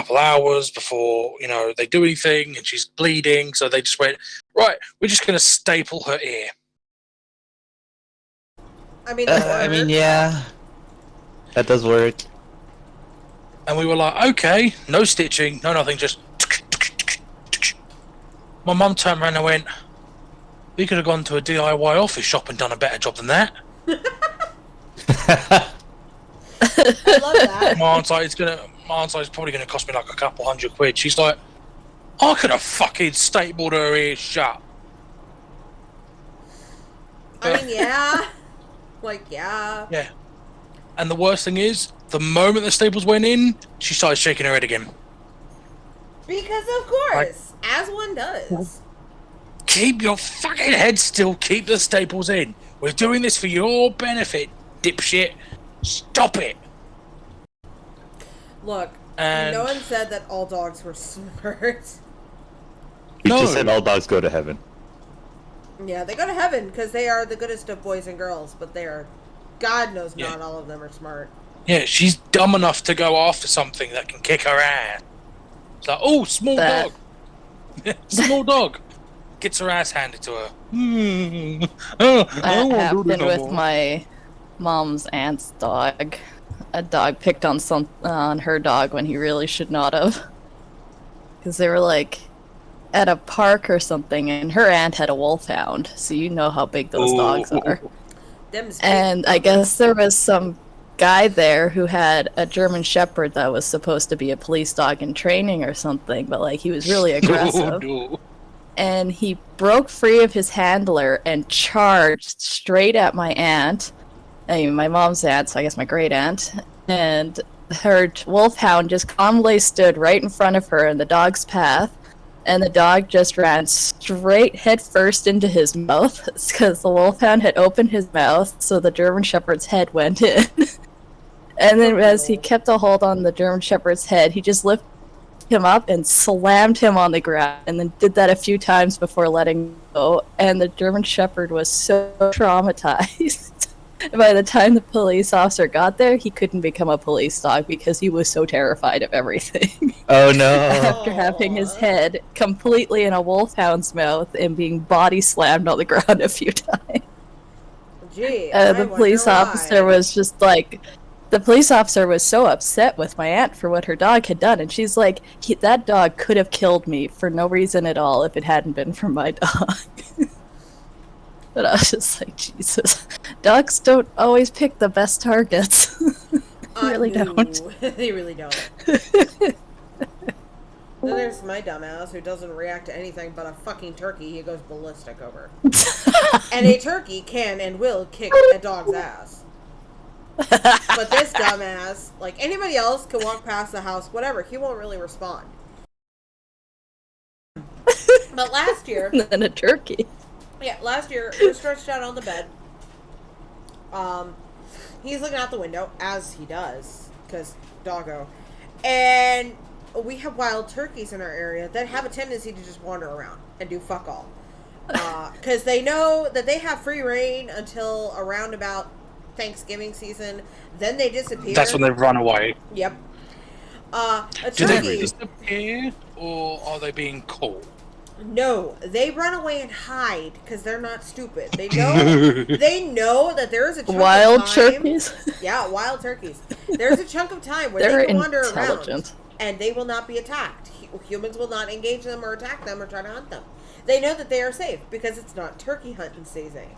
couple hours before, they do anything, and she's bleeding, so they just went, right, we're just going to staple her ear. I mean, yeah. That does work. And we were like, okay, no stitching, no nothing, just... My mum turned around and went, we could have gone to a DIY office shop and done a better job than that. I love that. My aunt's like, it's probably going to cost me like a couple £100. She's like, I could have fucking stapled her ear shut. I mean, yeah. Yeah. Yeah. And the worst thing is, the moment the staples went in, she started shaking her head again. Because of course, as one does. Keep your fucking head still, keep the staples in. We're doing this for your benefit, dipshit. Stop it. Look, no one said that all dogs were smart. We just said all dogs go to heaven. Yeah, they go to heaven because they are the goodest of boys and girls, but they are, God knows not all of them are smart. Yeah, she's dumb enough to go after something that can kick her ass. It's like, oh, small dog. Small dog. Gets her ass handed to her. That happened with my mom's aunt's dog. A dog picked on her dog when he really should not have. Because they were like at a park or something, and her aunt had a wolfhound, so you know how big those dogs are. And I guess there was some guy there who had a German Shepherd that was supposed to be a police dog in training or something, but like he was really aggressive. And he broke free of his handler and charged straight at my aunt. I mean, my mom's aunt, so I guess my great aunt. And her wolfhound just calmly stood right in front of her in the dog's path. And the dog just ran straight headfirst into his mouth because the wolfhound had opened his mouth, so the German Shepherd's head went in. And then as he kept a hold on the German Shepherd's head, he just lifted him up and slammed him on the ground, and then did that a few times before letting go. And the German Shepherd was so traumatized. By the time the police officer got there, he couldn't become a police dog because he was so terrified of everything. Oh no. After having his head completely in a wolfhound's mouth and being body slammed on the ground a few times. Gee, the police officer was just like, the police officer was so upset with my aunt for what her dog had done, and she's like, that dog could have killed me for no reason at all if it hadn't been for my dog. But I was just like, Jesus. Dogs don't always pick the best targets. They really don't. They really don't. Then there's my dumbass who doesn't react to anything but a fucking turkey he goes ballistic over. And a turkey can and will kick a dog's ass. But this dumbass, like anybody else can walk past the house, whatever, he won't really respond. But last year... And then a turkey. Yeah, last year, we're stretched out on the bed. He's looking out the window, as he does, because doggo. And we have wild turkeys in our area that have a tendency to just wander around and do fuck all. Because they know that they have free reign until around about Thanksgiving season. Then they disappear. That's when they run away. Yep. Do they disappear, or are they being caught? No, they run away and hide because they're not stupid. They know they know that there is a chunk wild of time. Turkeys? Yeah, wild turkeys. There's a chunk of time where They're they can wander around intelligent. and they will not be attacked. Humans will not engage them or attack them or try to hunt them. They know that they are safe because it's not turkey hunting season.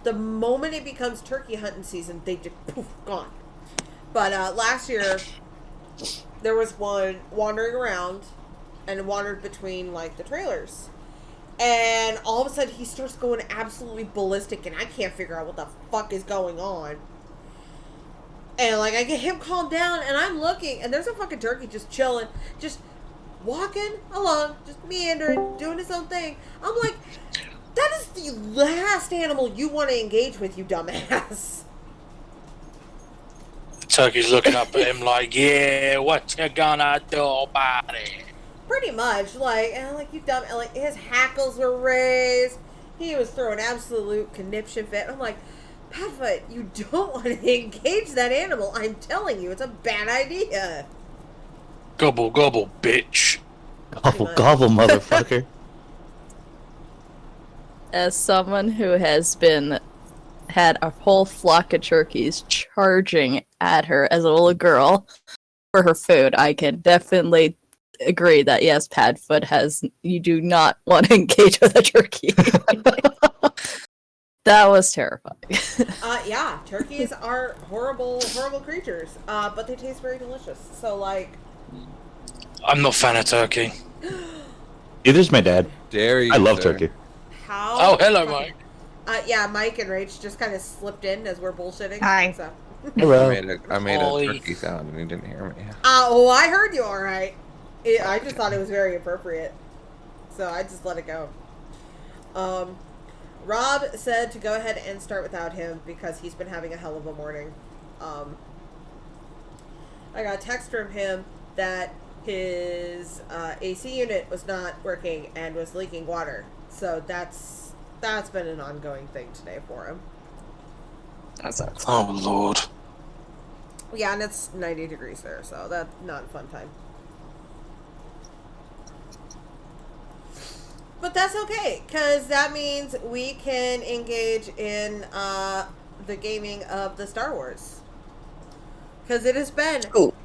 The moment it becomes turkey hunting season, they just poof, gone. But last year, there was one wandering around and wandered between, like, the trailers. And all of a sudden, he starts going absolutely ballistic, and I can't figure out what the fuck is going on. And, like, I get him calmed down, and I'm looking, and there's a fucking turkey just chilling, just walking along, just meandering, doing his own thing. I'm like, that is the last animal you want to engage with, you dumbass. The turkey's looking up at him like, yeah, what you gonna do about it? Pretty much, like, and like, you dumb, and like, his hackles were raised. He was throwing absolute conniption fit. I'm like, Padfoot, you don't want to engage that animal. I'm telling you, it's a bad idea. Gobble, gobble, bitch. Gobble, gobble, motherfucker. As someone who has had a whole flock of turkeys charging at her as a little girl for her food, I can definitely agree that yes, Padfoot you do not want to engage with a turkey. That was terrifying. Yeah, turkeys are horrible, horrible creatures, but they taste very delicious. So, like... I'm not a fan of turkey. Either's my dad. Dare you, I love sir. turkey. How... Oh, hello, Mike. Yeah, Mike and Rach just kind of slipped in as we're bullshitting. Hi. So. Hello. I made a Oi. turkey sound and you didn't hear me. Oh, I heard you all right. I just thought it was very appropriate. So I just let it go. Rob said to go ahead and start without him because he's been having a hell of a morning. I got a text from him that his AC unit was not working and was leaking water. So that's been an ongoing thing today for him. That sucks. Oh, Lord. Yeah, and it's 90 degrees there, so that's not a fun time. But that's okay, because that means we can engage in the gaming of the Star Wars. Because it has been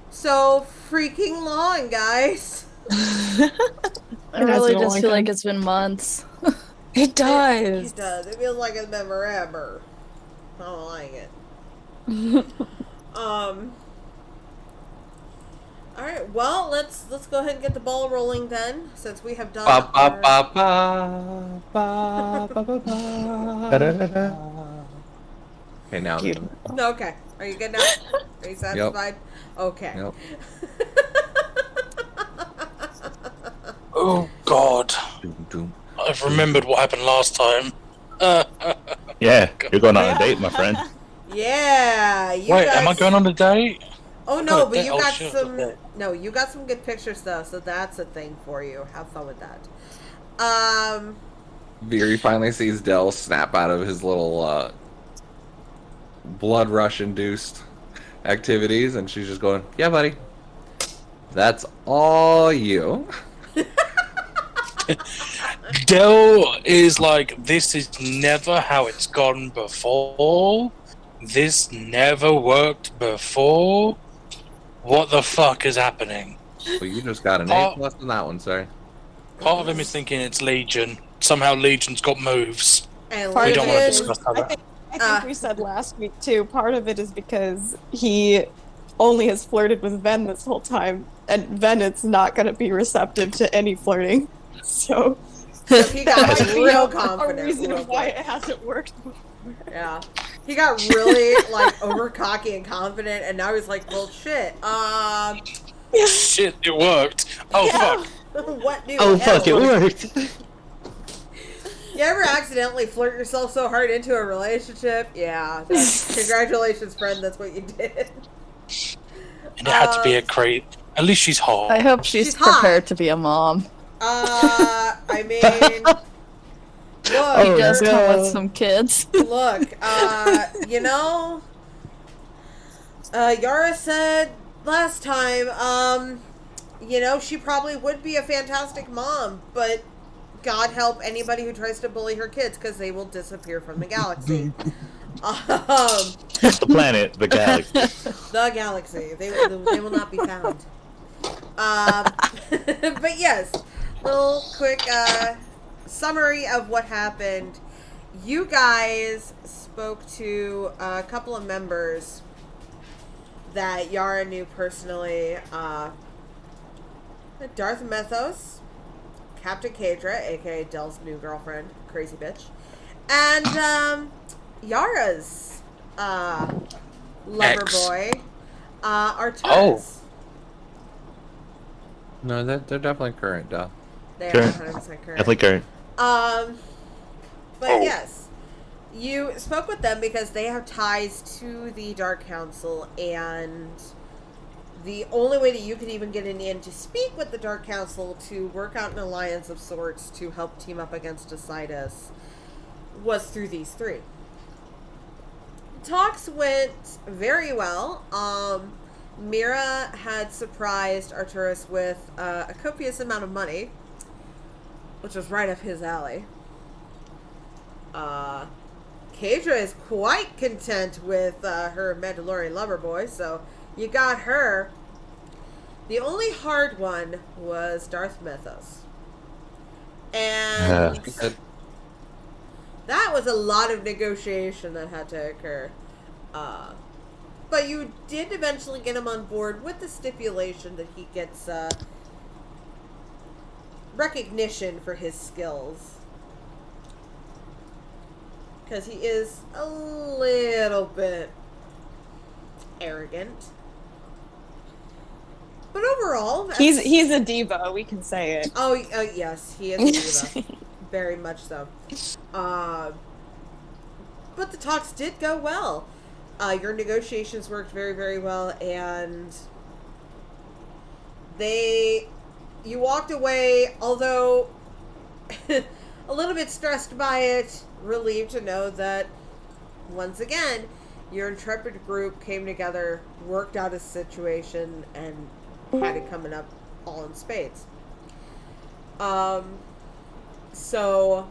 so freaking long, guys. I really just feel like it's been months. It does. It does. It feels like it's been forever. I don't like it. Alright, well, let's go ahead and get the ball rolling then, since we have done Okay, now. No, okay. Are you good now? Are you satisfied? Okay. Yep. Oh, God. Doom, doom. I've remembered what happened last time. Yeah, you're going on a date, my friend. Yeah, you Wait, guys... am I going on a date? Oh no, but date? you Oh, got shit, some... okay. No, you got some good pictures though, so that's a thing for you. Have fun with that. Veery finally sees Del snap out of his little blood rush induced activities, and she's just going, "Yeah, buddy, that's all you." Del is like, this is never how it's gone before. This never worked before. What the fuck is happening? Well, you just got an A+ on that one, sir. Part of him is thinking it's Legion. Somehow Legion's got moves. And We don't want to Legion- discuss how I that. think we said last week too. Part of it is because he only has flirted with Ven this whole time, and Ven is not going to be receptive to any flirting. So he got that might be real a confident. reason real why quick. it hasn't worked before. Yeah. He got really, like, over cocky and confident, and now he's like, well, shit. Shit, it worked. Oh, Yeah. fuck. What new Oh, hell? fuck, it worked. You ever accidentally flirt yourself so hard into a relationship? Yeah. Congratulations, friend. That's what you did. And it had to be a crate. At least she's hot. I hope she's hot. prepared to be a mom. I mean, look, Oh, Just no. come with some kids. look, you know, Yara said last time, you know, she probably would be a fantastic mom, but God help anybody who tries to bully her kids, because they will disappear from the galaxy. The planet, the galaxy. The galaxy. They will not be found. But yes, little quick summary of what happened. You guys spoke to a couple of members that Yara knew personally. Darth Methos, Captain Kadra, aka Del's new girlfriend, crazy bitch, and Yara's lover Ex. boy, Arturus. Oh. No, they're definitely current, duh. They are Current. 100% current. Definitely current. But yes, you spoke with them because they have ties to the Dark Council, and the only way that you could even get in to speak with the Dark Council to work out an alliance of sorts to help team up against Decidus was through these three. Talks went very well. Mira had surprised Arturus with a copious amount of money, which was right up his alley. Kadra is quite content with her Mandalorian lover boy, so you got her. The only hard one was Darth Mythos. And that was a lot of negotiation that had to occur. But you did eventually get him on board with the stipulation that he gets recognition for his skills. Because he is a little bit arrogant. But overall... He's a diva, we can say it. Oh, yes, he is a diva. Very much so. But the talks did go well. Your negotiations worked very, very well, and you walked away, although a little bit stressed by it, relieved to know that, once again, your intrepid group came together, worked out a situation, and had it coming up all in spades. So,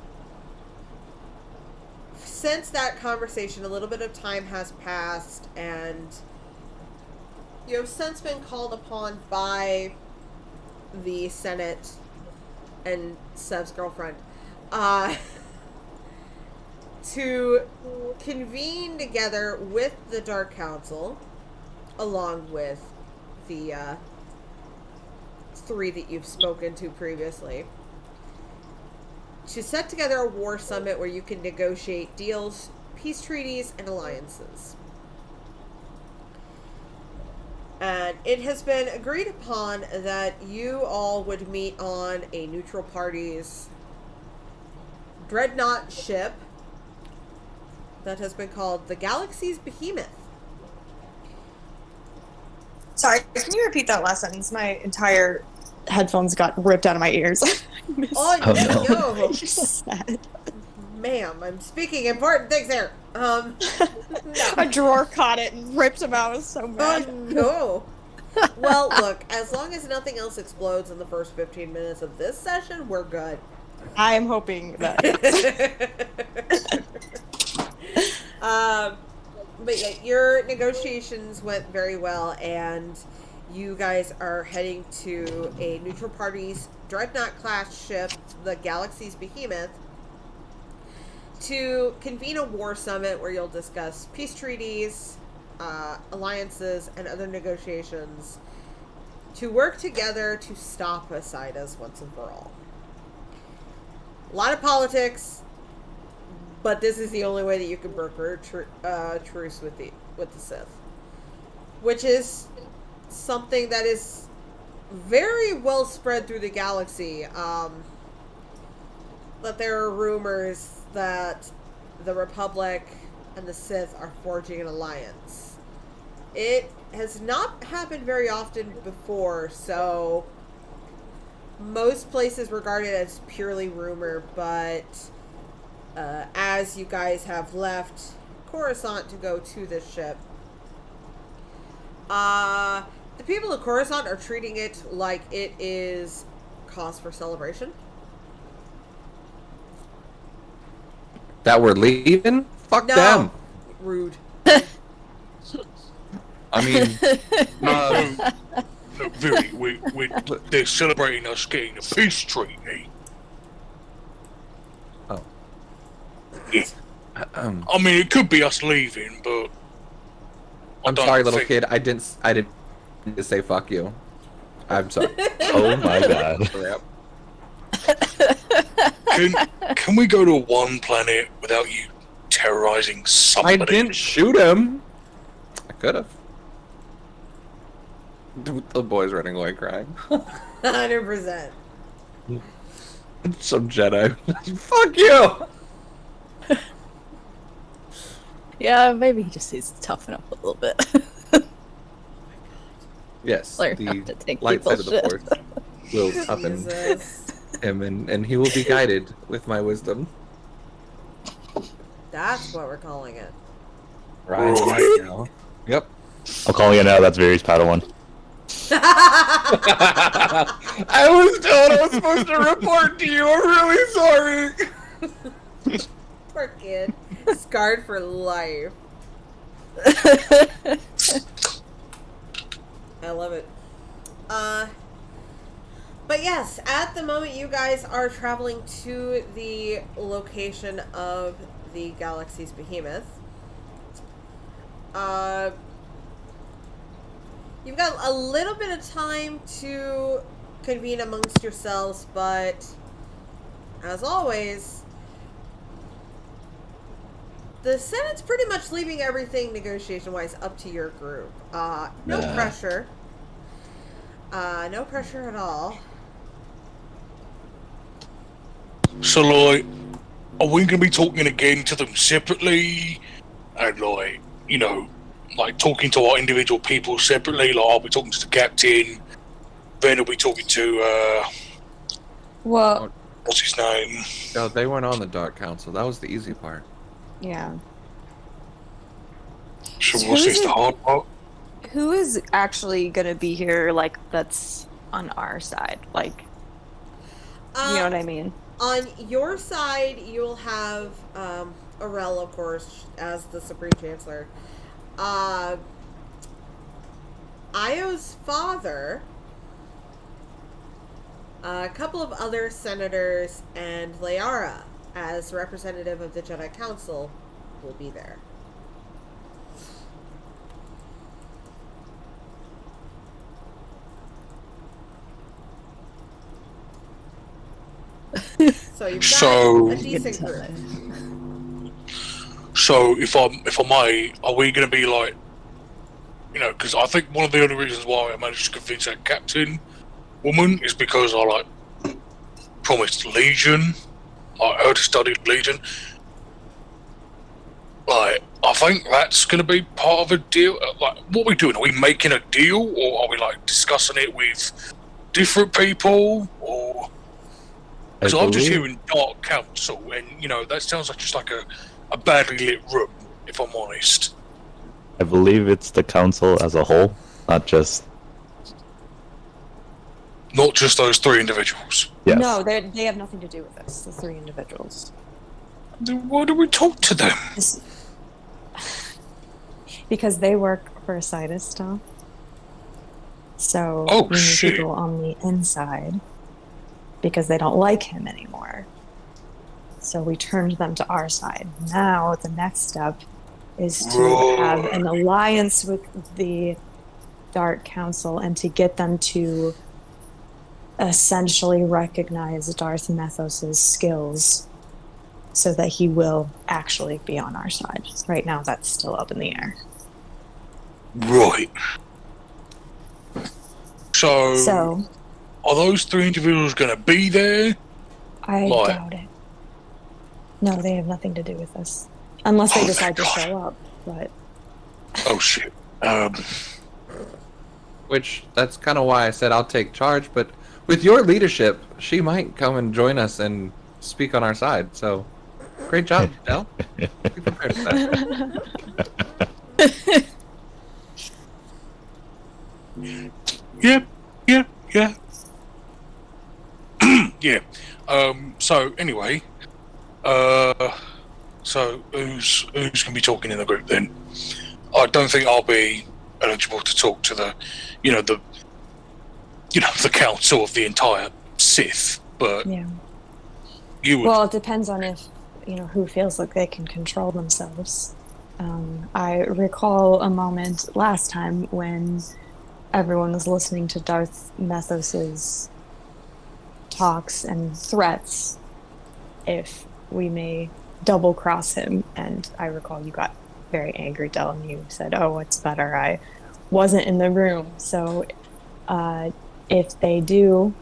since that conversation, a little bit of time has passed, and you have since been called upon by the Senate and Sev's girlfriend to convene together with the Dark Council, along with the 3 that you've spoken to previously, to set together a war summit where you can negotiate deals, peace treaties, and alliances. And it has been agreed upon that you all would meet on a neutral party's dreadnought ship that has been called the Galaxy's Behemoth. Sorry, can you repeat that last sentence? My entire headphones got ripped out of my ears. Oh, no. Sad. Ma'am, I'm speaking important things here. No. A drawer caught it and ripped him out. I was so mad. Oh, no. Well, look, as long as nothing else explodes in the first 15 minutes of this session, we're good. I am hoping that. But yeah, your negotiations went very well, and you guys are heading to a neutral party's dreadnought class ship, the Galaxy's Behemoth, to convene a war summit where you'll discuss peace treaties, alliances, and other negotiations to work together to stop Asaidas once and for all. A lot of politics, but this is the only way that you can broker truce with the Sith, which is something that is very well spread through the galaxy. That there are rumors that the Republic and the Sith are forging an alliance. It has not happened very often before, so most places regard it as purely rumor, but as you guys have left Coruscant to go to this ship, the people of Coruscant are treating it like it is cause for celebration. That we're leaving? Fuck No. them. Rude. I mean, No, really, they're celebrating us getting a peace treaty. oh. Yeah. I mean, it could be us leaving, but I'm sorry, little kid. I didn't need to say fuck you. I'm sorry. Oh my god. Yep. Can we go to one planet without you terrorizing I somebody? didn't shoot him. I could have. The boy's running away crying. 100%. Some Jedi. Fuck you! Yeah, maybe he just needs to toughen up a little bit. Yes, Learn the how to take light side of people's the Force will toughen Jesus. him, and he will be guided with my wisdom. That's what we're calling it. Right now. Yep. I'm calling it now. That's Vari's Padawan. I was told I was supposed to report to you. I'm really sorry. Poor kid. Scarred for life. I love it. But yes, at the moment you guys are traveling to the location of the galaxy's behemoth. You've got a little bit of time to convene amongst yourselves, but as always, the Senate's pretty much leaving everything negotiation-wise up to your group. No pressure. No pressure at all. So, like, are we going to be talking again to them separately? And, like, you know, like, talking to our individual people separately? Like, I'll be talking to the captain, then I'll be talking to, Well, what's his name? No, they weren't on the Dark Council. That was the easy part. yeah. So, what's this, the hard part? Who is actually gonna be here, like, that's on our side? Like, you know what I mean? On your side, you'll have Aurel, of course, as the Supreme Chancellor. Io's father, a couple of other senators, and Layara, as representative of the Jedi Council, will be there. So you've got a decent group. So, if I may, are we going to be like, you know, because I think one of the only reasons why I managed to convince that captain woman is because I, like, promised Legion, like, her to study Legion. Like, I think that's going to be part of a deal. Like, what are we doing? Are we making a deal, or are we, like, discussing it with different people, or... Because I'm just hearing Dark Council, and, you know, that sounds like just like a badly lit room, if I'm honest. I believe it's the council as a whole, not just... Not just those three individuals. Yes. No, they have nothing to do with this, the three individuals. Then why do we talk to them? Because they work for Sidus still. So Oh, we need shit. people on the inside because they don't like him anymore. So we turned them to our side. Now the next step is to have an alliance with the Dark Council and to get them to essentially recognize Darth Methos' skills so that he will actually be on our side. Right now that's still up in the air. Right. So are those three individuals going to be there? I doubt it. No, they have nothing to do with this. Unless they decide to show up, but... Oh, shit. Which, that's kind of why I said I'll take charge, but with your leadership, she might come and join us and speak on our side, so... Great job, Del. Be prepared for that. Yeah. Yeah. So anyway, so who's gonna be talking in the group then? I don't think I'll be eligible to talk to the council of the entire Sith, but Yeah. you would. Well, it depends on if, who feels like they can control themselves. I recall a moment last time when everyone was listening to Darth Methos' talks and threats if we may double cross him, and I recall you got very angry, Del, and you said, "Oh, it's better I wasn't in the room." So if they do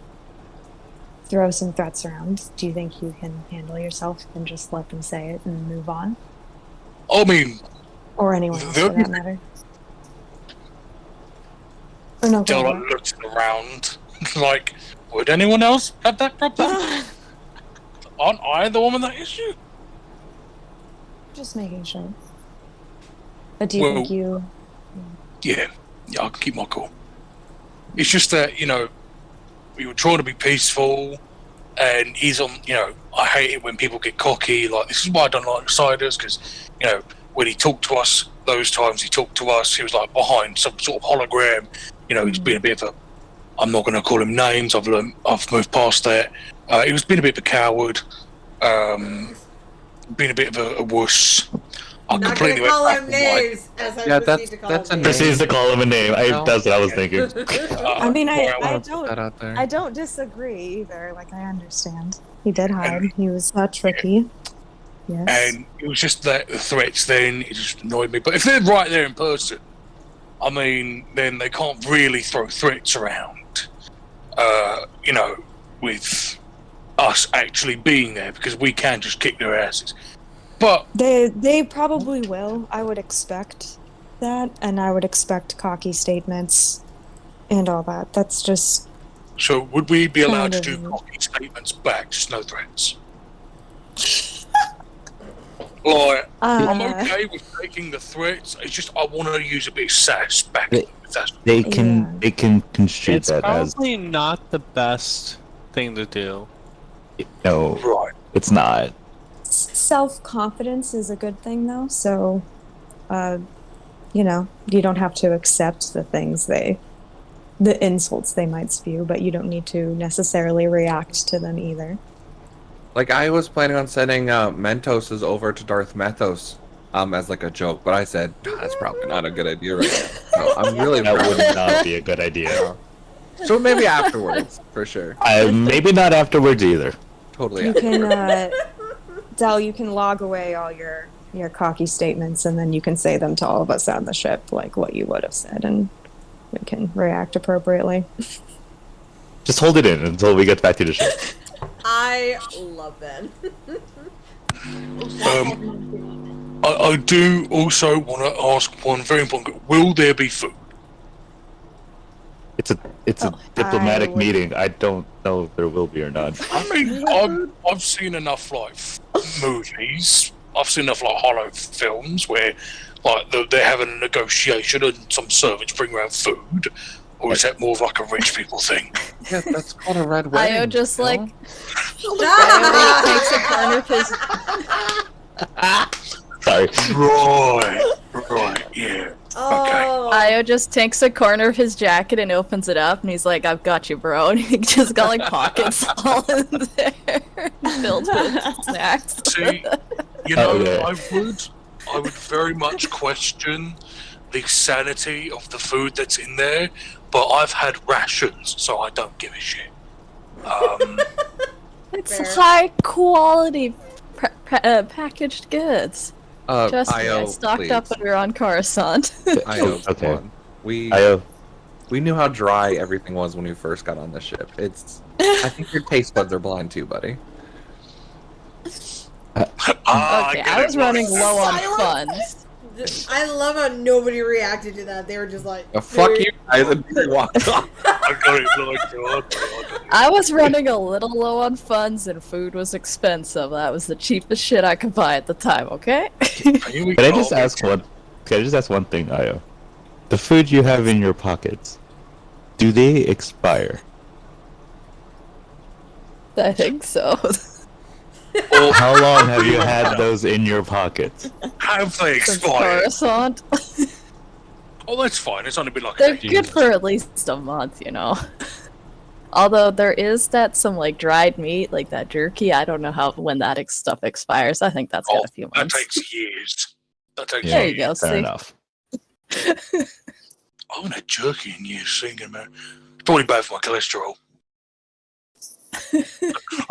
throw some threats around, do you think you can handle yourself and just let them say it and move on? I mean, or anyone else for that matter? Or no, Del looking around like, would anyone else have that problem? Aren't I the one with that issue? Just making sure. But do you think you... Yeah, I can keep my cool. It's just that, we were trying to be peaceful, and he's on, I hate it when people get cocky. Like, this is why I don't like Siders, because, when he talked to us, those times he talked to us, he was like behind some sort of hologram. He's been a bit of a, I'm not going to call him names, I've moved past that. He was being a bit of a coward, being a bit of a wuss. I'm not going to call him names as I proceed to call him names. Proceeds to call him a name. That's what I was thinking. I mean, I don't disagree either. Like, I understand. He did hide. He was tricky. Yes. And it was just that the threats then, it just annoyed me. But if they're right there in person, I mean, then they can't really throw threats around, with us actually being there, because we can just kick their asses. But they probably will. I would expect that, and I would expect cocky statements and all that. That's just... So would we be allowed to do cocky statements back, just no threats? Like, I'm okay with taking the threats. It's just I want to use a bit of sass back. They can construe that as... It's probably not the best thing to do. No, right. It's not. Self-confidence is a good thing, though. So, you don't have to accept the insults they might spew, but you don't need to necessarily react to them either. Like, I was planning on sending Mentoses over to Darth Methos as like a joke, but I said that's probably not a good idea right now. So I'm really that would not be a good idea. So maybe afterwards, for sure. Maybe not afterwards either. Totally. You can, Del, you can log away all your cocky statements, and then you can say them to all of us on the ship, like what you would have said, and we can react appropriately. Just hold it in until we get back to the ship. I love that. I do also want to ask one very important. Will there be food? It's a diplomatic meeting. I don't know if there will be or not. I mean, I've seen enough movies. I've seen enough horror films where they're having a negotiation and some servants bring around food. Or is that more of a rich people thing? Yeah, that's called a red wedding. Io just takes a corner of his... Sorry. Right, yeah. Oh. Okay. Io just takes a corner of his jacket and opens it up, and he's like, "I've got you, bro." And he just got pockets all in there, filled with snacks. See, I would very much question the sanity of the food that's in there, but I've had rations, so I don't give a shit. It's high quality packaged goods. Trust me, I stocked up when we were on Coruscant. Io, okay. Come on. Io. We knew how dry everything was when we first got on the ship. I think your taste buds are blind too, buddy. Okay, I was running low on funds. I love how nobody reacted to that. They were just like, fuck you guys, and walked off. I was running a little low on funds, and food was expensive. That was the cheapest shit I could buy at the time, okay? Can I just ask one thing, Io? The food you have in your pockets, do they expire? I think so. Well, how long have you had those in your pockets? Have they expired? Coruscant. Oh, that's fine. It's only been They're good for at least a month, Although there is some dried meat, like that jerky. I don't know when that stuff expires. I think that's got a few months. That takes years. There you go. Fair enough. I haven't had jerky in years, singing, man. It's probably bad for my cholesterol.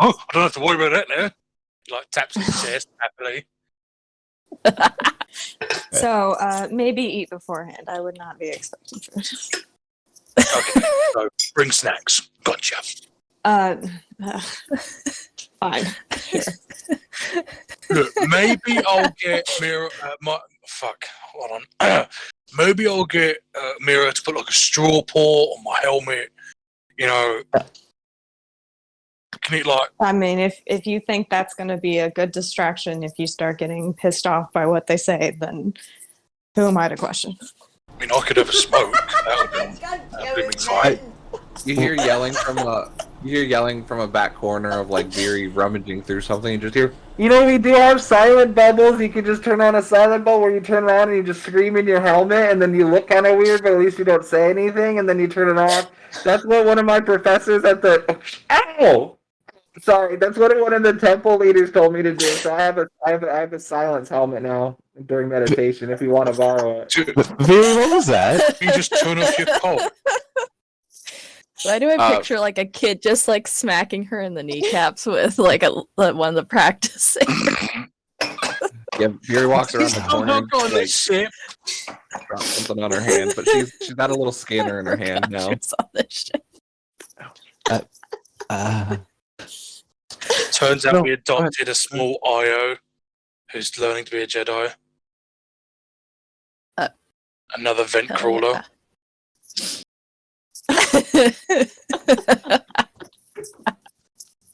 Oh, I don't have to worry about that now. Taps his chest happily. So, maybe eat beforehand. I would not be expecting food. Okay, so bring snacks. Gotcha. Fine. Sure. Look, maybe I'll get Mira. Hold on. Maybe I'll get Mira to put a straw paw on my helmet. Can you I mean, if you think that's going to be a good distraction, if you start getting pissed off by what they say, then who am I to question? I mean, I could have a smoke. That would be God damn that'd it, be fine. Ben. You hear yelling from a back corner of like Beery rummaging through something. You just hear, you know, we do have silent bubbles. You can just turn on a silent bubble where you turn around and you just scream in your helmet, and then you look kind of weird, but at least you don't say anything, and then you turn it off. That's what one of my professors at the Sorry, that's what one of the temple leaders told me to do. So I have a silence helmet now during meditation. If you want to borrow it. Very, what was that? You just turn off your cold. Why do I picture like a kid just like smacking her in the kneecaps with like one of the practicing? Yeah, Beery walks around the corner and on like, this ship. drops something on her hand, but she's got a little scanner in her hand now. It's on this shit. Turns out No, we adopted a small Io who's learning to be a Jedi. Another vent Hell crawler.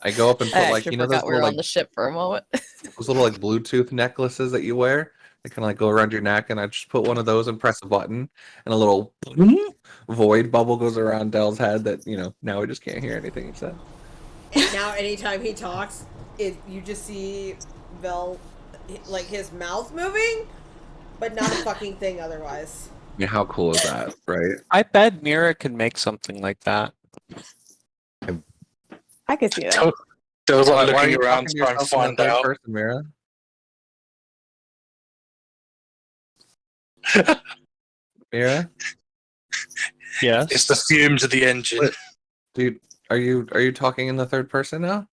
I go up and put I like, actually you know, forgot those we were little, on the ship for a moment. those little like Bluetooth necklaces that you wear. They kind of like go around your neck, and I just put one of those and press a button, and a little void bubble goes around Dell's head. That, you know, now we just can't hear anything he said. And now anytime he talks, you just see Vel, like his mouth moving, but not a fucking thing otherwise. I mean, how cool is that, right? I bet Mira could make something like that. I could see that. Dell's like Why are looking you around talking to try and yourself in the find third out. person, Mira? Mira? Yes. It's the fumes of the engine. What? Dude, are you talking in the third person now?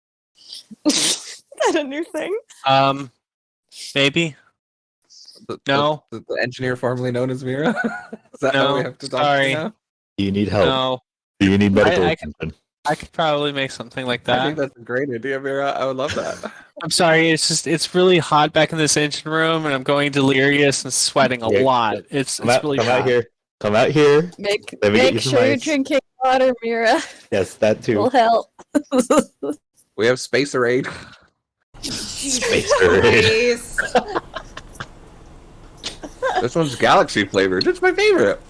Is that a new thing? Maybe. The, No. the engineer formerly known as Mira? Is that how we No, have to talk to sorry. you now? Do you need help? No. Do you need medical I attention? I could probably make something like I think that. that's a great idea, Mira. I would love that. I'm sorry, it's really hot back in this engine room, and I'm going delirious and sweating a Yeah, lot. It's Come out, really come bad. out here. Come out here. Make Let me get you make some sure you're ice. drinking water, Mira. Yes, that too. Will help. We have Spacer Aid. Space Raid. Christ. This one's galaxy flavored. It's my favorite.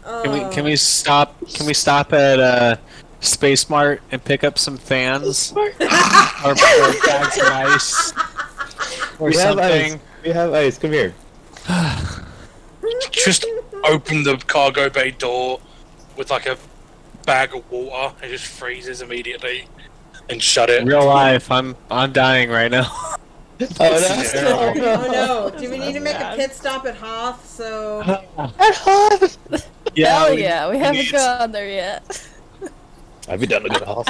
Can we stop at Space Mart and pick up some fans or bags of ice or We have ice. something? We have ice. Come here. Just open the cargo bay door with like a bag of water. It just freezes immediately, and shut it. Real life, I'm dying right now. Oh Oh no! no! Do we need to make a pit stop at Hoth? So Hell yeah, we haven't gone there yet. I've been done looking off.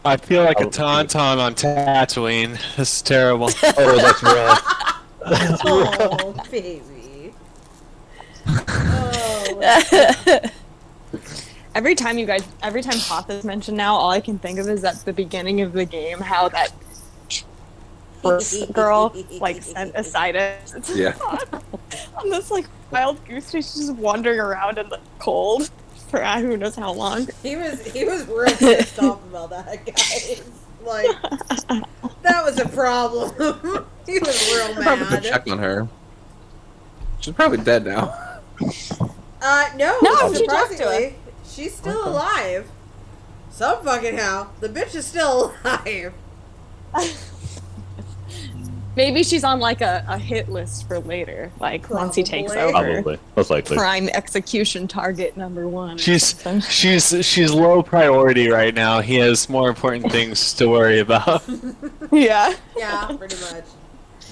I feel like a tauntaun on Tatooine. This is terrible. Oh, that's rough. That's rough. oh baby. Oh. Every time Hoth is mentioned now, all I can think of is at the beginning of the game how that first girl like sent Asida Yeah. on this like wild goose chase, just wandering around in the cold for who knows how long. He was real pissed off about that, guys. Like that was a problem. He was real Probably mad. check on her. She's probably dead now. No, No, she talked to surprisingly, she's still alive. Some fucking how. The bitch is still alive. Maybe she's on like a hit list for later, like once he takes Probably. over. Probably, most likely. Prime execution target number 1. or She's something. she's low priority right now. He has more important things to worry about. Yeah. Yeah, pretty much.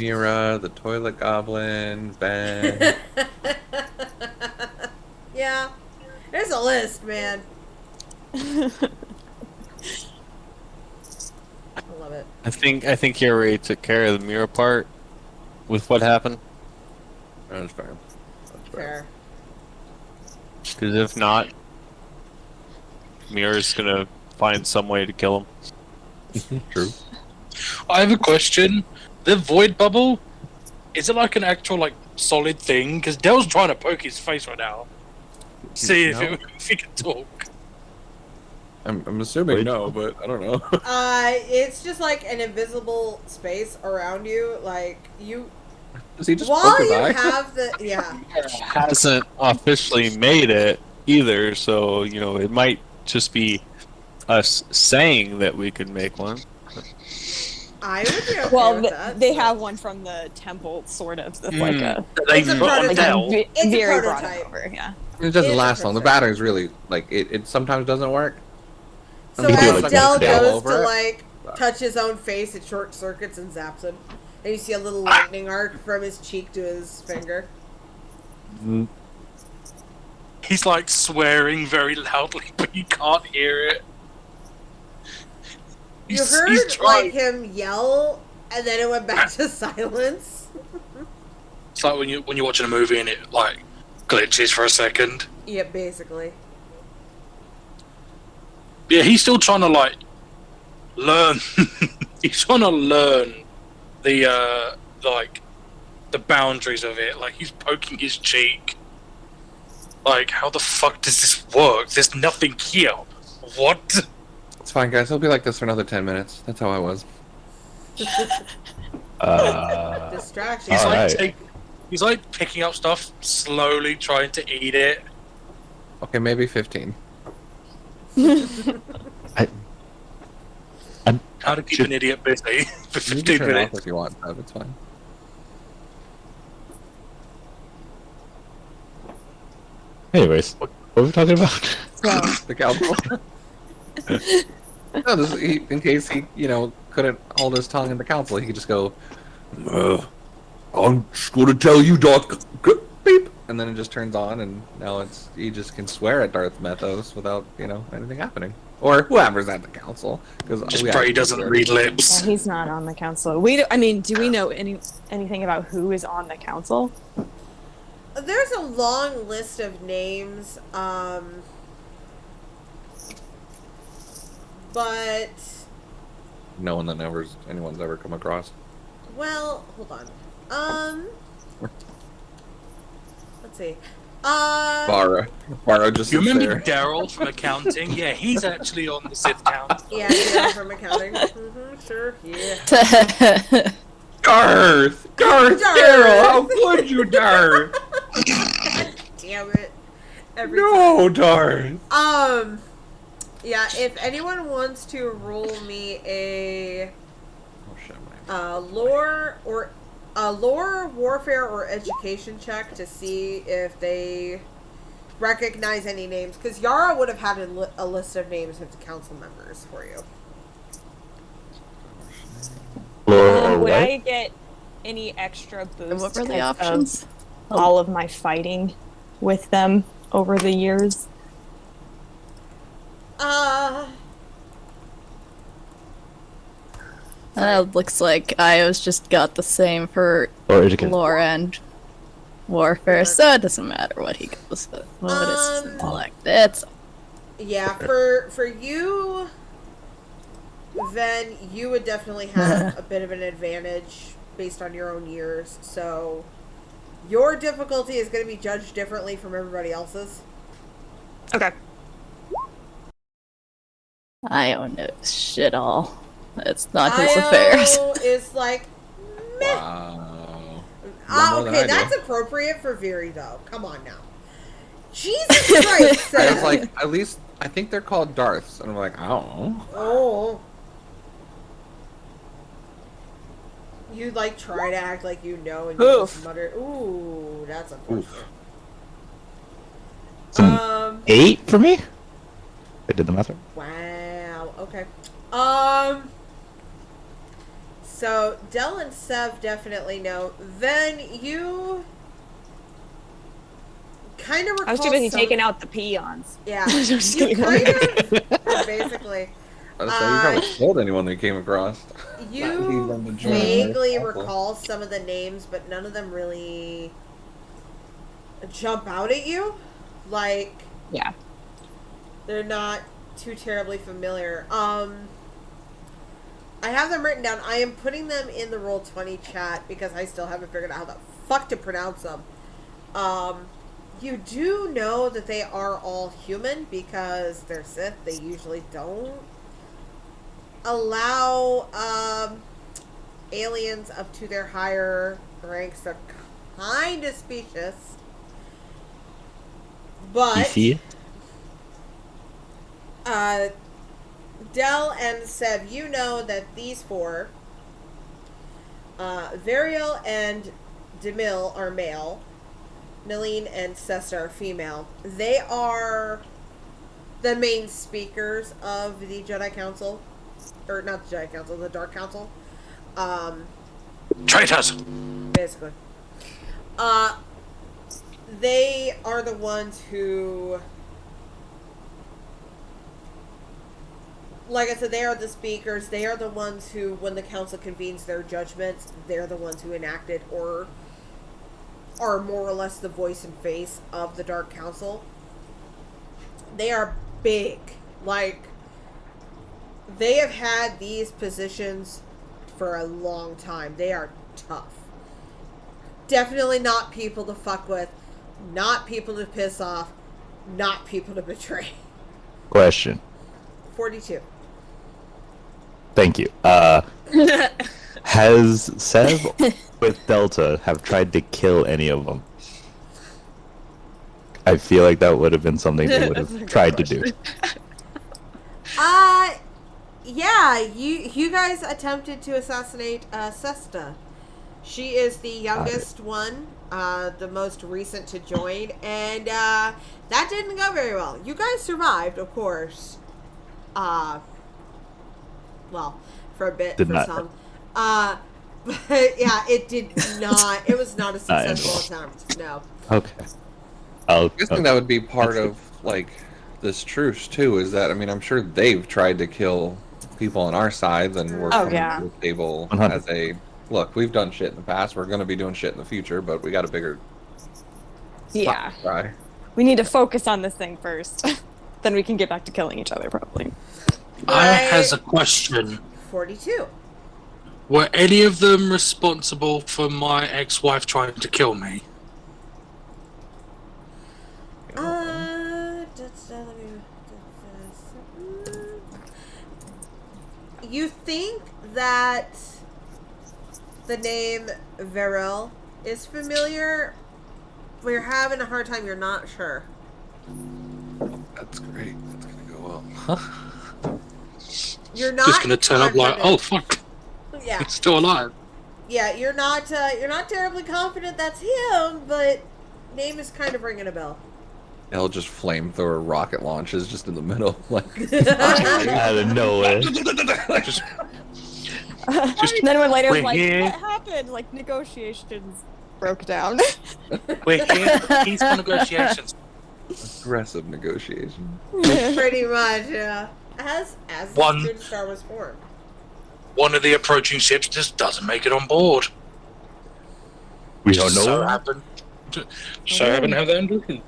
Mira, the toilet goblin, Ben. Yeah. There's a list, man. I love it. I think you already took care of the mirror part with what happened. That's fair. That's fair. Fair. Because if not, Mirror's gonna find some way to kill him. True. I have a question. The void bubble, is it like an actual like solid thing? Because Dell's trying to poke his face right now. See No. if he can talk. I'm assuming no, but I don't know. It's just like an invisible space around you. Like Does he just While poke his you eye? have the Hasn't officially made it either, so it might just be us saying that we could make one. I would be okay Well, with that. they but- have one from the temple, sort of. That's like a They It's a put on prototype. Dell. It's a very brought prototype. it over. Yeah. It doesn't It's last long. The interesting. battery's really like it sometimes doesn't work. So You do as like Dell Dell goes over to it. like touch his own face, it short circuits and zaps him. And you see a little lightning arc from his cheek to his finger. He's like swearing very loudly, but you can't hear it. You He's heard trying. like him yell, and then it went back to silence. It's like when you're watching a movie and it like glitches for a second. Yeah, basically. Yeah, he's still trying to like learn. He's trying to learn the like the boundaries of it. Like he's poking his cheek. Like, how the fuck does this work? There's nothing here. What? It's fine, guys. It'll be like this for another 10 minutes. That's how I was. Distraction. He's All like right. he's like picking up stuff slowly, trying to eat it. Okay, maybe 15. How to keep an idiot busy for You can 15 turn it off minutes. if you want. Tab, it's fine. Anyways, what were we talking about? So, The council. No, in case he, couldn't hold his tongue in the council, he could just go, I'm just going to tell you, Doc. Beep. And then it just turns on, and now he just can swear at Darth Methos without, anything happening. Or whoever's at the council. Just pray he doesn't read lips. well, he's not on the council. Do we know anything about who is on the council? There's a long list of names, but No one that anyone's ever come across. well, hold on. Let's see. Barra just You sits remember there. Daryl from accounting? Yeah, he's actually on the Sith Council. Yeah, from accounting. Sure. Yeah. Darth! Darth! Daryl, how could you, Darth? Damn it. Every No, Darth! Yeah, if anyone wants to roll me a Oh shit, my. lore warfare or education check to see if they recognize any names, because Yara would have had a list of names of the council members for you. Or Would what? I get any extra boost What were the because of options? all of my fighting with them over the years? Looks like Io's just got the same for Or education. lore and warfare, so it doesn't matter what he goes with. What is his Um, intellect? It's Yeah, for you, then you would definitely have a bit of an advantage based on your own years. So your difficulty is going to be judged differently from everybody else's. Okay. Io knows shit all. It's not his affairs. Io is like, meh. Wow. More than I Okay, do. that's appropriate for Viri, though. Come on now. Jesus Christ! I was like, at least, I think they're called Darths. And I'm like, I don't know. Oh. You like try to act like you know and you Oof. just mutter, ooh, that's unfortunate. Some 8 for me? I did the math right. Wow, okay. So Del and Sev definitely know. Then you kind of recall I was too busy some- taking out the peons. Yeah. Just You kidding. kind of basically I was saying, you probably killed anyone they came across. you Leave them to join vaguely their council. recall some of the names, but none of them really jump out at you. Like Yeah. they're not too terribly familiar. I have them written down. I am putting them in the Roll20 chat because I still haven't figured out how the fuck to pronounce them. You do know that they are all human because they're Sith. They usually don't allow aliens up to their higher ranks are kind of specious. But Beefy? Dell and Seb, you know that these four, Variel and Demille are male. Nalene and Cesta are female. They are the main speakers of the Jedi Council. Or not the Jedi Council, the Dark Council. Traitors! Basically. They are the ones who... Like I said, they are the speakers. They are the ones who, when the council convenes their judgments, they're the ones who enact it or are more or less the voice and face of the Dark Council. They are big. Like, they have had these positions for a long time. They are tough. Definitely not people to fuck with. Not people to piss off. Not people to betray. Question. 42. Thank you. Has Sev with Delta have tried to kill any of them? I feel like that would have been something they would have tried to do. Yeah, you guys attempted to assassinate Cesta. She is the youngest one, the most recent to join, and that didn't go very well. You guys survived, of course. Well, for a bit, Did for not. some. But yeah, it did not. It was not a successful attempt. No. Okay. I'm guessing that would be part of like this truce too. Is that I'm sure they've tried to kill people on our side, and we're coming to the table 100. as a look. We've done shit in the past. We're going to be doing shit in the future, but we got a bigger Yeah. try. We need to focus on this thing first. Then we can get back to killing each other, probably. I has a question. 42. Were any of them responsible for my ex-wife trying to kill me? You think that the name Varel is familiar? We're having a hard time. You're not sure. That's great. That's gonna go well. You're not Just gonna turn up like, confident. oh fuck, Yeah, it's still alive. yeah. You're not terribly confident that's him, but name is kind of ringing a bell. He'll just flamethrower rocket launches just in the middle, like Out of nowhere. Just And then when later, we're like, here. what happened? Like, negotiations broke down. we're here. Peaceful negotiations. aggressive negotiation. Pretty much, yeah. As One- Good Star was formed. One of the approaching ships just doesn't make it on board. We don't know. So happened to have them looking.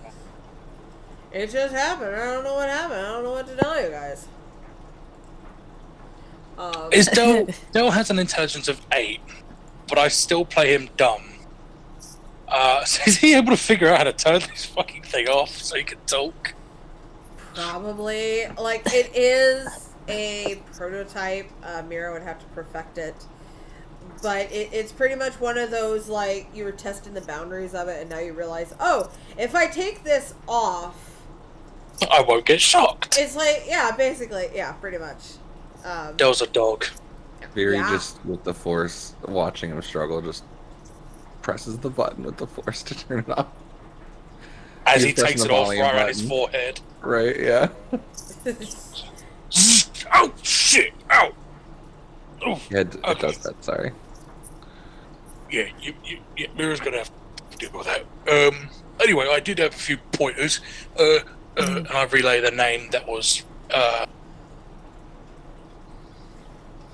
It just happened. I don't know what happened. I don't know what to tell you guys. Is Dell has an intelligence of 8, but I still play him dumb. So is he able to figure out how to turn this fucking thing off so he can talk? Probably. Like, it is a prototype. Mira would have to perfect it. But it's pretty much one of those, like, you were testing the boundaries of it, and now you realize, oh, if I take this off, I won't get shocked. it's like, yeah, basically, yeah, pretty much. Dell's a dog. Very Yeah. just with the force, watching him struggle, just presses the button with the force to turn it off. As He's he takes pressing it the off volume right on his button. forehead. Right? Yeah. Oh shit! Ow! Oh, Yeah, it Okay. does that. Sorry. yeah, Mira's gonna have to deal with that. Anyway, I did have a few pointers. And I relay the name that was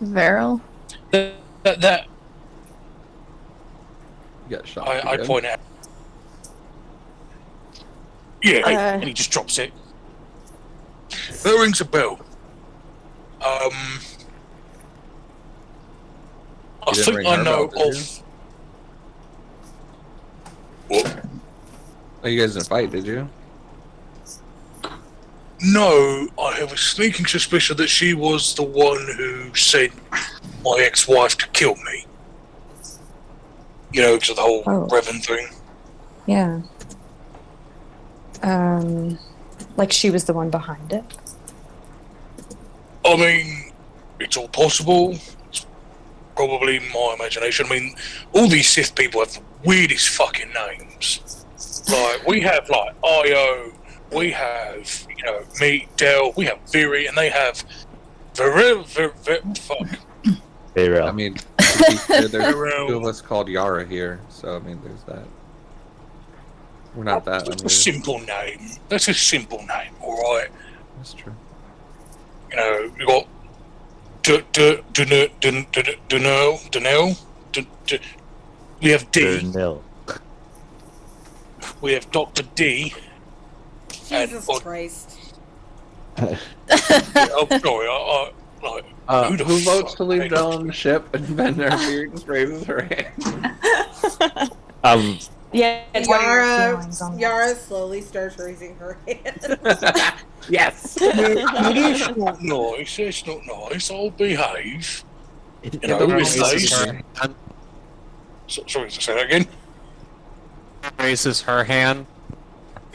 Varel? that You got shot. I again. point out. Yeah, and he just drops it. That rings a bell. I You didn't think ring I her know bell, did of. What? Oh, you guys didn't fight, did you? No, I have a sneaking suspicion that she was the one who sent my ex-wife to kill me. You know, because of the whole Oh. Revan thing. Yeah. Like she was the one behind it. I mean, it's all possible. It's probably my imagination. I mean, all these Sith people have the weirdest fucking names. Like, we have, like, Io, we have, you know, me, Del, we have Viri, and they have fuck. Hey, I mean, to be fair, there's two of us called Yara here, so I mean, there's that. We're not that That's a unusual. simple name. That's a simple name, alright? That's true. You know, you got Dunel. We have D. Nil. We have Dr. D. Jesus And- Christ. Oh, sorry. Like, Who the votes fuck, to leave mate? Del on the ship? And then Beard just raises her hand. Yeah, what are your feelings on Yara slowly starts raising her hand. Yes. It's not nice. It's not nice. I'll behave. You know, Raises if her hand. sorry to say that again. Raises her hand.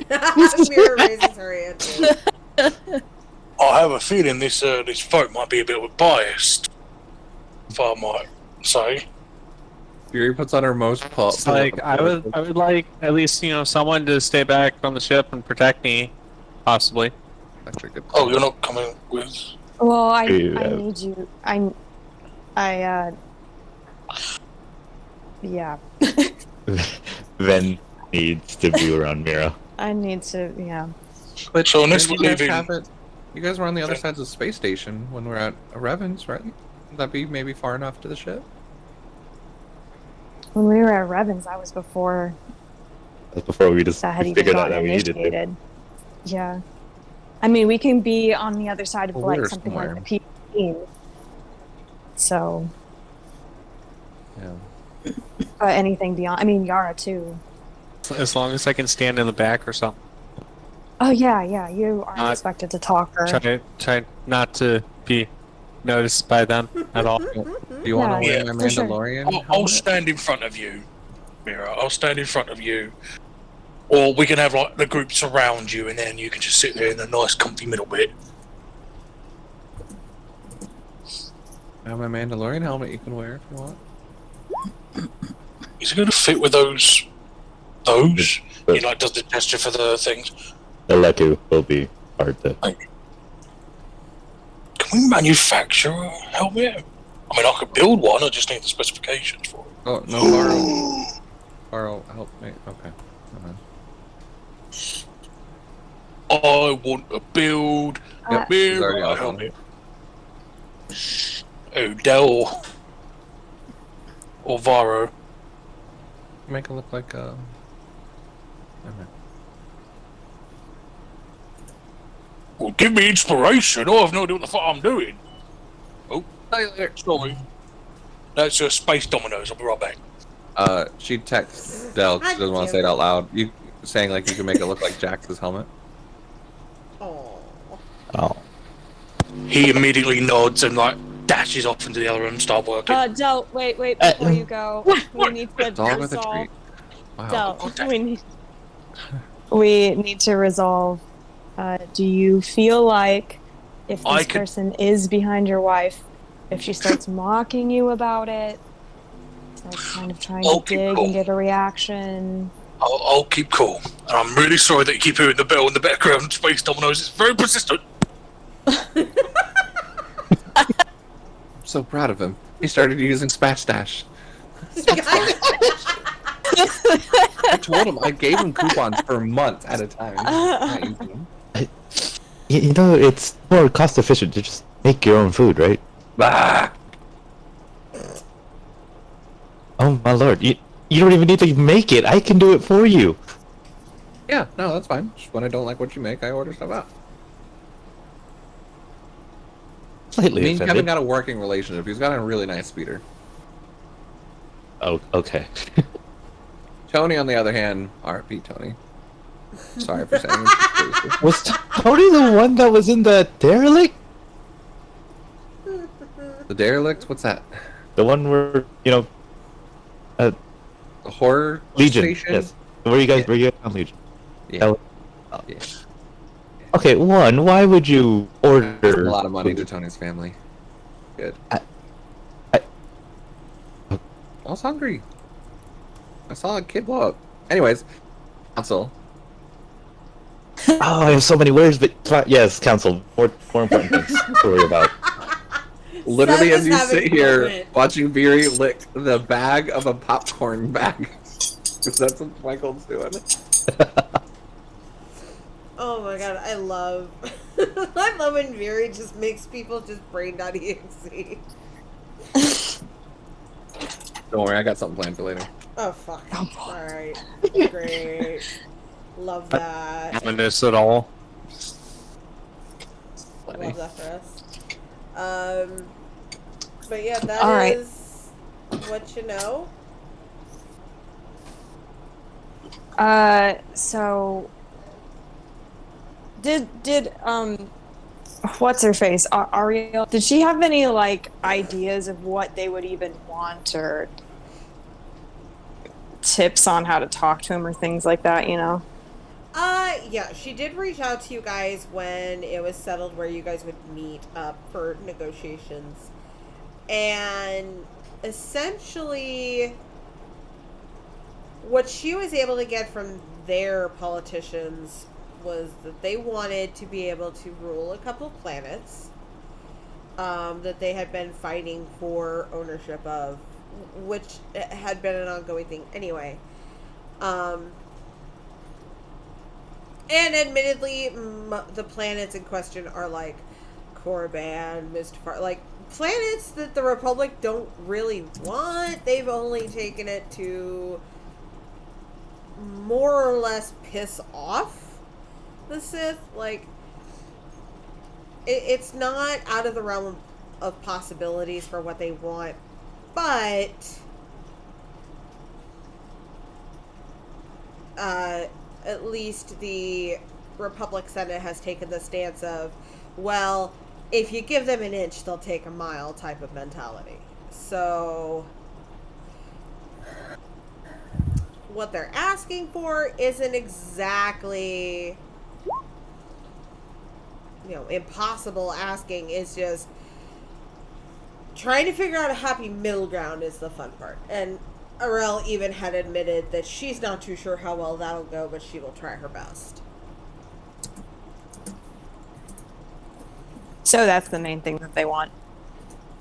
Mira raises her hand too. I have a feeling this vote might be a bit biased, if I might say. Fury puts on her most pulp. It's like I would like at least someone to stay back on the ship and protect me, possibly. That's a good Oh, call. you're not coming with. Well, I Yeah. need you. Yeah. Ven needs to be around Mira. I need to. Yeah. But So unless you we're guys leaving- haven't- you guys were on the other sides of the space station when we were at Revan's, right? Would that be maybe far enough to the ship? When we were at Revan's, that was before That's before we just that had even figured out gotten that we needed to. initiated. Yeah. I mean, we can be on the other side of Well, like we're something somewhere. like the P. So, Yeah. anything beyond. I mean, Yara too. As long as I can stand in the back or something. Oh yeah, yeah. You aren't Not- expected to talk or. Try not to be noticed by them at all. Do you want to Yeah, wear my for sure. Mandalorian? I'll helmet? stand in front of you, Mira. I'll stand in front of you. Or we can have like the group surround you, and then you can just sit there in a nice, comfy middle bit. I have my Mandalorian helmet you can wear if you want. Is it going to fit with those? Those? But- He like does the gesture for the things. The Leku will be hard to. Can we manufacture a helmet? I mean, I could build one. I just need the specifications for it. Oh no, Borrow. Borrow, help me. Okay. I want to build Uh, a He's already Mira out on helmet. Oh, Del or Varo. Make it look like okay. Well, give me inspiration. I have no idea what the fuck I'm doing. Oh, See you later. sorry. That's Space Dominoes. I'll be right back. She texts Del. She doesn't want to say it out loud. You saying like you can make it look like Jax's helmet? Oh. Oh. He immediately nods and like dashes off into the other room and start working. Del, wait, before you go, we what? need to Dog with a resolve. treat. Wow. Del, we need to resolve. Do you feel like if I this could- person is behind your wife, if she starts mocking you about it, starts kind of trying I'll to keep dig cool. and get a reaction? I'll keep cool. And I'm really sorry that you keep hearing the bell in the background. Space Dominoes is very persistent. I'm so proud of him. He started using Spatch Dash. I told him I gave him coupons for a month at a time. Not using them. You know, it's more cost efficient to just make your own food, right? Bah! Oh my lord, you don't even need to make it. I can do it for you. Yeah, no, that's fine. Just when I don't like what you make, I order stuff out. Slightly Me and Kevin offended. got a working relationship. He's got a really nice speeder. Oh, okay. Tony, on the other hand, R.I.P. Tony. Sorry for saying it. Was Tony the one that was in the derelict? The derelict? What's that? The one where, horror Legion. station? Yes. Where are you guys? Where are you guys on Legion? Yeah. Yeah. Okay, one. Why would you order A lot of money to food? Tony's family. Good. I- I was hungry. I saw a kid blow up. Anyways, council. Oh, I have so many words, but yes, council. More important things to worry about. Literally, Seth as is you having sit a here moment. watching Beery lick the bag of a popcorn bag. Because that's what Michael's doing. Oh my god, I love I love when Veery just makes people just brain.exe. Don't worry, I got something planned for later. Oh fuck. Alright. Great. Love that. Ominous at all. Funny. Love that for us. But yeah, that All right. is what you know. So did what's her face? Ariel, did she have any like ideas of what they would even want or tips on how to talk to him or things like that, you know? Yeah, she did reach out to you guys when it was settled where you guys would meet up for negotiations. And essentially what she was able to get from their politicians was that they wanted to be able to rule a couple of planets that they had been fighting for ownership of, which had been an ongoing thing anyway. And admittedly, the planets in question are like Korriban, Mustafar, like planets that the Republic don't really want. They've only taken it to more or less piss off the Sith. Like, it's not out of the realm of possibilities for what they want, but at least the Republic Senate has taken the stance of, well, if you give them an inch, they'll take a mile type of mentality. So what they're asking for isn't exactly, impossible asking. It's just trying to figure out a happy middle ground is the fun part. And Arel even had admitted that she's not too sure how well that'll go, but she will try her best. So that's the main thing that they want.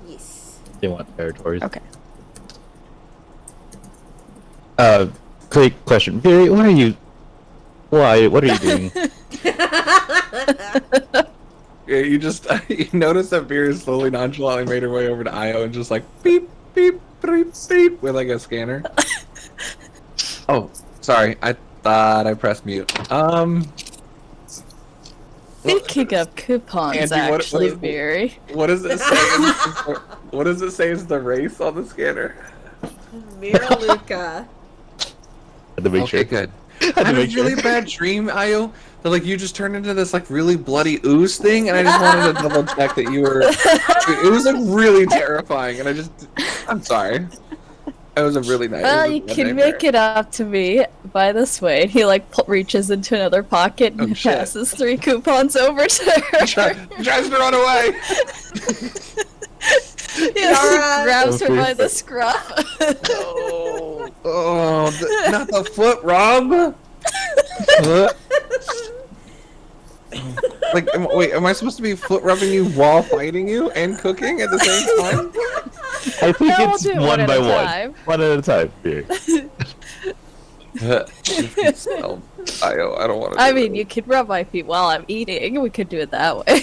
Yes. They want territories. Okay. Quick question, Barry. What are you? Why? What are you doing? Yeah, you just you notice that Beery slowly nonchalantly made her way over to Io and just like beep beep beep beep with like a scanner. Oh, sorry. I thought I pressed mute. Picking up coupons, Andy, actually, Barry. What does it say? What does it say is the race on the scanner? Mira Luca. Had to make Okay, sure. good. Had I to had a make sure. really bad dream, Io. That like you just turned into this like really bloody ooze thing, and I just wanted to double check that you were. It was like really terrifying, and I'm sorry. It was a really nice. Well, you can make it up to me by this way. And he like reaches into another pocket and shit. passes 3 coupons over to her. Tries to run away. He Yara. grabs her by the scruff. Not the foot, Rob. Like, wait, am I supposed to be foot rubbing you while fighting you and cooking at the same time? I think No, we'll it's do it one one at by a one. time. One at a time. Barry. I don't want to. I mean, you could rub my feet while I'm eating. We could do it that way.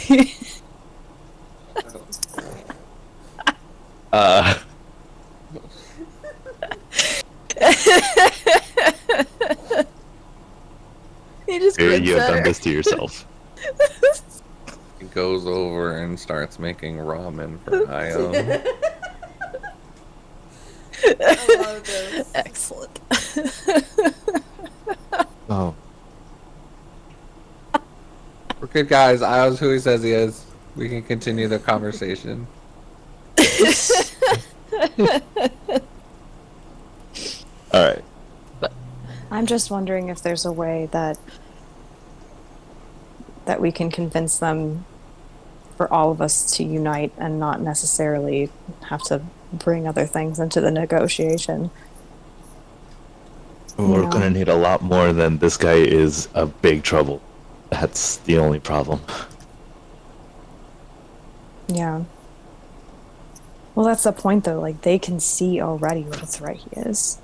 He just Barry, grins you have at done her. this to yourself. He goes over and starts making ramen for Io. I love this. Excellent. Oh. We're good guys. Io's who he says he is. We can continue the conversation. All right. I'm just wondering if there's a way that we can convince them for all of us to unite and not necessarily have to bring other things into the negotiation. We're gonna need a lot more than this guy is a big trouble. That's the only problem. Yeah. Well, that's the point, though. Like, they can see already what a threat he is.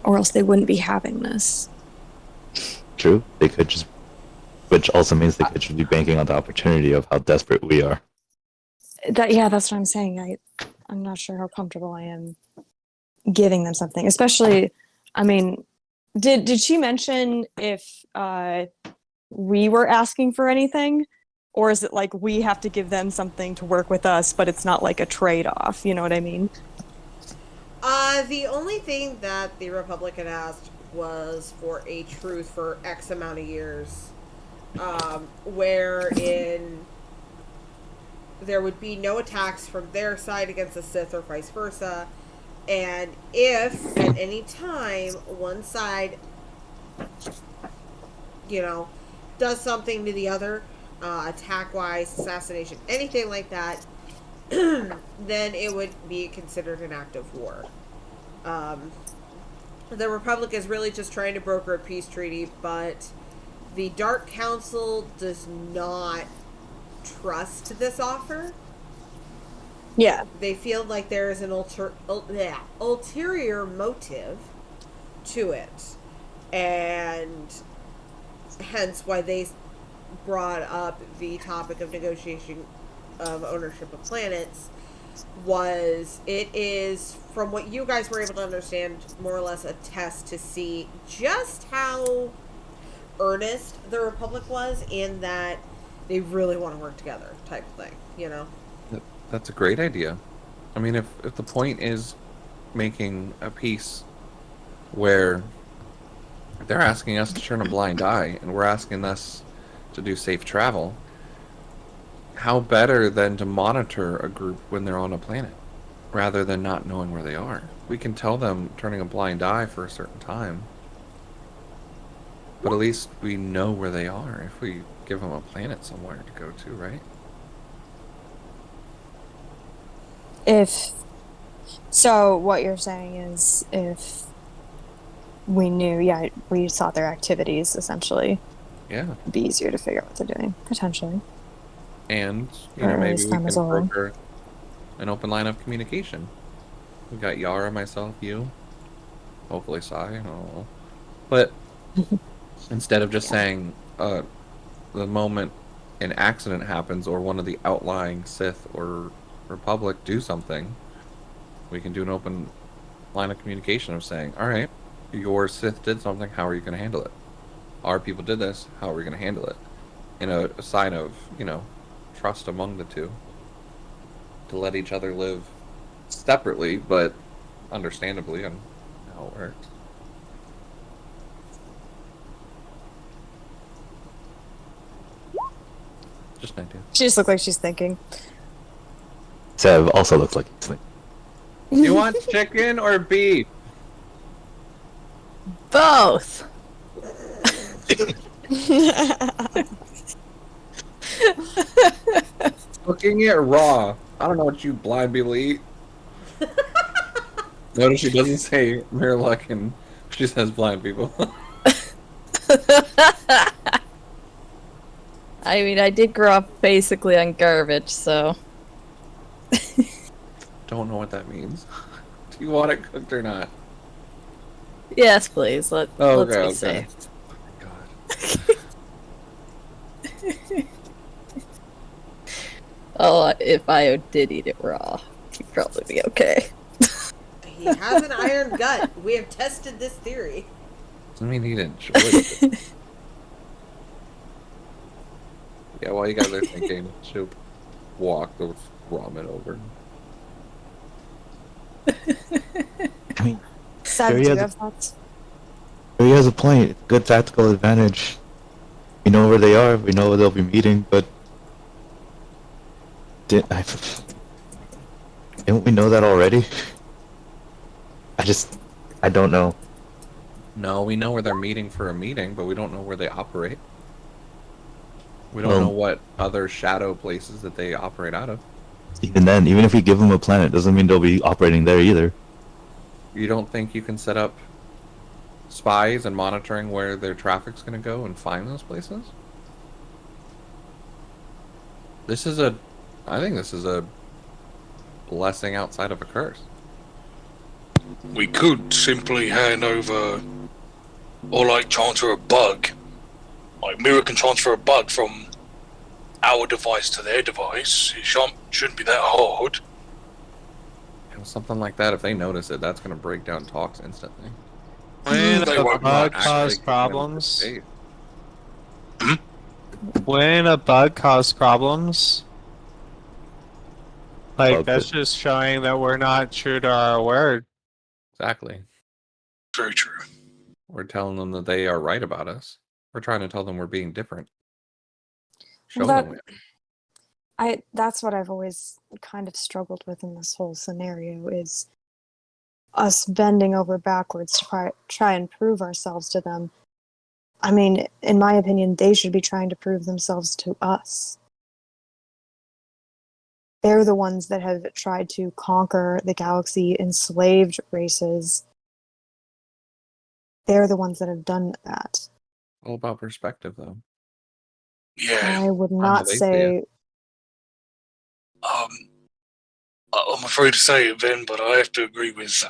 Or else they wouldn't be having this. True, they could just, which also means they could just be banking on the opportunity of how desperate we are. Yeah, that's what I'm saying. I'm not sure how comfortable I am giving them something. Especially, I mean, did she mention if we were asking for anything? Or is it like we have to give them something to work with us, but it's not like a trade-off? You know what I mean? The only thing that the Republic had asked was for a truce for X amount of years, wherein there would be no attacks from their side against the Sith or vice versa, and if at any time one side, does something to the other, attack-wise, assassination, anything like that, then it would be considered an act of war. The Republic is really just trying to broker a peace treaty, but the Dark Council does not trust this offer. Yeah. They feel like there is an ulterior motive to it, and hence why they brought up the topic of negotiation of ownership of planets. It is, from what you guys were able to understand, more or less a test to see just how earnest the Republic was in that they really want to work together type of thing, That's a great idea. I mean, if the point is making a peace where they're asking us to turn a blind eye and we're asking us to do safe travel, how better than to monitor a group when they're on a planet rather than not knowing where they are? We can tell them turning a blind eye for a certain time, but at least we know where they are if we give them a planet somewhere to go to, right? So what you're saying is if we knew, we saw their activities, essentially, Yeah. it'd be easier to figure out what they're doing, potentially. And, Or at maybe least we them can as a whole. broker an open line of communication. We got Yara, myself, you, hopefully Sai, I don't know. But instead of just saying, the moment an accident happens or one of the outlying Sith or Republic do something, we can do an open line of communication of saying, alright, your Sith did something, how are you going to handle it? Our people did this, how are we going to handle it? In a sign of, trust among the two. To let each other live separately, but understandably on how it works. Just an idea. She just looks like she's thinking. Sev also looks like he's thinking. You want chicken or beef? Both. Cooking it raw. I don't know what you blind people eat. Notice she doesn't say Mirluck and she says blind people. I mean, I did grow up basically on garbage, so. Don't know what that means. Do you want it cooked or not? Yes, please. Let's Okay, be safe. Oh my god. Oh, if I did eat it raw, he'd probably be okay. He has an iron gut. We have tested this theory. Doesn't mean he'd enjoy it. Yeah, while you guys are thinking, she'll walk the ramen over. I mean, Seb, There do he you has have thoughts? he has a point. Good tactical advantage. We know where they are. We know where they'll be meeting. But didn't we know that already? I don't know. No, we know where they're meeting for a meeting, but we don't know where they operate. We don't Well- know what other shadow places that they operate out of. Even then, even if we give them a planet, doesn't mean they'll be operating there either. You don't think you can set up spies and monitoring where their traffic's going to go and find those places? I think this is a blessing outside of a curse. We could simply hand over, or like transfer a bug. Like Mira can transfer a bug from our device to their device. It shouldn't be that hard. Something like that, if they notice it, that's going to break down talks instantly. When They a won't bug actually cause keep them problems, safe. when a bug cause problems, like Bug that's it. just showing that we're not true to our word. Exactly. Very true. We're telling them that they are right about us. We're trying to tell them we're being different. Show Well, them. that's what I've always kind of struggled with in this whole scenario is us bending over backwards to try and prove ourselves to them. I mean, in my opinion, they should be trying to prove themselves to us. They're the ones that have tried to conquer the galaxy, enslaved races. They're the ones that have done that. All about perspective, though. Yeah. I would How not do they see say. I'm afraid to say it, Ben, but I have to agree with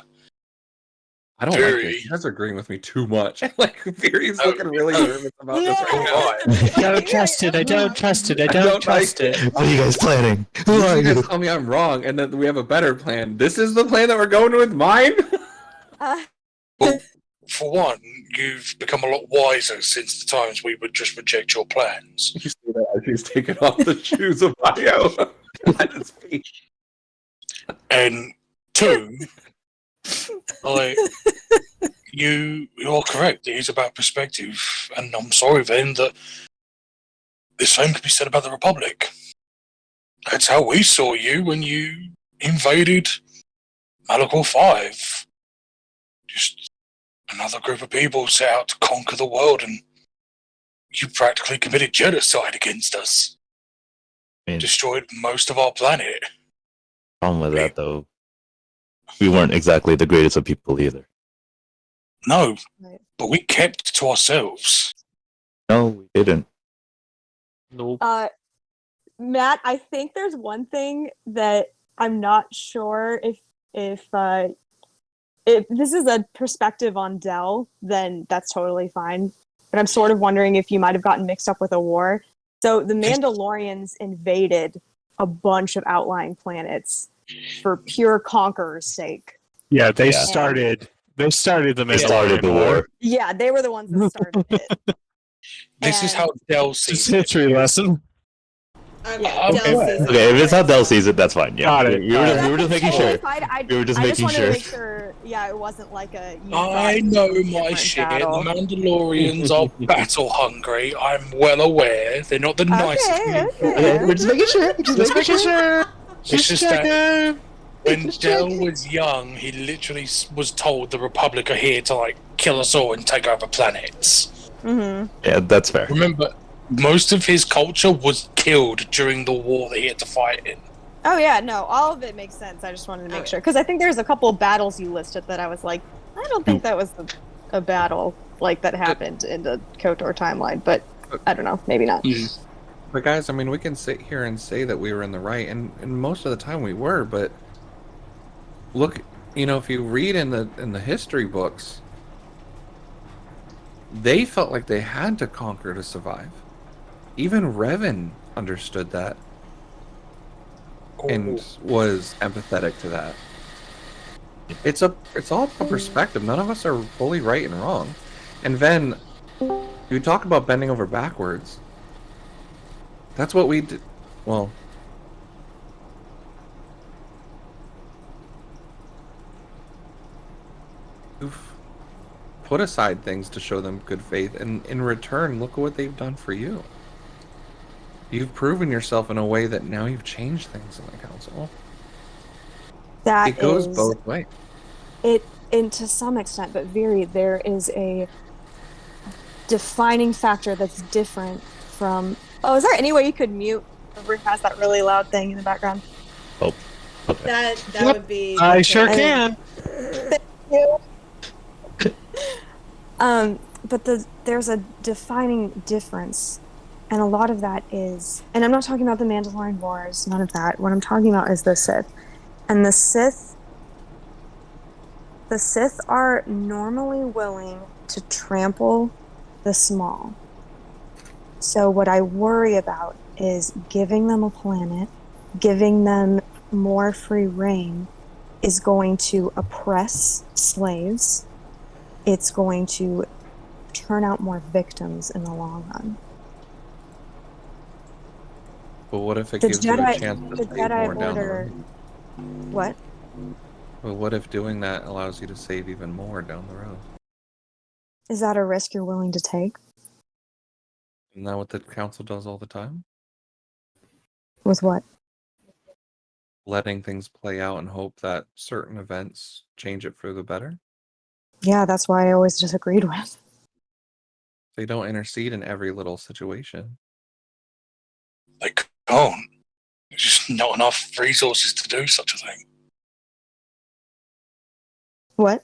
I don't like Fury. this. You guys are agreeing with me too much. Like, Fury's Oh, looking really oh. nervous about this right now. Alright. I don't trust it. I don't trust it. I don't trust it. What are you guys planning? Who You are guys you? tell me I'm wrong, and then we have a better plan. This is the plan that we're going with mine? Well, for one, you've become a lot wiser since the times we would just reject your plans. You see that as he's taking off the shoes of Io at his feet. And two, like, you're correct. It is about perspective, and I'm sorry, then, that the same could be said about the Republic. That's how we saw you when you invaded Malachor 5. Just another group of people set out to conquer the world, and you practically committed genocide against us. I mean, Destroyed most of our planet. problem with that though, we weren't exactly the greatest of people either. No, Right. but we kept to ourselves. No, we didn't. Nope. Matt, I think there's one thing that I'm not sure if this is a perspective on Dell, then that's totally fine. But I'm sort of wondering if you might have gotten mixed up with a war. So the Mandalorians invaded a bunch of outlying planets for pure conqueror's sake. Yeah, they Yeah. started. They started the They started the war. Yeah, they were the ones that started it. This is And- how Dell It's sees a it. history lesson. Okay, Okay. Dell sees it. Okay, if it's how Dell sees it, that's fine. Yeah, Got it. We were just making Totally sure. fine. We were just I making wanted sure. to make sure, yeah, it wasn't like a. you thought I it was know a my different shit. battle. The Mandalorians are battle hungry. I'm well aware. They're not the nicest people. Okay. We're just making sure. Just making sure. It's just that checking. when Dell was young, he literally was told the Republic are here to like kill us all and take over planets. Mm-hmm. Yeah, that's fair. Remember, most of his culture was killed during the war that he had to fight in. Oh yeah, no, all of it makes sense. I just wanted to make sure because I think there's a couple of battles you listed that I was like, I don't think that was a battle like that happened in the KOTOR timeline, but I don't know, maybe not. But guys, I mean, we can sit here and say that we were in the right, and most of the time we were, but look, you know, if you read in the history books, they felt like they had to conquer to survive. Even Revan understood that and was empathetic to that. It's all a perspective. None of us are fully right and wrong. And then you talk about bending over backwards. That's what we did. Well, you've put aside things to show them good faith, and in return, look at what they've done for you. You've proven yourself in a way that now you've changed things in the council. That It goes is- both ways. and to some extent, but there is a defining factor that's different from. Oh, is there any way you could mute whoever has that really loud thing in the background? Oh, okay. That Yep, would be I the sure thing. can. But there's a defining difference, and a lot of that is, and I'm not talking about the Mandalorian Wars, none of that. What I'm talking about is the Sith, and the Sith are normally willing to trample the small. So what I worry about is giving them a planet, giving them more free reign is going to oppress slaves. It's going to turn out more victims in the long run. But what if it The gives you a Jedi, chance to the save Jedi more down the Order. road? What? But what if doing that allows you to save even more down the road? Is that a risk you're willing to take? Isn't that what the council does all the time? With what? Letting things play out and hope that certain events change it for the better? Yeah, that's why I always disagreed with. They don't intercede in every little situation. They can't. There's just not enough resources to do such a thing. What?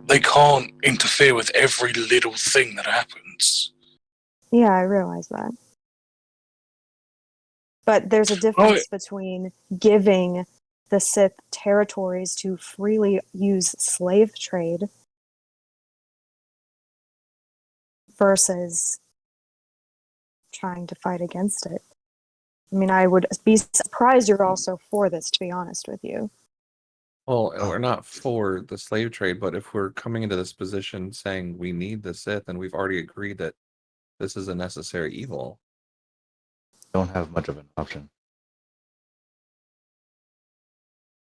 They can't interfere with every little thing that happens. Yeah, I realize that. But there's a difference between giving the Sith territories to freely use slave trade versus trying to fight against it. I mean, I would be surprised you're also for this, to be honest with you. Well, we're not for the slave trade, but if we're coming into this position saying we need the Sith and we've already agreed that this is a necessary evil. Don't have much of an option.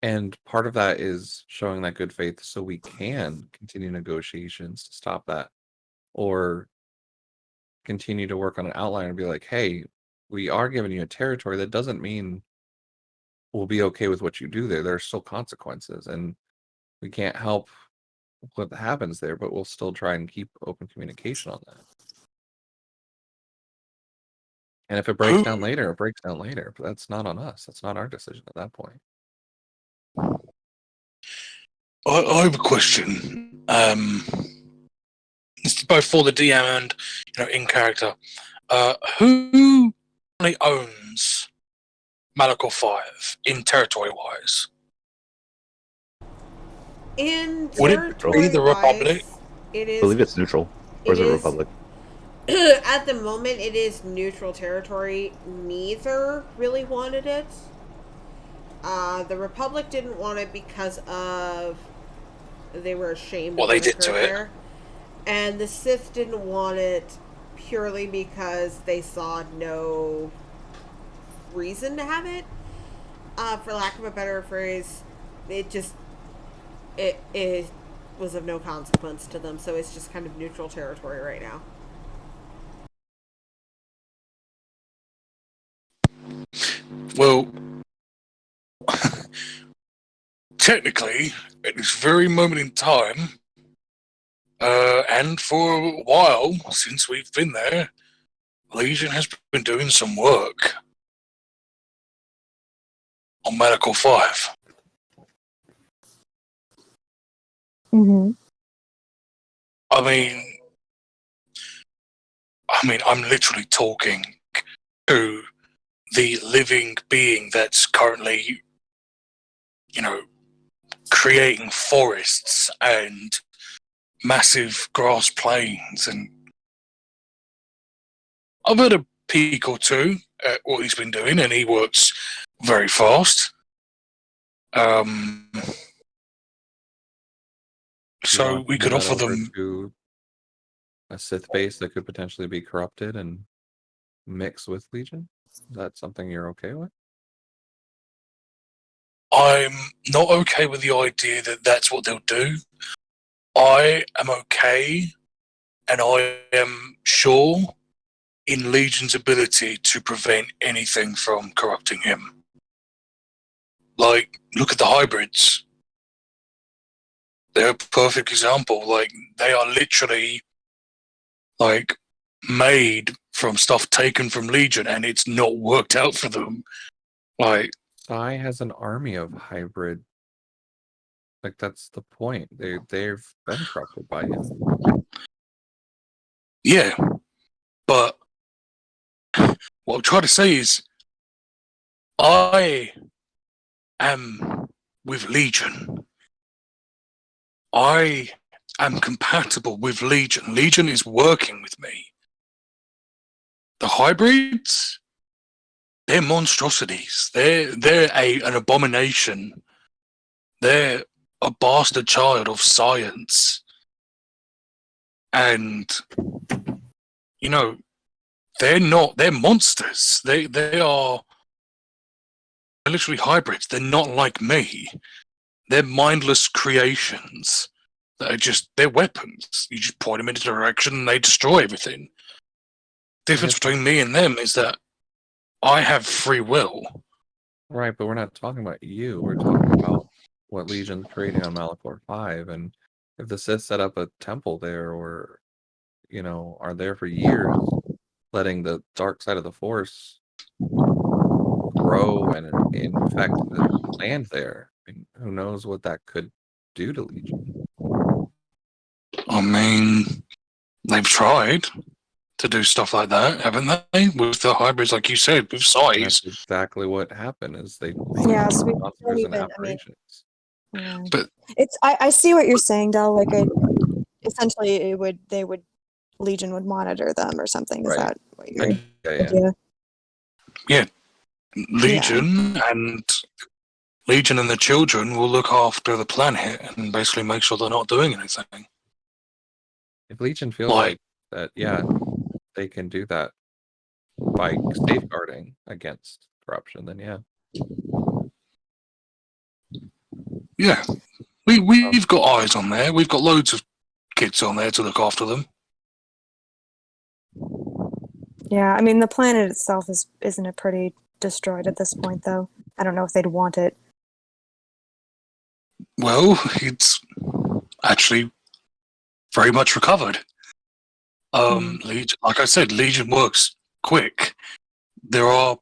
And part of that is showing that good faith so we can continue negotiations to stop that. Or continue to work on an outline and be like, hey, we are giving you a territory. That doesn't mean we'll be okay with what you do there. There are still consequences, and we can't help what happens there, but we'll still try and keep open communication on that. And if it breaks down later, it breaks down later. But that's not on us. That's not our decision at that point. I have a question. This is both for the DM and in character. Who only owns Malachor 5 in territory-wise? In Would it territory be the Republic? it I is. believe it's neutral. Or is it is- Republic? At the moment, it is neutral territory. Neither really wanted it. The Republic didn't want it because of they were ashamed What of they what did to occurred it. there. And the Sith didn't want it purely because they saw no reason to have it. For lack of a better phrase, it was of no consequence to them, so it's just kind of neutral territory right now. Well, technically, at this very moment in time, and for a while since we've been there, Legion has been doing some work on Malachor 5. Mm-hmm. I mean, I'm literally talking to the living being that's currently, creating forests and massive grass plains. And I've had a peek or two at what he's been doing, and he works very fast. So we could offer them to a Sith base that could potentially be corrupted and mix with Legion. Is that something you're okay with? I'm not okay with the idea that that's what they'll do. I am okay, and I am sure in Legion's ability to prevent anything from corrupting him. Like, look at the hybrids. They're a perfect example. Like, they are literally, like, made from stuff taken from Legion, and it's not worked out for them. Like, Sai has an army of hybrid. Like, that's the point. They've been corrupted by him. yeah. But what I'm trying to say is, I am with Legion. I am compatible with Legion. Legion is working with me. The hybrids, they're monstrosities. They're an abomination. They're a bastard child of science. And you know, they're monsters. They are literally hybrids. They're not like me. They're mindless creations that are they're weapons. You just point them in a direction and they destroy everything. The difference between me and them is that I have free will. Right, but we're not talking about you. We're talking about what Legion's creating on Malachor 5, and if the Sith set up a temple there, or, are there for years, letting the dark side of the Force grow and infect the land there. I mean, who knows what that could do to Legion? I mean, they've tried to do stuff like that, haven't they? With the hybrids, like you said, with size. That's exactly what happened. Is they Yes, we don't monsters and even. aberrations. Yeah. But It's I see what you're saying, Del. Like, essentially, Legion would monitor them or something. Is Right. that what you're? Yeah. yeah, Legion and the children will look after the planet and basically make sure they're not doing anything. If Legion feel like that, yeah, they can do that by safeguarding against corruption, then yeah. Yeah, we've got eyes on there. We've got loads of kids on there to look after them. Yeah, I mean, the planet itself isn't it pretty destroyed at this point, though? I don't know if they'd want it. Well, it's actually very much recovered. Legion, like I said, Legion works quick. There's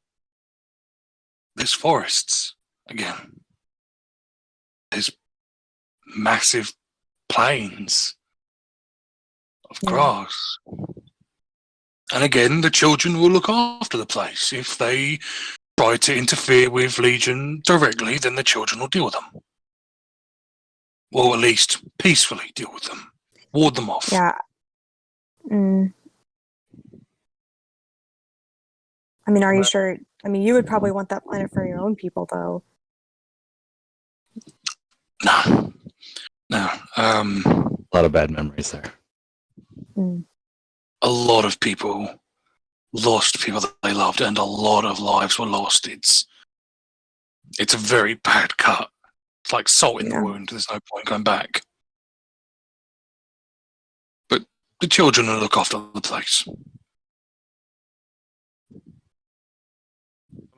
forests again. There's massive plains of grass. And again, the children will look after the place. If they try to interfere with Legion directly, then the children will deal with them. Or at least peacefully deal with them. Ward them off. Yeah. I mean, are you sure? I mean, you would probably want that planet for your own people, though. No. A lot of bad memories there. A lot of people lost people that they loved, and a lot of lives were lost. It's a very bad cut. It's like salt in the wound. There's no point going back. But the children will look after the place.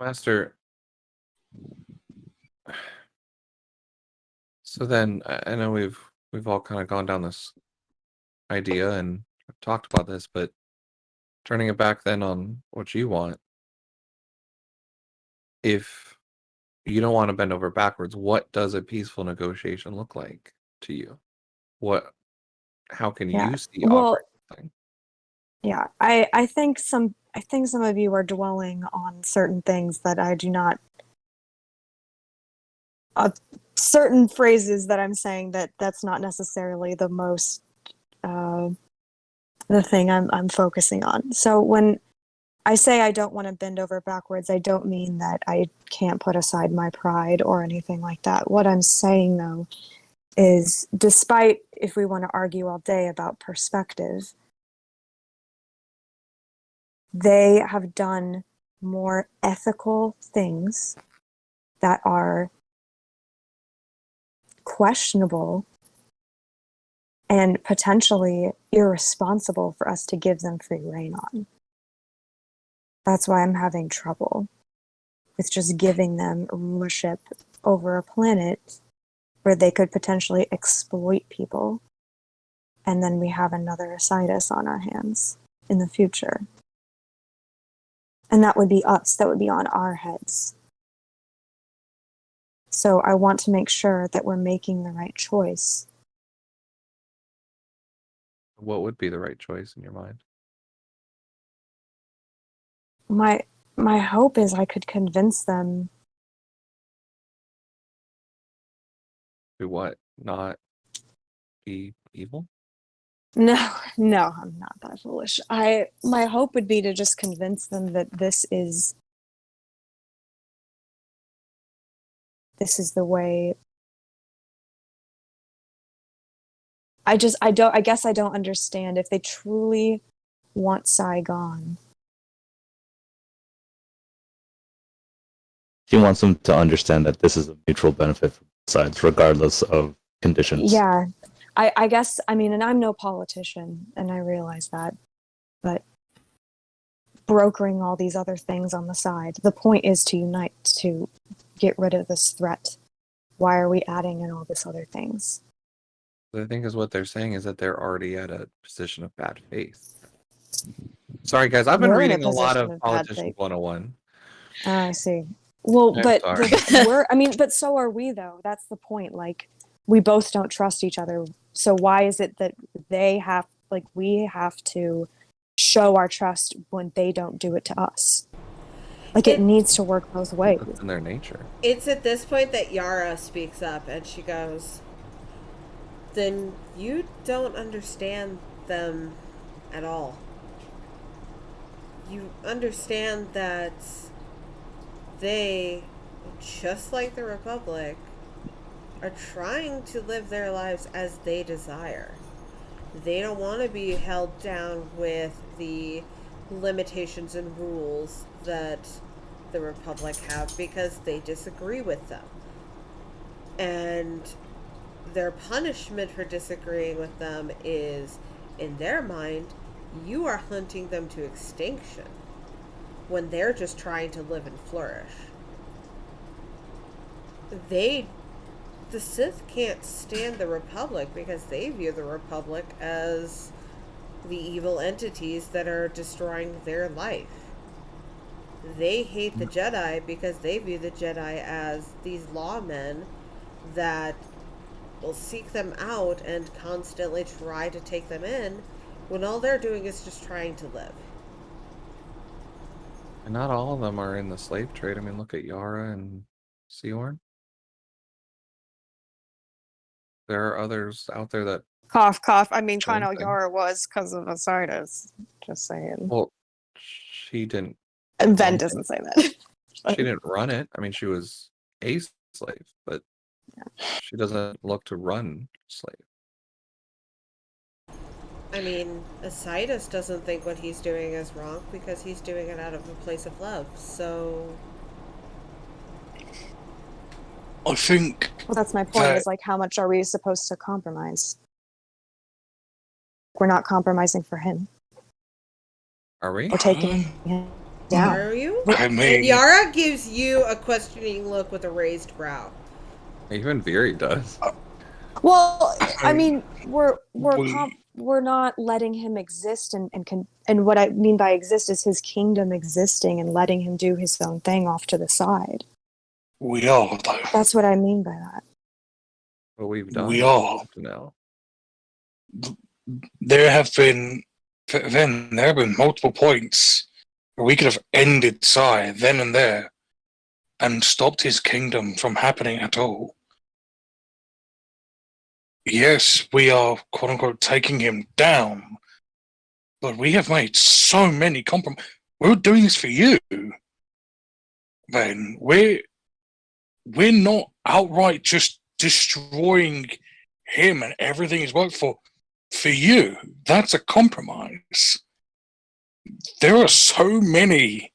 Master. So then, I know we've all kind of gone down this idea and talked about this, but turning it back then on what you want, if you don't want to bend over backwards, what does a peaceful negotiation look like to you? How can you see operating? Yeah, I think some of you are dwelling on certain things that I do not. Certain phrases that I'm saying that's not necessarily the most the thing I'm focusing on. So when I say I don't want to bend over backwards, I don't mean that I can't put aside my pride or anything like that. What I'm saying, though, is despite if we want to argue all day about perspective, they have done more ethical things that are questionable and potentially irresponsible for us to give them free rein on. That's why I'm having trouble with just giving them rulership over a planet where they could potentially exploit people. And then we have another Asidus on our hands in the future. And that would be us. That would be on our heads. So I want to make sure that we're making the right choice. What would be the right choice in your mind? My hope is I could convince them. To what? Not be evil? No, I'm not that foolish. My hope would be to just convince them that this is the way. I guess I don't understand if they truly want Saigon. She wants them to understand that this is a mutual benefit for both sides, regardless of conditions. Yeah, I guess, I mean, and I'm no politician, and I realize that, but brokering all these other things on the side, the point is to unite, to get rid of this threat. Why are we adding in all this other things? I think is what they're saying is that they're already at a position of bad faith. Sorry, guys, I've been We're in a reading a lot position of of bad Politician faith. 101. I see. Well, I'm but sorry. but so are we, though. That's the point. Like, we both don't trust each other. So why is it that we have to show our trust when they don't do it to us? Like, it needs to work both ways. That's in their nature. It's at this point that Yara speaks up and she goes, "Then you don't understand them at all. You understand that they, just like the Republic, are trying to live their lives as they desire. They don't want to be held down with the limitations and rules that the Republic have because they disagree with them. And their punishment for disagreeing with them is, in their mind, you are hunting them to extinction when they're just trying to live and flourish. The Sith can't stand the Republic because they view the Republic as the evil entities that are destroying their life. They hate the Jedi because they view the Jedi as these lawmen that will seek them out and constantly try to take them in when all they're doing is just trying to live. And not all of them are in the slave trade. I mean, look at Yara and Seorn. There are others out there that, Cough, cough. I mean, Same Kyle thing. Yara was because of Osiris. Just saying. well, she didn't And Ben run it. doesn't say that. She didn't run it. I mean, she was a slave, but she doesn't look to run slave. I mean, Asidus doesn't think what he's doing is wrong because he's doing it out of a place of love. So I think Well, that's my point. Is like, how much are we supposed to compromise? We're not compromising for him. Are we? We're taking him down. are you? I And mean, Yara gives you a questioning look with a raised brow. Even Viri does. Well, I mean, we're We- we're not letting him exist, and what I mean by exist is his kingdom existing and letting him do his own thing off to the side. we are, though. That's what I mean by that. What we've done. We are. up to now. There have been multiple points where we could have ended Sai then and there and stopped his kingdom from happening at all. Yes, we are, quote unquote, taking him down, but we have made so many compromises. We're doing this for you, Ben. We're not outright just destroying him and everything he's worked for you. That's a compromise. There are so many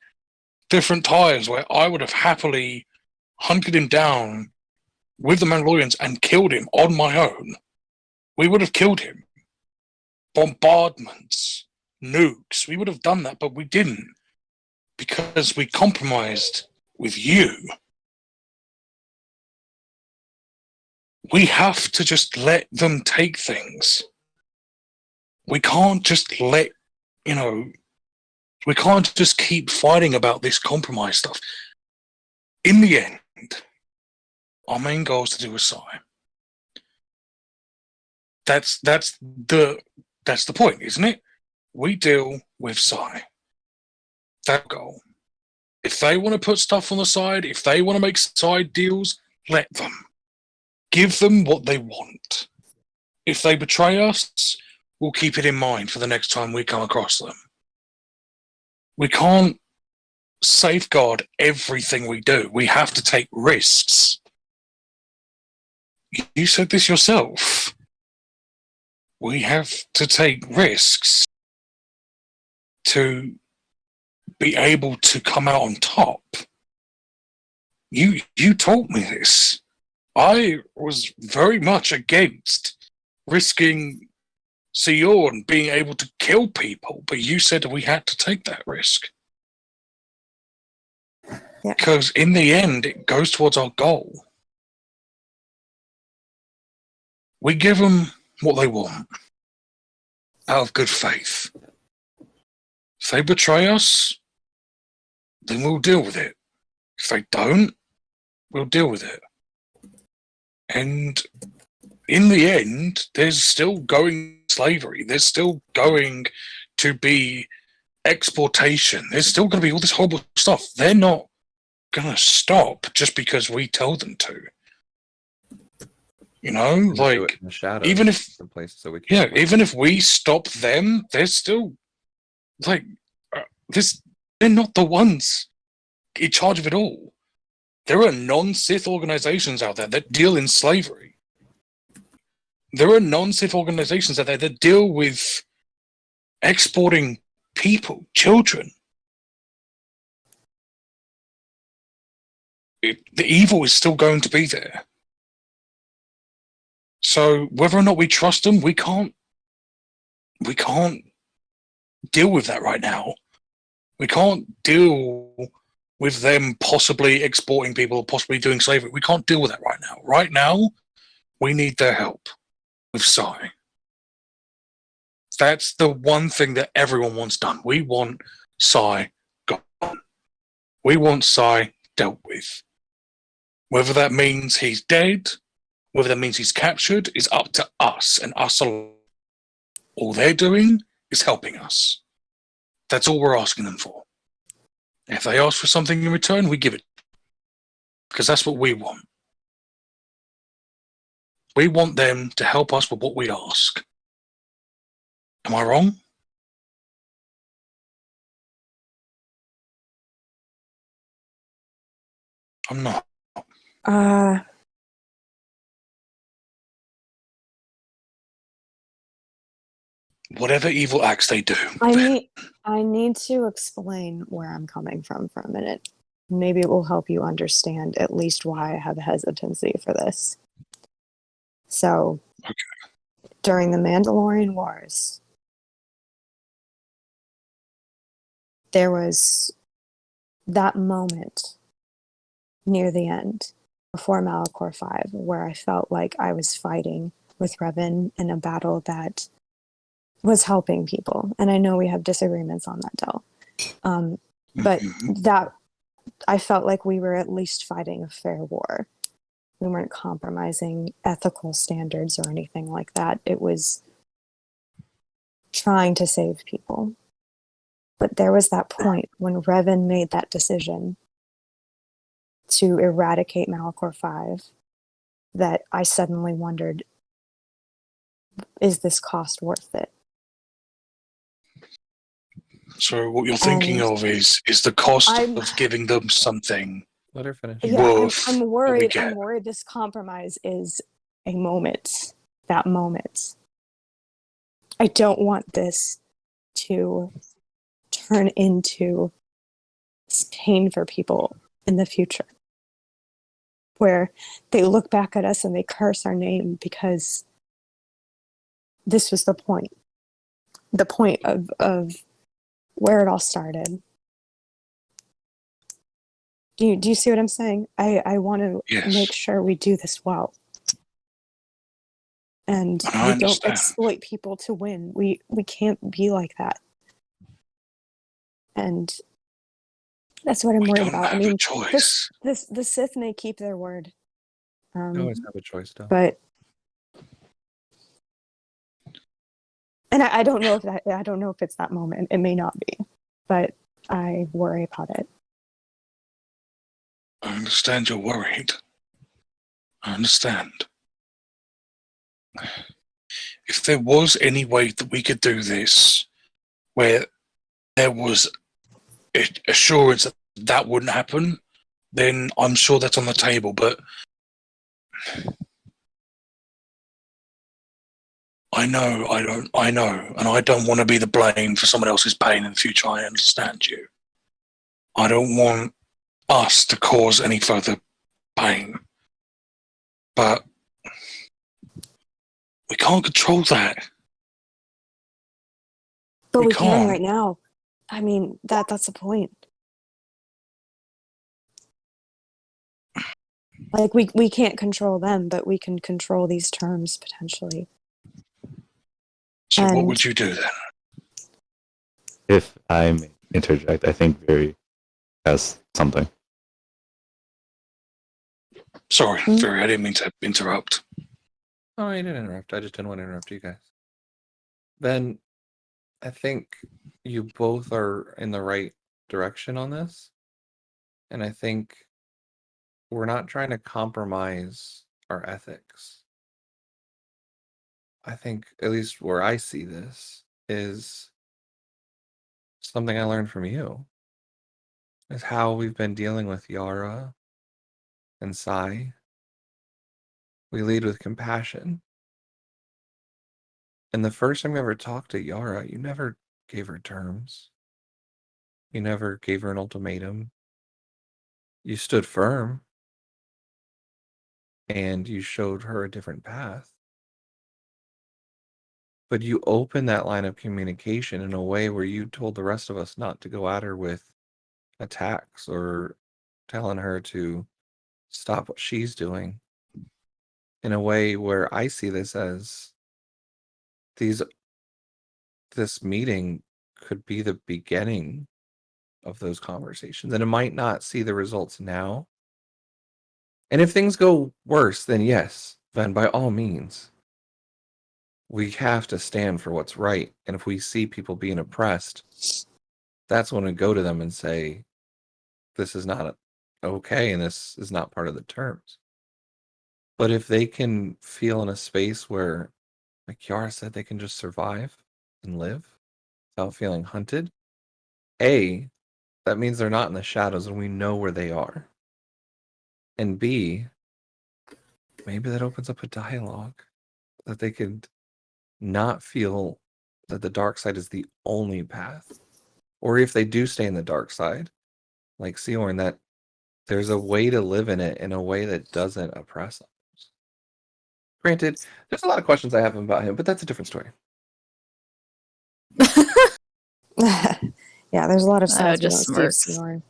different times where I would have happily hunted him down with the Mandalorians and killed him on my own. We would have killed him. Bombardments, nukes, we would have done that, but we didn't because we compromised with you. we have to just let them take things. We can't just let, we can't just keep fighting about this compromise stuff. In the end, our main goal is to do with Sai. That's the point, isn't it? We deal with Sai. That goal. If they want to put stuff on the side, if they want to make side deals, let them. Give them what they want. If they betray us, we'll keep it in mind for the next time we come across them. We can't safeguard everything we do. We have to take risks. You said this yourself. We have to take risks to be able to come out on top. You taught me this. I was very much against risking Sion being able to kill people, but you said we had to take that risk. Yeah. Because in the end, it goes towards our goal. We give them what they want out of good faith. If they betray us, then we'll deal with it. If they don't, we'll deal with it. And in the end, there's still going slavery. There's still going to be exportation. There's still going to be all this horrible stuff. They're not going to stop just because we tell them to. Like, in the shadows, even if, the places that we can yeah, even if we stop them, they're still, like, they're not the ones in charge of it all. There are non-Sith organizations out there that deal in slavery. There are non-Sith organizations out there that deal with exporting people, children. The evil is still going to be there. So whether or not we trust them, we can't deal with that right now. We can't deal with them possibly exporting people or possibly doing slavery. We can't deal with that right now. Right now, we need their help with Sai. That's the one thing that everyone wants done. We want Sai gone. We want Sai dealt with. Whether that means he's dead, whether that means he's captured, is up to us and us alone. All they're doing is helping us. That's all we're asking them for. If they ask for something in return, we give it. Because that's what we want. We want them to help us with what we ask. Am I wrong? I'm not. Whatever evil acts they do. I need to explain where I'm coming from for a minute. Maybe it will help you understand at least why I have a hesitancy for this. So, during the Mandalorian Wars, there was that moment near the end, before Malachor 5, where I felt like I was fighting with Revan in a battle that was helping people. And I know we have disagreements on that, Del. But that, I felt like we were at least fighting a fair war. We weren't compromising ethical standards or anything like that. It was trying to save people. But there was that point when Revan made that decision to eradicate Malachor 5 that I suddenly wondered, is this cost worth it? So what you're thinking of is the cost of giving them something. Let her finish. Yeah, I'm worried. I'm worried this compromise is a moment. That moment. I don't want this to turn into pain for people in the future, where they look back at us and they curse our name because this was the point of where it all started. Do you see what I'm saying? I want to make sure we do this well. And I we don't understand. exploit people to win. We can't be like that. And that's what I'm We worried don't about. I have a mean, choice. the Sith may keep their word. You always have a choice, though. But and I don't know if it's that moment. It may not be. But I worry about it. I understand you're worried. I understand. If there was any way that we could do this, where there was assurance that that wouldn't happen, then I'm sure that's on the table. But I know, and I don't want to be the blame for someone else's pain in the future. I understand you. I don't want us to cause any further pain. But we can't control that. But we can can't. right now. I mean, that's the point. Like we can't control them, but we can control these terms potentially. So what And- would you do then? If I may interject, I think Very has something. Sorry, Very, I didn't mean to interrupt. Oh, you didn't interrupt. I just didn't want to interrupt you guys. Ben, I think you both are in the right direction on this. And I think we're not trying to compromise our ethics. I think, at least where I see this, is something I learned from you. Is how we've been dealing with Yara and Sai. We lead with compassion. And the first time you ever talked to Yara, you never gave her terms. You never gave her an ultimatum. You stood firm. And you showed her a different path. But you opened that line of communication in a way where you told the rest of us not to go at her with attacks or telling her to stop what she's doing. In a way where I see this as this meeting could be the beginning of those conversations. And it might not see the results now. And if things go worse, then yes, then by all means, we have to stand for what's right. And if we see people being oppressed, that's when we go to them and say, this is not okay and this is not part of the terms. But if they can feel in a space where, like Yara said, they can just survive and live without feeling hunted, A, that means they're not in the shadows and we know where they are. And B, maybe that opens up a dialogue that they could not feel that the dark side is the only path. Or if they do stay in the dark side, like Seorn, that there's a way to live in it in a way that doesn't oppress others. Granted, there's a lot of questions I have about him, but that's a different story. Yeah, there's a lot of sides to just Steve smirks. Seorn,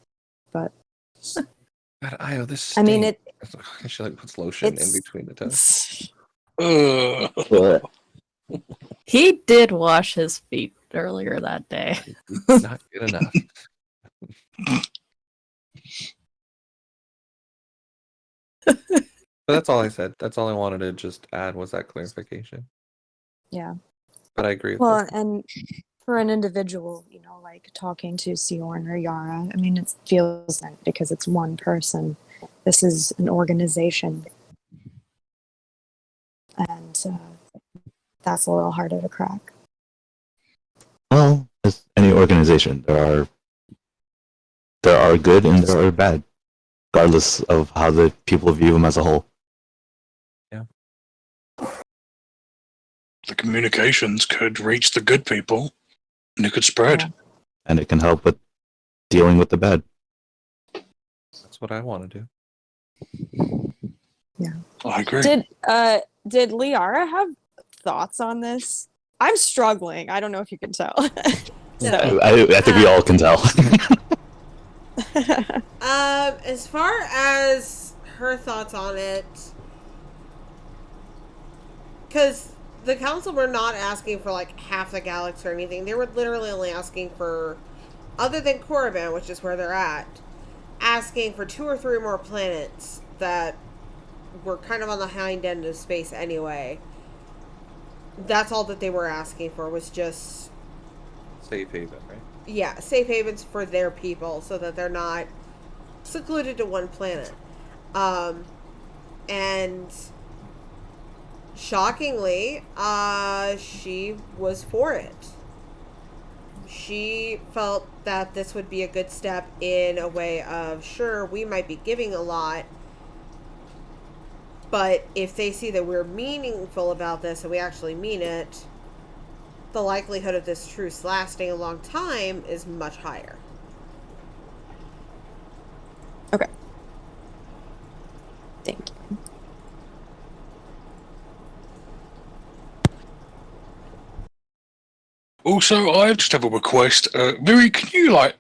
but God, Io, this I mean, stink. She like puts lotion in it's- between the toes. He did wash his feet earlier that day. Not good enough. But that's all I said. That's all I wanted to just add was that clarification. yeah. But I agree with Well, that. and for an individual, like talking to Seorn or Yara, I mean, it feels like because it's one person. This is an organization. And that's a little harder to crack. Well, as any organization, there are good and there are bad, regardless of how the people view them as a whole. Yeah. The communications could reach the good people, and it could spread. Yeah. And it can help with dealing with the bad. That's what I want to do. Yeah. I agree. Did Liara have thoughts on this? I'm struggling. I don't know if you can tell. So, I think we all can tell. As far as her thoughts on it, because the council were not asking for like half the galaxy or anything. They were literally only asking for, other than Korriban, which is where they're at, asking for 2 or 3 more planets that were kind of on the hind end of space anyway. That's all that they were asking for, was just Safe haven, right? yeah, safe havens for their people so that they're not secluded to one planet. And shockingly, she was for it. She felt that this would be a good step in a way of, sure, we might be giving a lot, but if they see that we're meaningful about this and we actually mean it, the likelihood of this truce lasting a long time is much higher. Okay. Thank you. Also, I just have a request. Miri, can you, like,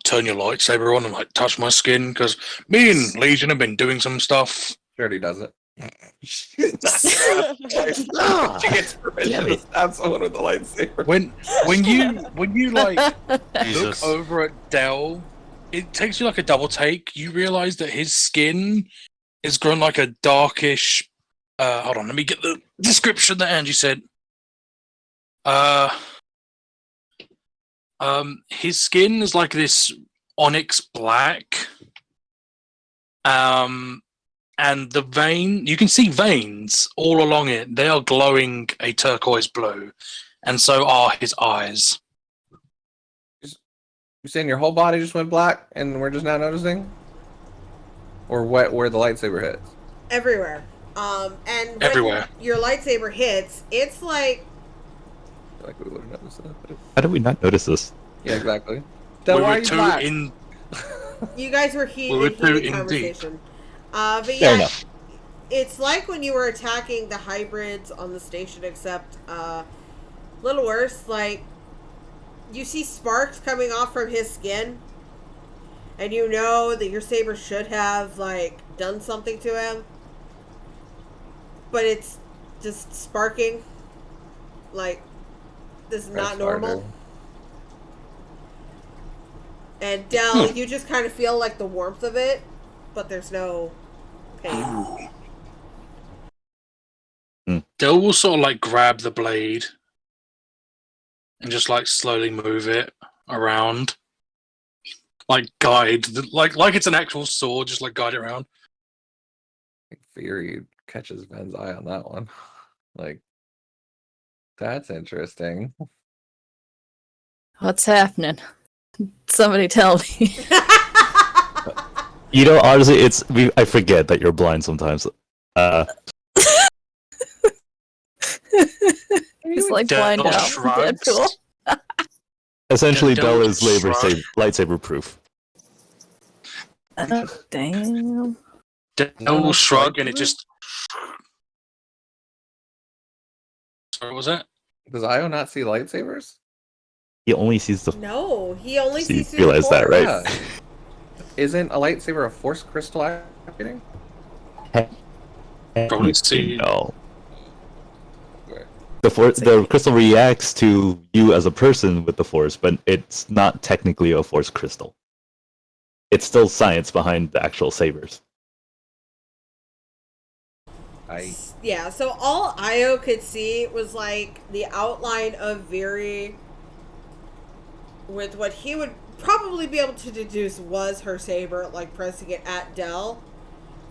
turn your lightsaber on and, like, touch my skin? Because me and Legion have been doing some stuff. She already does it. She Ah, gets permission to stab someone with a lightsaber. When you like, Jesus. look over at Dell, it takes you, like, a double take. You realize that his skin is grown like a darkish... hold on, let me get the description that Angie said. His skin is like this onyx black. And the vein, you can see veins all along it. They are glowing a turquoise blue, and so are his eyes. You're saying your whole body just went black and we're just now noticing? Or what? Where the lightsaber hits? Everywhere. And when Everywhere. your lightsaber hits, it's like, I feel like we would have noticed that. But... how did we not notice this? Yeah, exactly. We Then why were are you too black? in. you guys were We were too heated in conversation. But Fair yeah, enough. it's like when you were attacking the hybrids on the station, except a little worse. Like, you see sparks coming off from his skin, and you know that your saber should have, like, done something to him, but it's just sparking. Like, this is not normal. And Dell, you just kind of feel like the warmth of it, but there's no pain. Dell will sort of like grab the blade and just like slowly move it around, like guide, like it's an actual sword, just like guide it around. I think Fury catches Ben's eye on that one. Like, that's interesting. What's happening? Somebody tell me. You know, honestly, I forget that you're blind sometimes. He's like Dell blind out. shrugs. Deadpool. Essentially, Dell Dell is shrug. lightsaber proof. Damn. Dell will shrug and it just. Sorry, what was that? Does Io not see lightsabers? He only sees the. No, he only So you sees through the realize that, force. right? Yeah. Isn't a lightsaber a force crystal activating? Probably see. No. Okay. The crystal reacts to you as a person with the force, but it's not technically a force crystal. It's still science behind the actual sabers. Yeah, so all Io could see was like the outline of Viri with what he would probably be able to deduce was her saber, like pressing it at Dell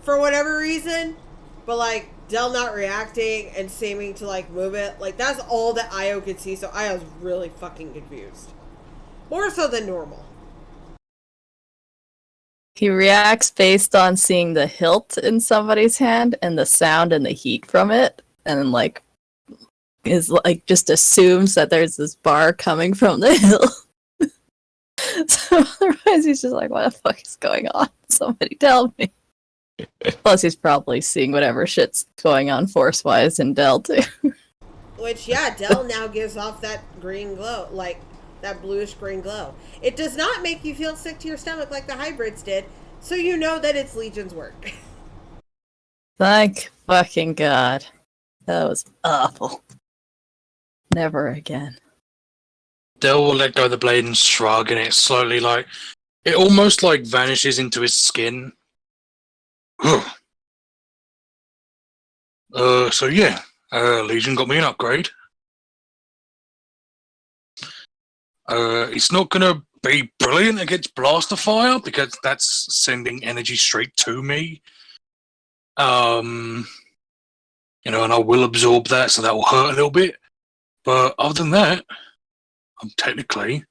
for whatever reason, but like Dell not reacting and seeming to like move it. Like, that's all that Io could see, so Io's really fucking confused. More so than normal. He reacts based on seeing the hilt in somebody's hand and the sound and the heat from it, and then like is like just assumes that there's this bar coming from the hill. So otherwise he's just like, what the fuck is going on? Somebody tell me. Plus he's probably seeing whatever shit's going on force-wise in Dell too. Which, yeah, Dell now gives off that green glow, like that bluish green glow. It does not make you feel sick to your stomach like the hybrids did, so you know that it's Legion's work. Thank fucking God. That was awful. Never again. Dell will let go of the blade and shrug, and it slowly, like, it almost like vanishes into his skin. So yeah, Legion got me an upgrade. It's not gonna be brilliant against blaster fire because that's sending energy straight to me. And I will absorb that, so that will hurt a little bit. But other than that, I'm technically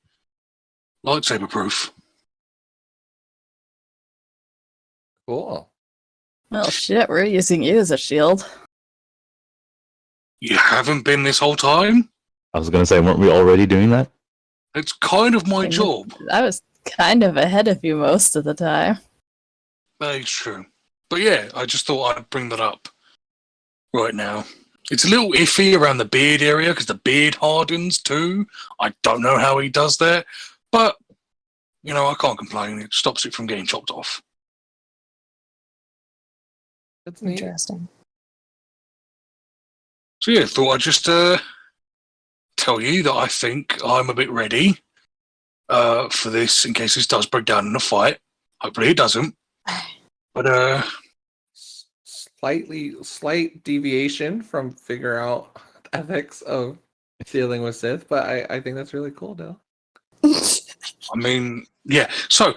lightsaber proof. Cool. Well, shit, we're using you as a shield. You haven't been this whole time? I was gonna say, weren't we already doing that? It's kind of my job. I was kind of ahead of you most of the time. That is true. But yeah, I just thought I'd bring that up right now. It's a little iffy around the beard area because the beard hardens too. I don't know how he does that, but I can't complain. It stops it from getting chopped off. That's neat. Interesting. So yeah, thought I'd just tell you that I think I'm a bit ready for this in case this does break down in a fight. Hopefully it doesn't. But slight deviation from figure out ethics of dealing with Sith, but I think that's really cool, Dale. I mean, yeah. So,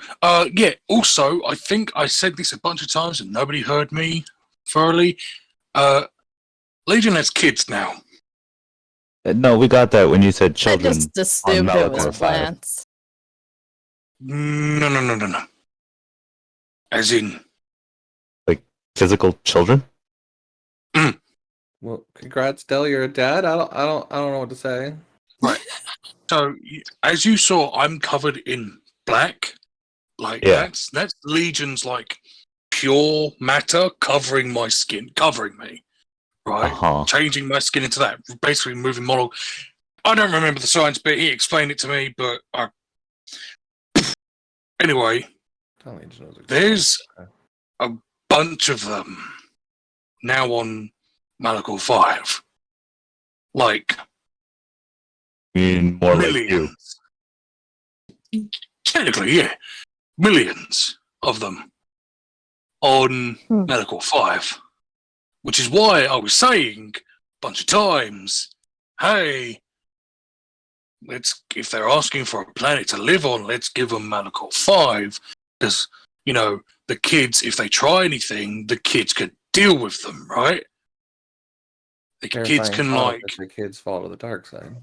yeah. Also, I think I said this a bunch of times and nobody heard me thoroughly. Legion has kids now. No, we got that when you said I children. just assumed on it was Malachor 5. plants. No. As in, Physical children? Well, congrats, Dell. You're a dad. I don't know what to say. right. So, as you saw, I'm covered in black. Like Yeah. that's Legion's like pure matter covering my skin, covering me. Right, changing my skin into that, basically moving model. I don't remember the science bit. He explained it to me, but anyway, there's a bunch of them now on Malachor 5. Like, You mean more millions. like you? Technically, yeah, millions of them on Malachor 5. Which is why I was saying a bunch of times, hey, if they're asking for a planet to live on, let's give them Malachor 5. Because, the kids, if they try anything, the kids could deal with them, right? The kids can, if the kids fall to the dark side.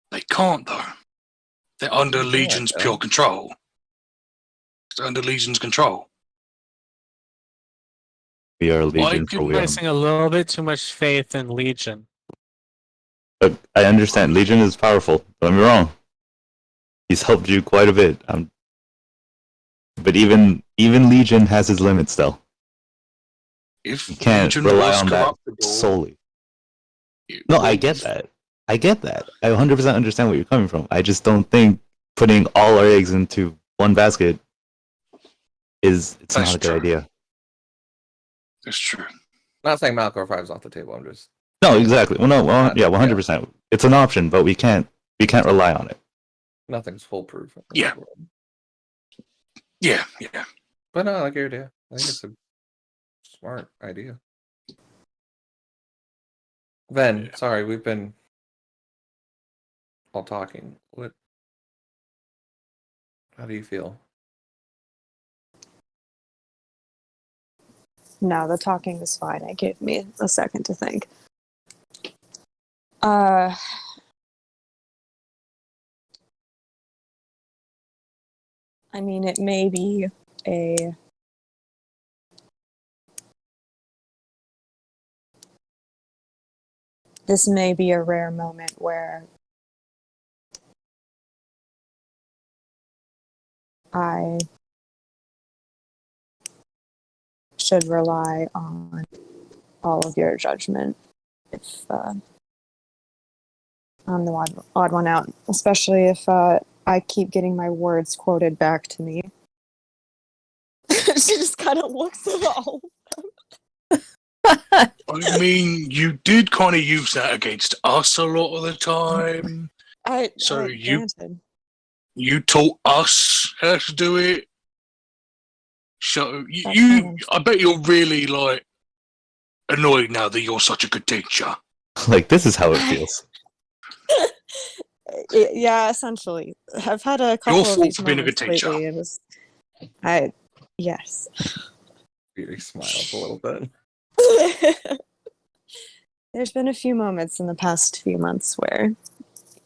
They can't, though. They're under Legion's pure control. They're under Legion's control. We are Legion for we are. Placing a little bit too much faith in Legion. Look, I understand. Legion is powerful. Don't get me wrong. He's helped you quite a bit. But even Legion has his limits, though. If you can't Legion rely was on that solely. No, I get that. I 100% understand where you're coming from. I just don't think putting all our eggs into one basket it's not a good idea. That's true. Not saying Malachor 5 is off the table. I'm just No, exactly. Well, no, yeah, 100%. It's an option, but we can't rely on it. Nothing's foolproof. Yeah. Yeah. But no, I like your idea. I think it's a smart idea. Ven, sorry, we've been all talking. How do you feel? No, the talking was fine. It gave me a second to think. I mean, it may be this may be a rare moment where I should rely on all of your judgment if I'm the odd one out, especially if I keep getting my words quoted back to me. She just kind of looks at all of them. I mean, you did kind of use that against us a lot of the time. So granted. you taught us how to do it. So That's fine. I bet you're really like annoyed now that you're such a good teacher. Like, this is how it feels. Yeah, essentially. I've had a couple Your of fault these for being a good moments teacher. lately. Yes. He smiles a little bit. There's been a few moments in the past few months where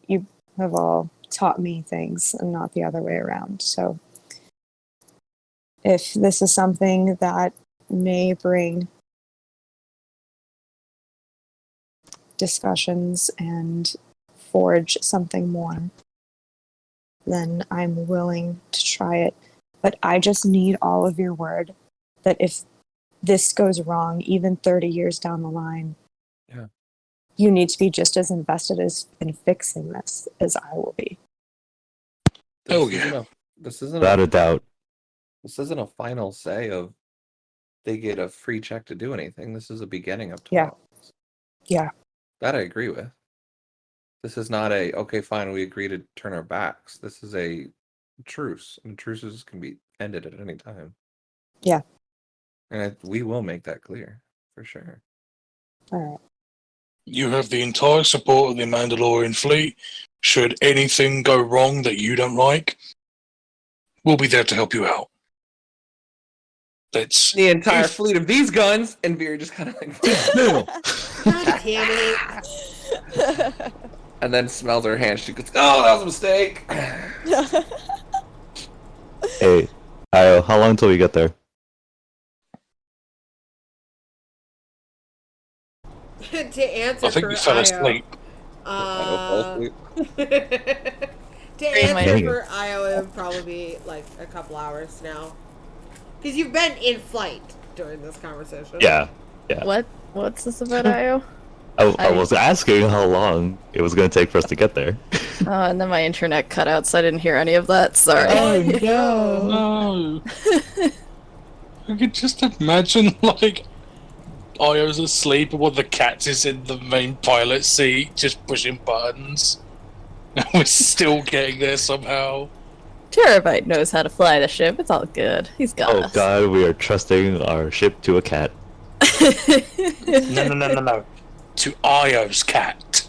you have all taught me things and not the other way around. So if this is something that may bring discussions and forge something more, then I'm willing to try it. But I just need all of your word that if this goes wrong, even 30 years down the line, you need to be just as invested as in fixing this as I will be. Oh yeah. This isn't Without a doubt. This isn't a final say of they get a free check to do anything. This is a beginning of Yeah. talks. Yeah. That I agree with. This is not a, okay, fine, we agree to turn our backs. This is a truce, and truces can be ended at any time. Yeah. And we will make that clear, for sure. All right. You have the entire support of the Mandalorian fleet. Should anything go wrong that you don't like, we'll be there to help you out. That's The entire fleet of these guns, and Veer just kind of like, No. God damn it. and then smells her hand. She goes, "Oh, that was a mistake." Hey, Io, how long till we get there? To answer I think for you fell Io, asleep. to answer Dang it. for Io, it would probably be like a couple hours now. Because you've been in flight during this conversation. Yeah. What's this about, Io? I was asking how long it was going to take for us to get there. And then my internet cut out, so I didn't hear any of that. Sorry. Oh, No. I could just imagine, like, Io's asleep and one of the cats is in the main pilot seat, just pushing buttons. And we're still getting there somehow. Terabyte knows how to fly the ship. It's all good. He's got Oh us. god, we are trusting our ship to a cat. No. To Io's cat.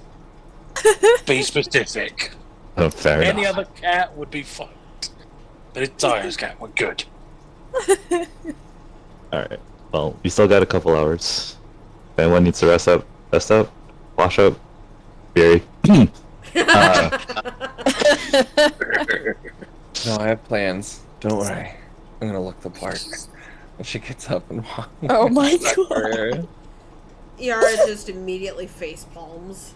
Be specific. Oh, fair Any enough. other cat would be fucked. But it's Io's cat, we're good. Alright. Well, we still got a couple hours. If anyone needs to rest up, wash up. Fury. No, I have plans. Don't worry. I'm gonna look the part. And she gets up and walks. Oh my god. Yara just immediately face palms.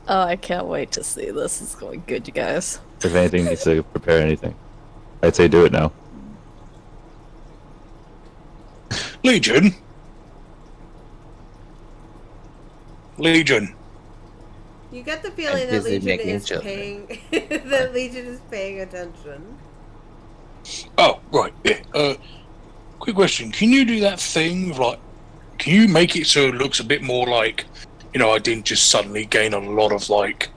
Oh, I can't wait to see this. It's going good, you guys. If anything needs to prepare anything, I'd say do it now. Legion. You get the feeling that busy Legion making is children. paying that Legion is paying attention. Oh, right, yeah. Quick question. Can you do that thing, like, can you make it so it looks a bit more like, I didn't just suddenly gain a lot of, like,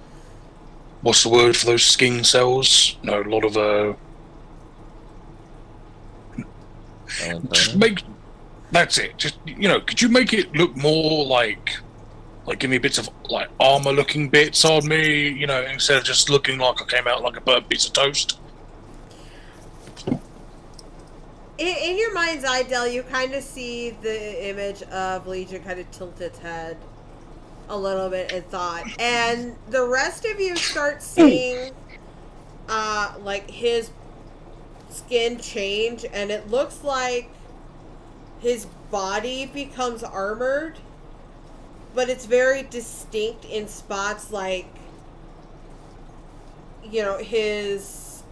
what's the word for those skin cells? No, a lot of, just make, that's it. Just, could you make it look more like give me bits of, like, armor-looking bits on me, instead of just looking like I came out like a burnt piece of toast? In your mind's eye, Del, you kind of see the image of Legion kind of tilt its head a little bit in thought. And the rest of you start seeing, like, his skin change, and it looks like his body becomes armored, but it's very distinct in spots, like, his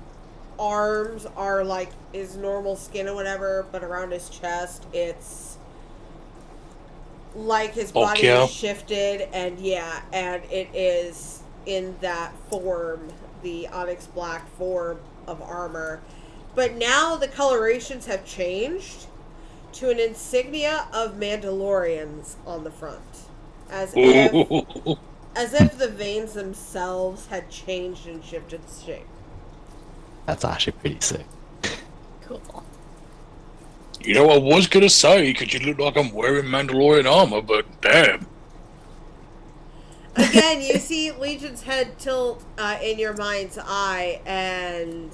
arms are like his normal skin or whatever, but around his chest it's like his body is shifted, and it is in that form, the onyx black form of armor. But now the colorations have changed to an insignia of Mandalorians on the front, as if the veins themselves had changed and shifted shape. That's actually pretty sick. Cool. You know, I was gonna say, because you look like I'm wearing Mandalorian armor, but damn. Again, you see Legion's head tilt in your mind's eye, and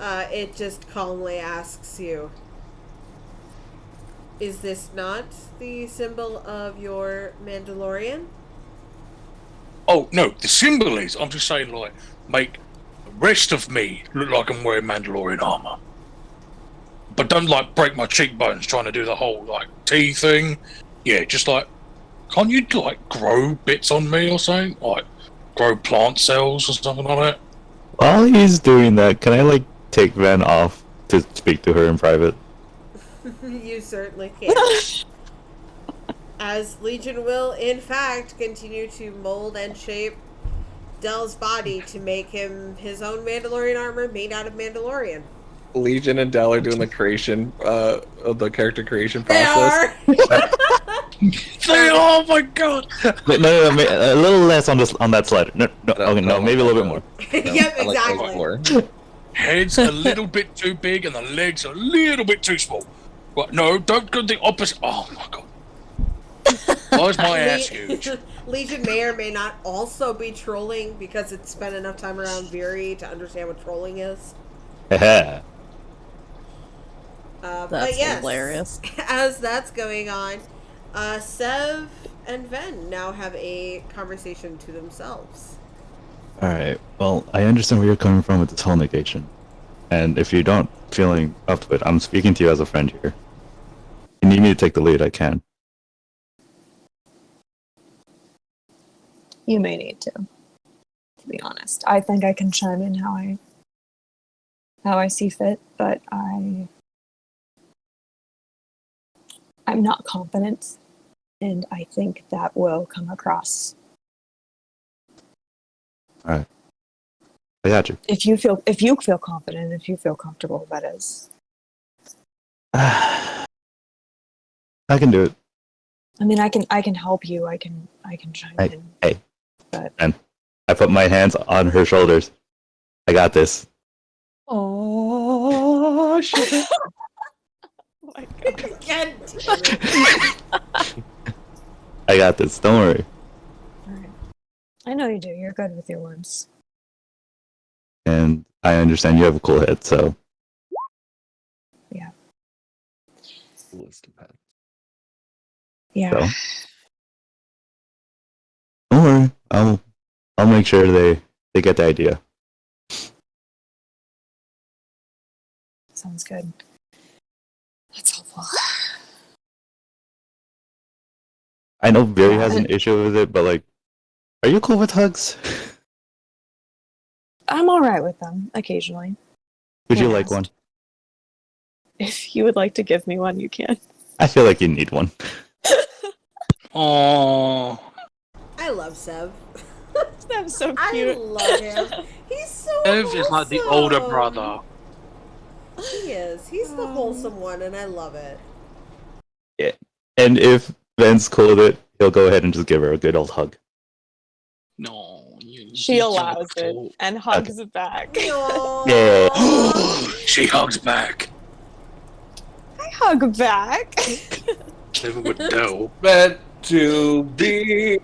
it just calmly asks you, is this not the symbol of your Mandalorian? Oh, no, the symbol is, I'm just saying, like, make the rest of me look like I'm wearing Mandalorian armor. But don't, like, break my cheekbones trying to do the whole, like, T thing. Yeah, just, like, can't you, like, grow bits on me or something? Like, grow plant cells or something like that? While he's doing that, can I, like, take Van off to speak to her in private? You certainly can. As Legion will, in fact, continue to mold and shape Dell's body to make him his own Mandalorian armor made out of Mandalorian. Legion and Dell are doing the creation, of the character creation They process. are! Oh my god! No, a little less on this on that slider. No, okay, no, maybe a little bit more. Yep, I like exactly. more. Head's a little bit too big and the legs a little bit too small. But no, don't go the opposite. Oh my god. Why is my ass huge? Legion may or may not also be trolling because it's spent enough time around Viri to understand what trolling is. Haha. But That's yes, hilarious. as that's going on, Sev and Ven now have a conversation to themselves. Alright, well, I understand where you're coming from with this whole negation. And if you don't feeling up to it, I'm speaking to you as a friend here. If you need me to take the lead, I can. You may need to be honest. I think I can chime in how I see fit, but I'm not confident, and I think that will come across. Alright. I got you. If you feel confident, if you feel comfortable, that is. I can do it. I mean, I can help you. I can chime in. Hey. But And I put my hands on her shoulders. I got this. Oh shit! oh my God. God damn it. I got this. Don't worry. All right. I know you do. You're good with your words. And I understand you have a cool head, so Yeah. List of pets. Yeah. So. Don't worry. I'll make sure they get the idea. Sounds good. That's helpful. I know Barry has an issue with it, but like, are you cool with hugs? I'm all right with them occasionally. Would you Yeah, like one? If you would like to give me one, you can. I feel like you need one. Oh. I love Sev. That's so I cute. love him. He's so Ev is like the older wholesome. brother. He is. He's the wholesome one, and I love it. Yeah. And if Ben's cool with it, he'll go ahead and just give her a good old hug. No. She allows it and hugs it back. Yeah. She hugs back. I hug back. Living with Dell. Meant to be.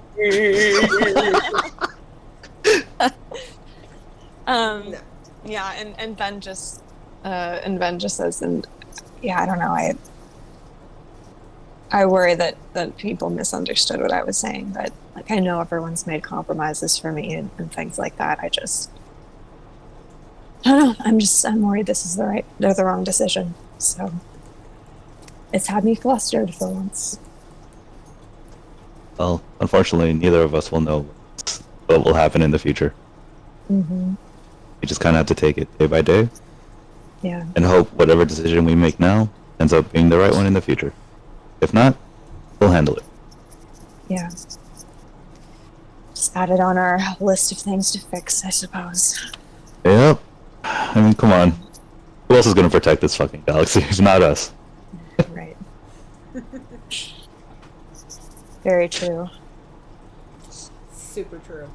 No. Yeah, and Ben just says, and yeah, I don't know, I worry that people misunderstood what I was saying, but like I know everyone's made compromises for me and things like that. I don't know. I'm worried this is the wrong decision. So it's had me flustered for once. Well, unfortunately, neither of us will know what will happen in the future. Mm-hmm. We just kind of have to take it day by day Yeah. and hope whatever decision we make now ends up being the right one in the future. If not, we'll handle it. Yeah. Just add it on our list of things to fix, I suppose. Yep. I mean, come on. Who else is going to protect this fucking galaxy if not us? Right. Very true. Super true.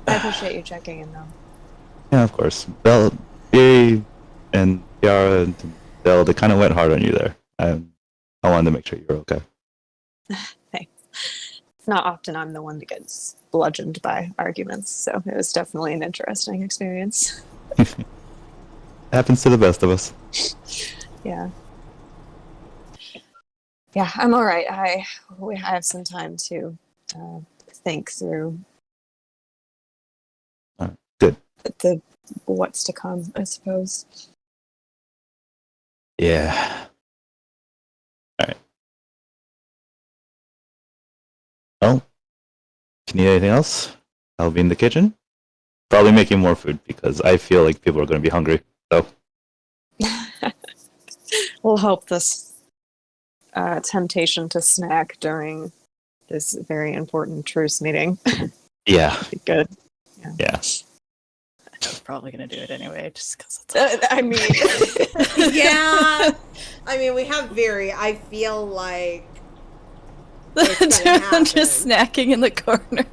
I appreciate you checking in, though. Yeah, of course. Belle, B, and Yara, and Belle, they kind of went hard on you there. I wanted to make sure you were okay. Thanks. It's not often I'm the one that gets bludgeoned by arguments, so it was definitely an interesting experience. Happens to the best of us. Yeah. Yeah, I'm all right. I have some time to think through Good. the what's to come, I suppose. Yeah. Alright. Well, if you need anything else, I'll be in the kitchen. Probably making more food because I feel like people are going to be hungry. So, We'll hope this temptation to snack during this very important truce meeting yeah. be good. Yeah. Probably gonna do it anyway, just because it's. I mean, Yeah. I mean, we have I feel like it's gonna I'm just happen. snacking in the corner.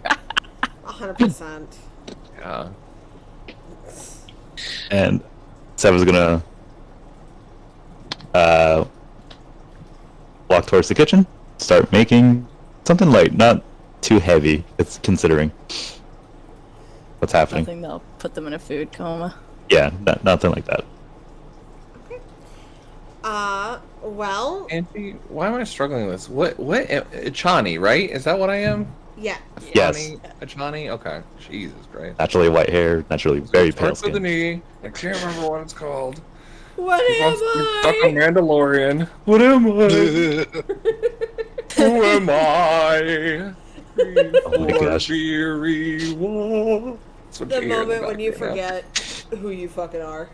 100%. Yeah. And Seva's going to walk towards the kitchen, start making something light, not too heavy. It's considering what's happening. Nothing that'll put them in a food coma. Yeah, nothing like that. Well, Auntie, why am I struggling with this? What Chani, right? Is that what I am? yeah. Yes. Chani? Okay. Jesus Christ. Naturally white hair, naturally very pale Starts with the skin. knee. I can't remember what it's called. What am Stuck on I? Mandalorian. What am I? Who am I? Oh my gosh. The moment when you forget who you fucking are.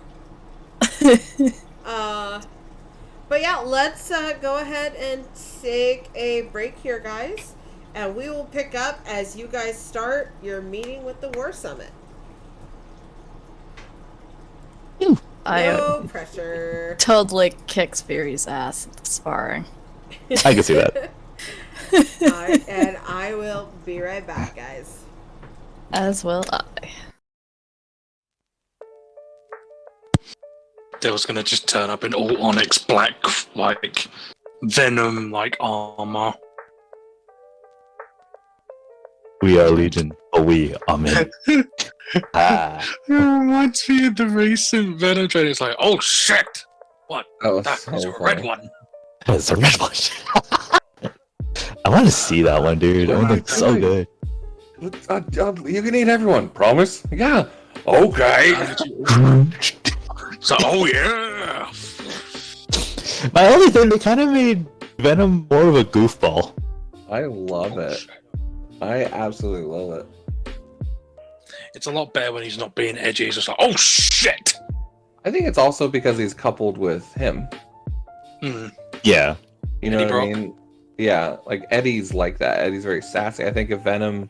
But yeah, let's go ahead and take a break here, guys. And we will pick up as you guys start your meeting with the War Summit. No pressure. Totally kicks Fury's ass at the sparring. I can see that. And I will be right back, guys. As will I. They was gonna just turn up in all onyx black, like venom, like armor. We are Legion. Oh, we are men. Ah. It reminds me of the recent Venom trailer. It's like, oh shit! What? That was That so is a funny. red one. It's a red one. I want to see that one, dude. That one looks so good. You can eat everyone. Promise? Yeah. Okay. So, oh yeah. My only thing, they kind of made Venom more of a goofball. I love it. I absolutely love it. It's a lot better when he's not being edgy. He's just like, oh shit! I think it's also because he's coupled with him. Yeah. You know Eddie what Brock. I mean? Yeah, like Eddie's like that. Eddie's very sassy. I think if Venom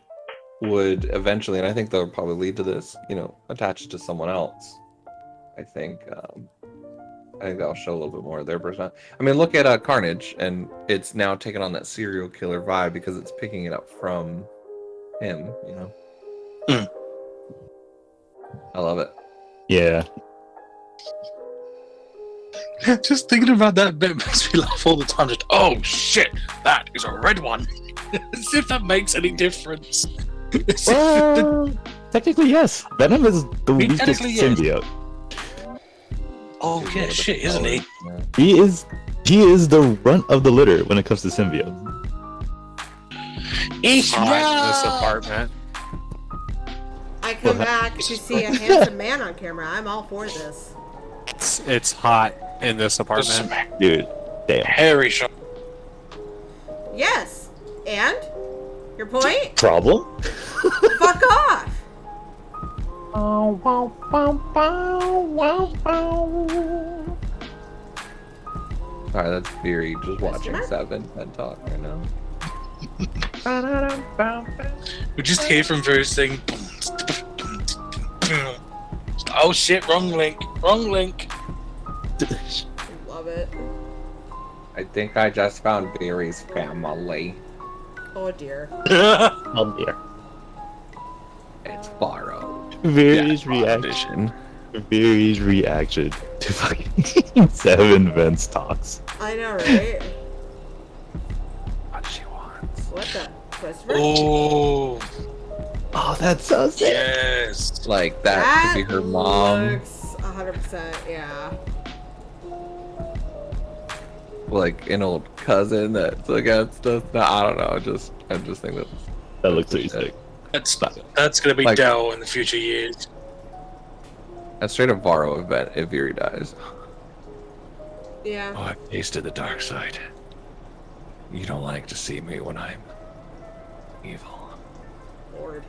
would eventually, and I think they'll probably lead to this, attach to someone else. I think that'll show a little bit more of their personality. I mean, look at Carnage, and it's now taken on that serial killer vibe because it's picking it up from him. I love it. Yeah. Just thinking about that bit makes me laugh all the time. Just, oh shit, that is a red one. As if that makes any difference. Well, technically, yes. Venom is the weakest technically, yes. symbiote. Oh yeah, shit, isn't he? Yeah. He is the runt of the litter when it comes to symbiotes. It's Hot in this apartment. I come back to see a handsome man on camera. I'm all for this. It's hot in this apartment. Dude, damn. Hairy shot. Yes. And? Your point? Problem? Fuck off. Alright, that's Fury just watching Mark? Seven and talk right now. We just hear from Bruce saying, oh shit, wrong link. Love it. I think I just found Barry's family. Oh dear. Oh dear. It's borrowed. Vary's Yeah, reaction. Vary's reaction to fucking 7 Vince talks. I know, right? What she wants. What the? Christopher? Oh, Oh, that's so sick. yes. Like, that could be her mom. Looks 100%, yeah. Like, an old cousin that's against us. No, I don't know. I just think that. That looks pretty sick. That's gonna be Like- Dell in the future years. A straight up Varro event if Yuri dies. Yeah. Oh, I've tasted the dark side. You don't like to see me when I'm evil. Lord.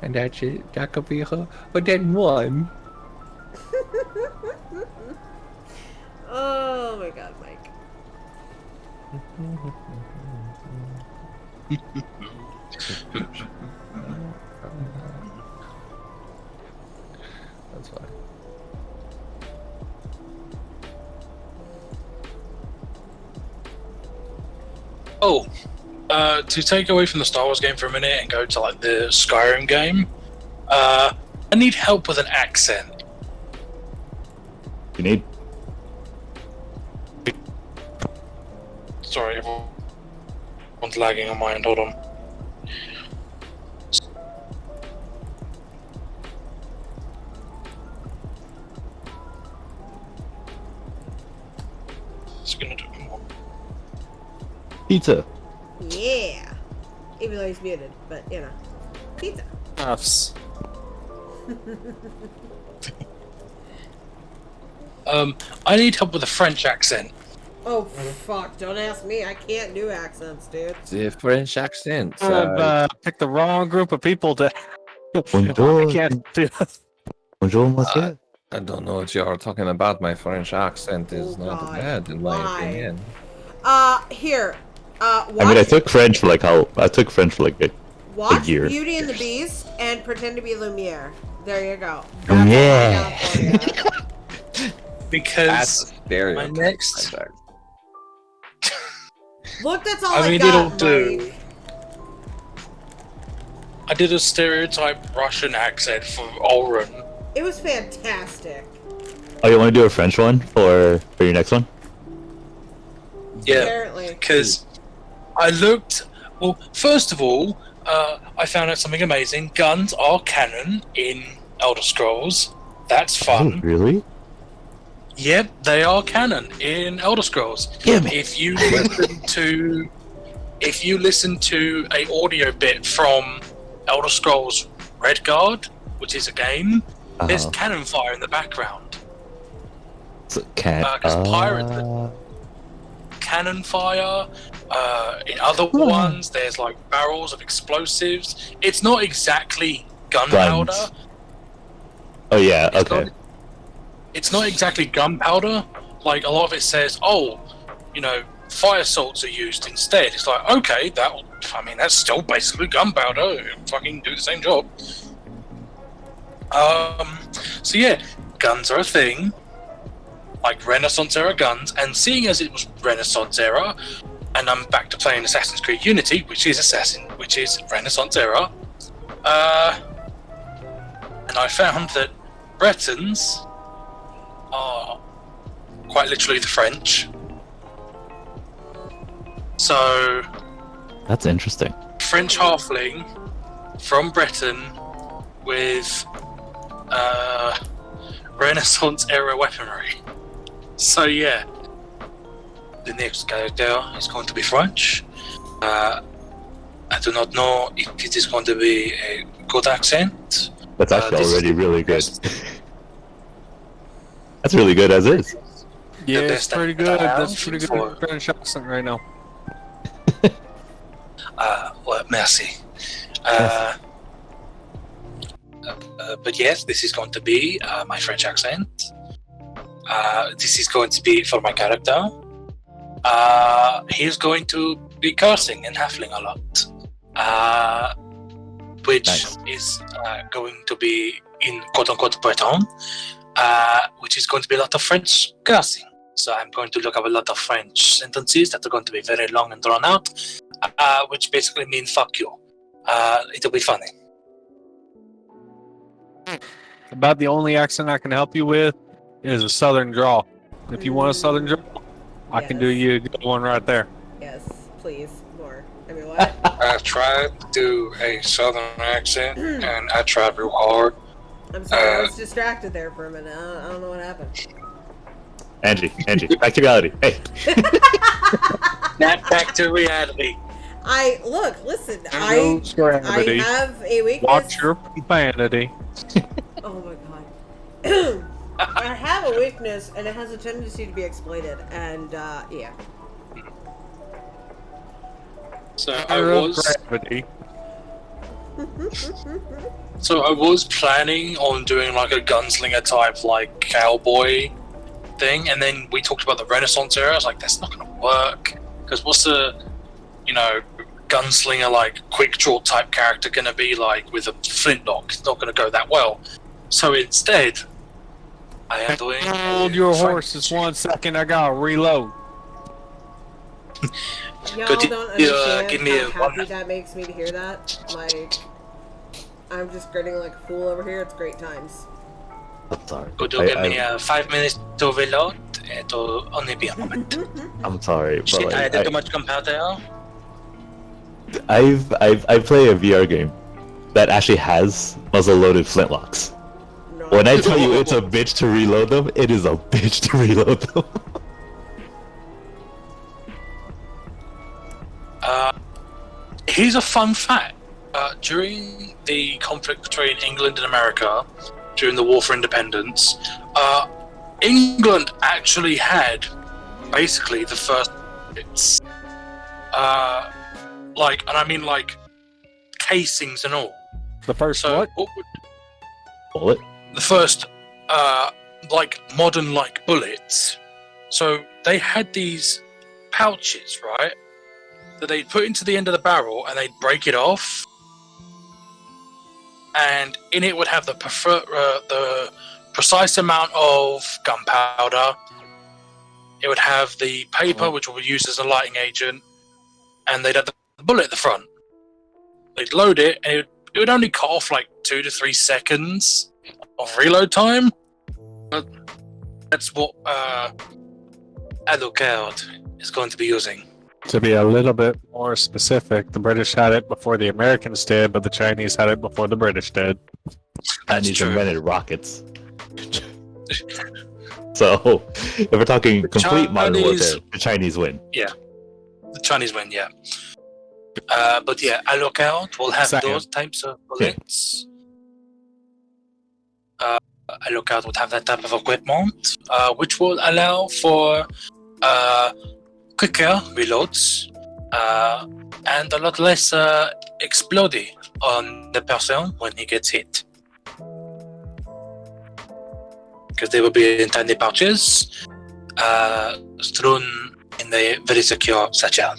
And that's it. That could be her. But then one. Oh my god, Mike. That's fine. Oh, to take away from the Star Wars game for a minute and go to like the Skyrim game, I need help with an accent. You need. Sorry, everyone's lagging on my end. Hold on. It's gonna do more. Pizza. Yeah. Even though he's muted, but you know. Pizza. Puffs. I need help with a French accent. Oh fuck, don't ask me. I can't do accents, dude. The French accent. I've picked the wrong group of people to. Bonjour. I can't do. Bonjour, monsieur. I don't know what you are talking about. My French accent is Oh, not God. bad, in my Why? opinion. Here. I mean, I took French for like Watch year. Beauty and the Beast and pretend to be Lumiere. There you go. Lumiere. That's all I got for ya. Because That's a stereotype. my next- right there. Look, that's all I I mean, got, it'll do. Mike. I did a stereotype Russian accent for Ulrun. It was fantastic. Oh, you want to do a French one for your next one? Yeah, Apparently. because I looked. Well, first of all, I found out something amazing. Guns are canon in Elder Scrolls. That's Oh, fun. really? Yep, they are canon in Elder Scrolls. Damn it. If you listen to a audio bit from Elder Scrolls Redguard, which is a game, there's cannon fire in the background. So, cat. 'Cause pirates- Cannon fire. In other ones, there's like barrels of explosives. It's not exactly gunpowder. Guns. Oh yeah. It's Okay. not- It's not exactly gunpowder. Like a lot of it says, "Oh, you know, fire salts are used instead." It's like, okay, that's still basically gunpowder. It'll fucking do the same job. So yeah, guns are a thing. Like Renaissance era guns, and seeing as it was Renaissance era, and I'm back to playing Assassin's Creed Unity, which is Renaissance era. And I found that Bretons are quite literally the French. So, That's interesting. French halfling from Britain with Renaissance era weaponry. So yeah, the next character is going to be French. I do not know if it is going to be a good accent. That's actually this is already the really good. best- That's really good as is. Yeah, The it's best pretty accent good. I have That's pretty for- good French accent right now. Well, merci. But yes, this is going to be my French accent. This is going to be for my character. He is going to be cursing and halfling a lot, which Nice. is going to be in quote unquote Breton, which is going to be a lot of French cursing. So I'm going to look up a lot of French sentences that are going to be very long and drawn out, which basically mean fuck you. It'll be funny. About the only accent I can help you with is a southern drawl. If you want a southern drawl, I can do you a good one right there. Yes, please. More. I mean, what? I tried to do a southern accent, and I tried real hard. I'm sorry, I was distracted there for a minute. I don't know what happened. Angie, back to reality. Hey. Back to reality. Listen, No I gravity. have a weakness. Watch your profanity. Oh my god. I have a weakness, and it has a tendency to be exploited, and, yeah. So Gravity. I was planning on doing like a gunslinger type, like cowboy thing, and then we talked about the Renaissance era. I was like, that's not going to work because what's the, gunslinger like quick draw type character going to be like with a flintlock? It's not going to go that well. So instead, I am doing. Hold your horses 1 second. I gotta reload. Y'all Could you, don't understand give me how a happy one? that makes me to hear that. Like, I'm just grinning like a fool over here. It's great times. I'm sorry. Could you give me 5 minutes to reload? It'll only be a moment. I'm sorry, but Shit, like, I added too much gunpowder. I play a VR game that actually has muzzle-loaded flintlocks. No. When I tell you it's a bitch to reload them, it is a bitch to reload them. Here's a fun fact. During the conflict between England and America, during the War for Independence, England actually had basically the first bullets. And I mean like casings and all. The first So what? Bullet? the first modern bullets. So they had these pouches, right, that they'd put into the end of the barrel and they'd break it off, and in it would have the precise amount of gunpowder. It would have the paper, which would be used as a lighting agent, and they'd have the bullet at the front. They'd load it, and it would only cut off 2 to 3 seconds of reload time. But that's what Alucard is going to be using. To be a little bit more specific, the British had it before the Americans did, but the Chinese had it before the British did. Chinese true. invented rockets. So, if we're talking complete modern Chinese- warfare, the Chinese win. The Chinese win, yeah. But yeah, Alucard will have Second. those types of bullets. Alucard would have that type of equipment, which will allow for quicker reloads and a lot less exploding on the person when he gets hit. Because they will be in tiny pouches, strewn in the very secure satchel.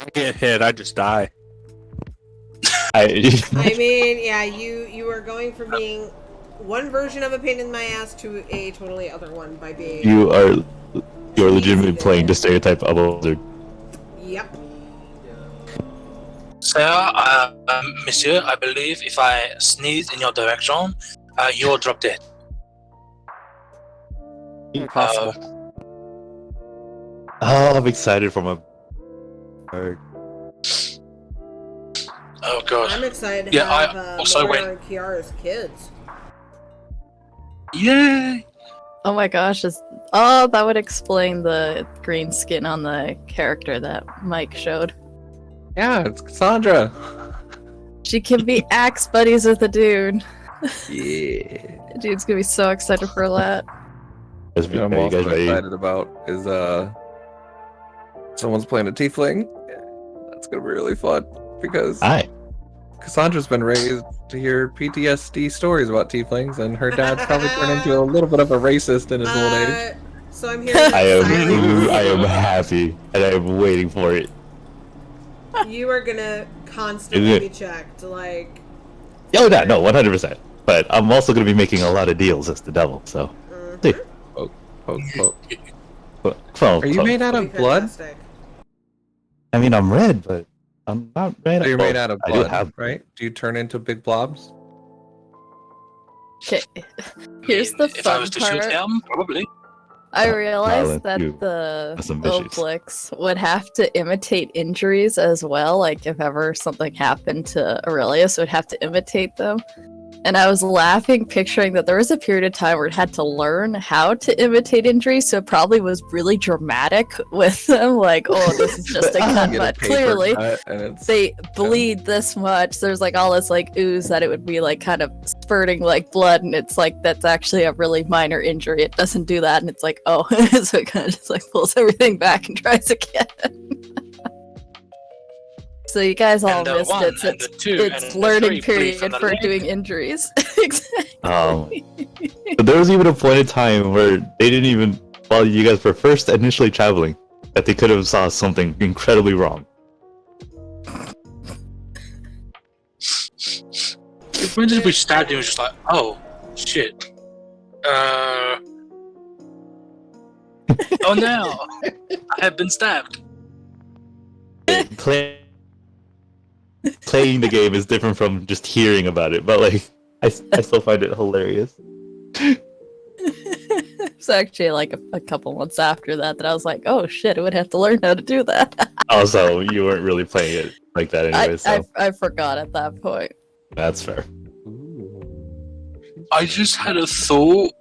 I get hit, I just die. I mean, yeah, you are going from being one version of a pain in my ass to a totally other one by being. you're legitimately playing the stereotype of a wizard. Yep. Sir, monsieur, I believe if I sneeze in your direction, you will drop dead. Impossible. Oh, I'm excited for my. Oh god. I'm excited to Yeah, I have also Laura went- and Kiara's kids. Yay! Oh my gosh, that would explain the green skin on the character that Mike showed. Yeah, it's Cassandra. She can be axe buddies with the dude. Yeah. Dude's gonna be so excited for that. Are What I'm you also guys ready? excited about is someone's playing a tiefling. That's gonna be really fun because Hi. Cassandra's been raised to hear PTSD stories about tieflings, and her dad's probably turned into a little bit of a racist in his old age. So I'm hearing I silence. am happy, and I am waiting for it. You are gonna constantly Is be it- checked, Oh, yeah, no, 100%. But I'm also going to be making a lot of deals as the devil, so. See. Poke, poke. Well, Are you made out Pretty of blood? fantastic. I mean, I'm red, but I'm not red. So you're well, made out of I do blood, have. right? Do you turn into big blobs? Okay. Here's the If I fun was to shoot part. him, probably. I Oh, realized Marlon, that you the have some vicious. Obelix would have to imitate injuries as well. Like if ever something happened to Aurelius, it would have to imitate them. And I was laughing, picturing that there was a period of time where it had to learn how to imitate injuries, so it probably was really dramatic with them. Like, oh, this is just a cut, Get a but paper clearly cut and it's they bleed this much. There's like all this like ooze that it would be like kind of spurting like blood, and it's like that's actually a really minor injury. It doesn't do that, and it's like, oh, so it kind of just like pulls everything back and tries again. So you guys all And the missed one, it. and the two, and It's the learning three bleed from period the for leg. doing injuries. Exactly. But there was even a point in time where they didn't even, while you guys were first initially traveling, that they could have saw something incredibly wrong. Imagine if we stabbed him and was just like, oh, shit. Oh no! I have been stabbed. Playing the game is different from just hearing about it, but like, I still find it hilarious. It's actually like a couple months after that I was like, oh shit, I would have to learn how to do that. Also, you weren't really playing it like that anyway, so I forgot at that point. that's fair. I just had a thought.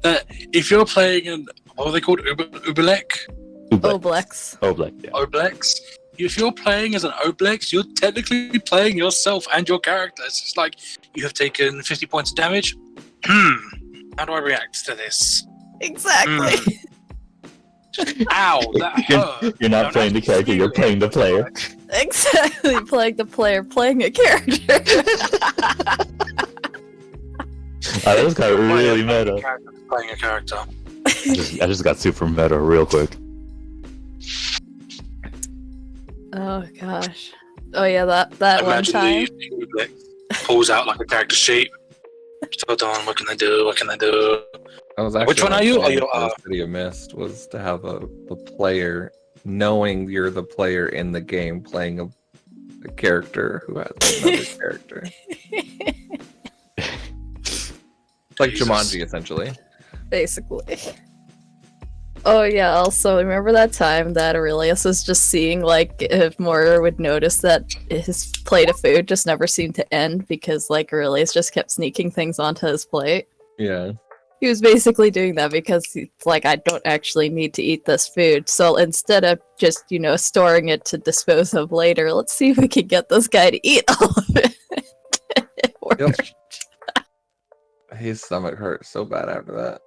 That if you're playing an, what are they called? Ubelek? Obelix. Oblex, yeah. Oblex? If you're playing as an Oblex, you're technically playing yourself and your character. It's just like, you have taken 50 points of damage. How do I react to this? Exactly. Ow, that hurt. You're not playing the character, you're playing the player. Exactly. Playing the player, playing a character. That was kind of really meta. Playing a character. I just got super meta real quick. Oh gosh. Oh yeah, that one Imagine time. the Ublex pulls out like a character sheet. Just hold on, what can I do? What can I do? I was actually Which one are you? planning Oh, you're, for City of Mist was to have the player knowing you're the player in the game playing a character who has another character. Like Jesus. Jumanji, essentially. Basically. Oh yeah, also remember that time that Aurelius was just seeing like if Moira would notice that his plate of food just never seemed to end because like Aurelius just kept sneaking things onto his plate. Yeah. He was basically doing that because he's like, I don't actually need to eat this food. So instead of just, storing it to dispose of later, let's see if we can get this guy to eat all of it. It worked. His stomach hurt so bad after that.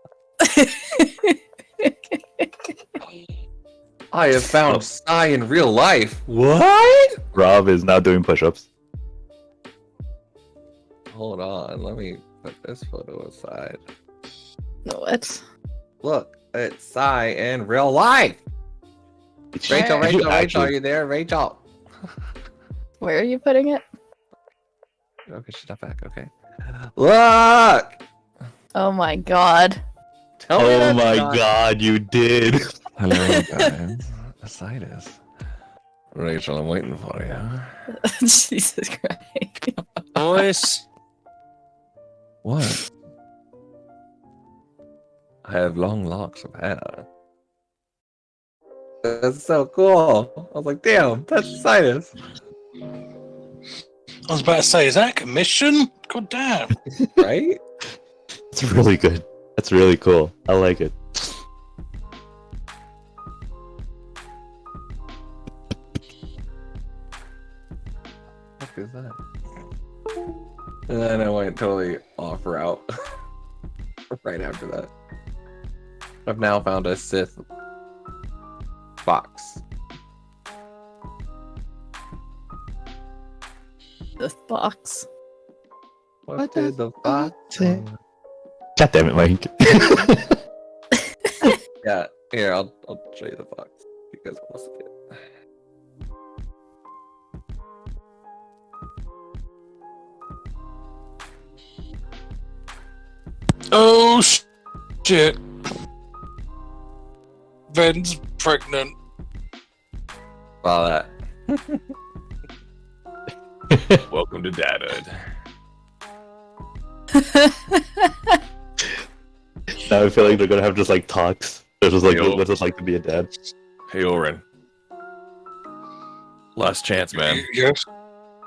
I have found Psy in real life. What? Rob is now doing push-ups. Hold on, let me put this photo aside. What? Look, it's Psy in real life. Rachel, Did you Rachel, actually- are you there? Rachel. Where are you putting it? Okay, she's not back. Okay. Look. Oh my god. Tell me Oh that's my not- god, you did! Hello, guys. Asitis. Rachel, I'm waiting for you. Jesus Christ. Boys, What? I have long locks of hair. That's so cool. I was like, damn, that's Asitis. I was about to say, is that a commission? God damn. Right? It's really good. That's really cool. I like it. What is that? And then I went totally off route right after that. I've now found a Sith box. This box. What did the fox say? God damn it, Mike. Yeah, here, I'll show you the box. You guys want to see it. Oh shit. Ven's pregnant. Saw that. Welcome to dadhood. Now I feel like they're gonna have just like talks. They're just like, Yo. what's it like to be a dad? Hey, Oren. Last chance, man. Yes.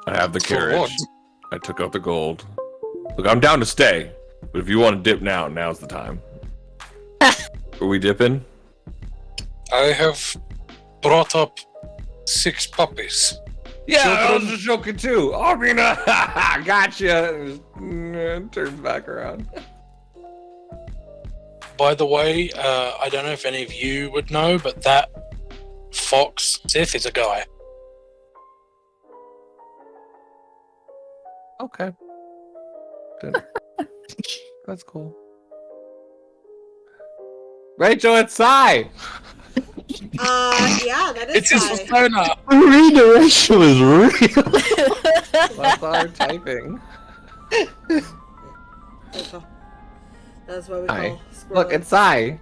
I have the For what? carriage. I took out the gold. Look, I'm down to stay, but if you want to dip now, now's the time. Are we dipping? I have brought up 6 puppies. Yeah, I was Children? just joking too. I mean, gotcha. Turns back around. By the way, I don't know if any of you would know, but that fox Sith is a guy. Okay. That's cool. Rachel, it's Sai. Yeah, that is It's his Sai. persona. Redirection is real. That's our typing. That's what we Hi. call scrolling. Look, it's Sai.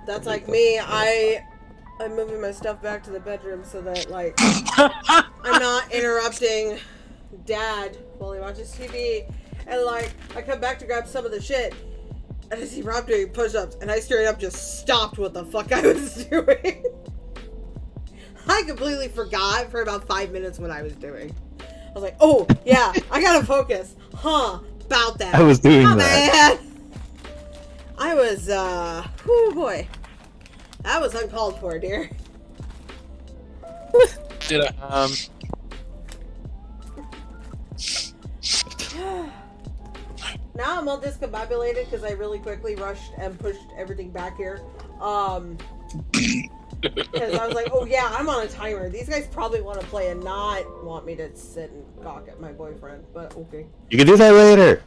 That's like me. I'm moving my stuff back to the bedroom so that like I'm not interrupting Dad while he watches TV. And like I come back to grab some of the shit, and I see Rob doing push-ups, and I straight up just stopped what the fuck I was doing. I completely forgot for about 5 minutes what I was doing. I was like, oh yeah, I gotta focus, about that. I was doing Oh, that. man. I was, whoo boy. That was uncalled for, dear. Did I? Now I'm all discombobulated because I really quickly rushed and pushed everything back here. Because I was like, oh yeah, I'm on a timer. These guys probably want to play and not want me to sit and gawk at my boyfriend, but okay. You can do that later.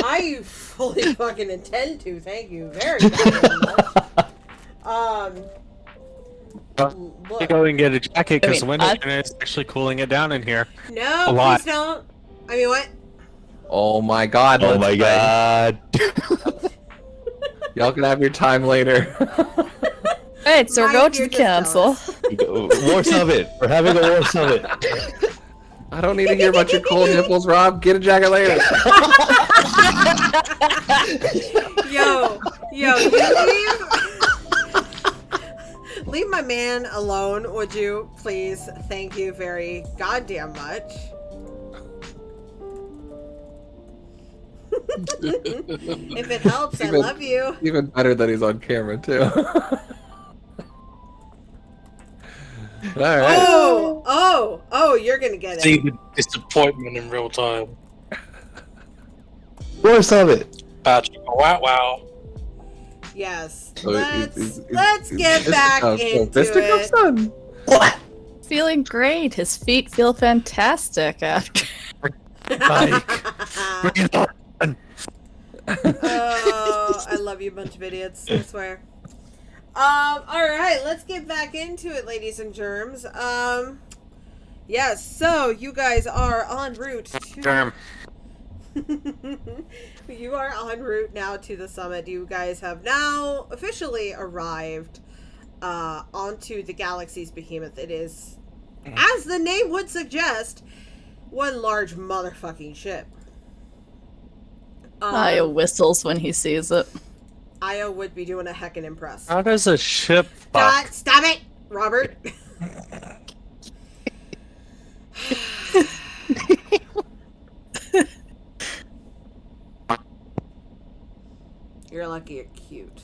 I fully fucking intend to, thank you very much. Look. Go and get a jacket because I the mean, window is actually cooling it down in here. No, A lot. please don't. I mean, what? Oh my god. Oh let's my play. god. Y'all can have your time later. Alright, so we're My going to the dear council. War summit. We're having a war summit. I don't need to hear about your cold nipples, Rob. Get a jacket later. Yo, you leave my man alone, would you? Please. Thank you very goddamn much. If it helps, I Even- love you. Even better that he's on camera, too. Alright. Oh, you're gonna get See it. the disappointment in real time. War summit. Patrick, wow. Yes. So Let's get back into it. Sun. Feeling great. His feet feel fantastic after. Oh, I love you, bunch of idiots. I swear. All right, let's get back into it, ladies and germs. Yes. So you guys are en route to. Germ. You are en route now to the summit. You guys have now officially arrived onto the galaxy's behemoth. It is, as the name would suggest, one large motherfucking ship. Io whistles when he sees it. Io would be doing a heckin' impress. How does a ship God, fuck? stop it, Robert. You're lucky you're cute.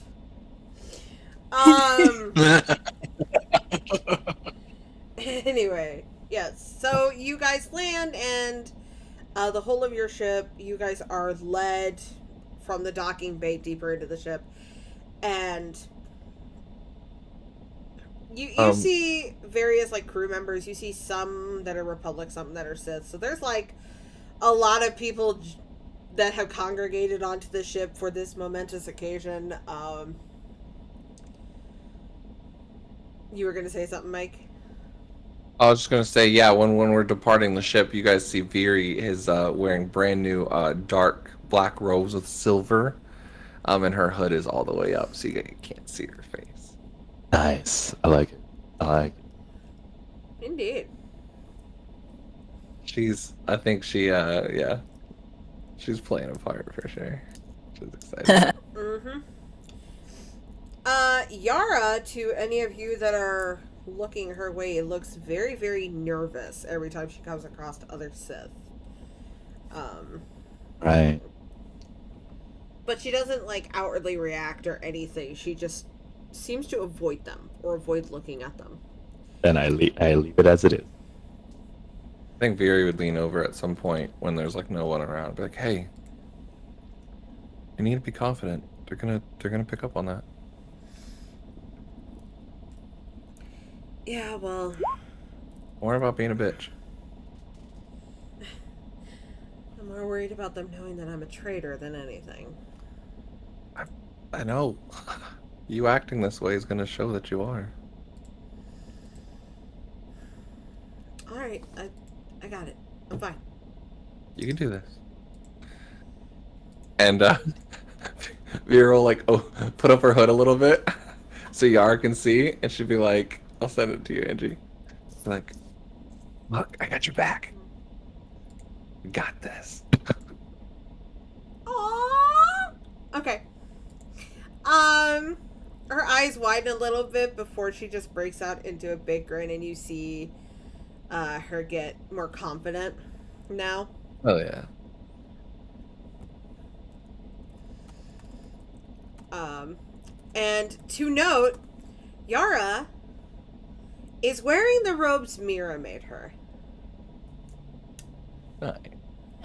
Anyway, yes. So you guys land, and the whole of your ship, you guys are led from the docking bay deeper into the ship, and you see various like crew members. You see some that are Republic, some that are Sith. So there's like a lot of people that have congregated onto the ship for this momentous occasion. You were gonna say something, Mike? I was just gonna say, yeah, when we're departing the ship, you guys see Veery is wearing brand new dark black robes with silver. And her hood is all the way up, so you can't see her face. Nice. I like it. I like it. Indeed. I think she's playing a part for sure. She's excited. Mm-hmm. Yara, to any of you that are looking her way, looks very, very nervous every time she comes across other Sith. Right. But she doesn't, like, outwardly react or anything. She just seems to avoid them or avoid looking at them. Then I leave it as it is. I think Viri would lean over at some point when there's like no one around, be like, "Hey, you need to be confident. They're gonna pick up on that." Yeah, well, Don't worry about being a bitch. I'm more worried about them knowing that I'm a traitor than anything. I know. You acting this way is gonna show that you are. Alright, I got it. I'm fine. You can do this. And Vera will like put up her hood a little bit so Yara can see, and she'll be like, "I'll send it to you, Angie." Be like, "Look, I got your back. We got this." Aww. Okay. Her eyes widen a little bit before she just breaks out into a big grin, and you see her get more confident now. Oh yeah. And to note, Yara is wearing the robes Mira made her. Nice.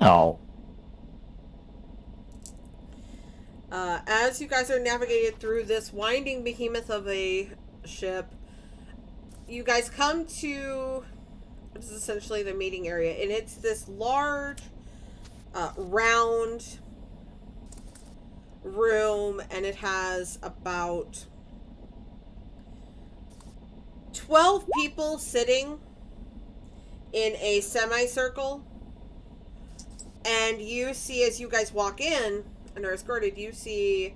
Oh. As you guys are navigated through this winding behemoth of a ship, you guys come to what is essentially the meeting area, and it's this large, round room, and it has about 12 people sitting in a semicircle. And you see, as you guys walk in and are escorted, you see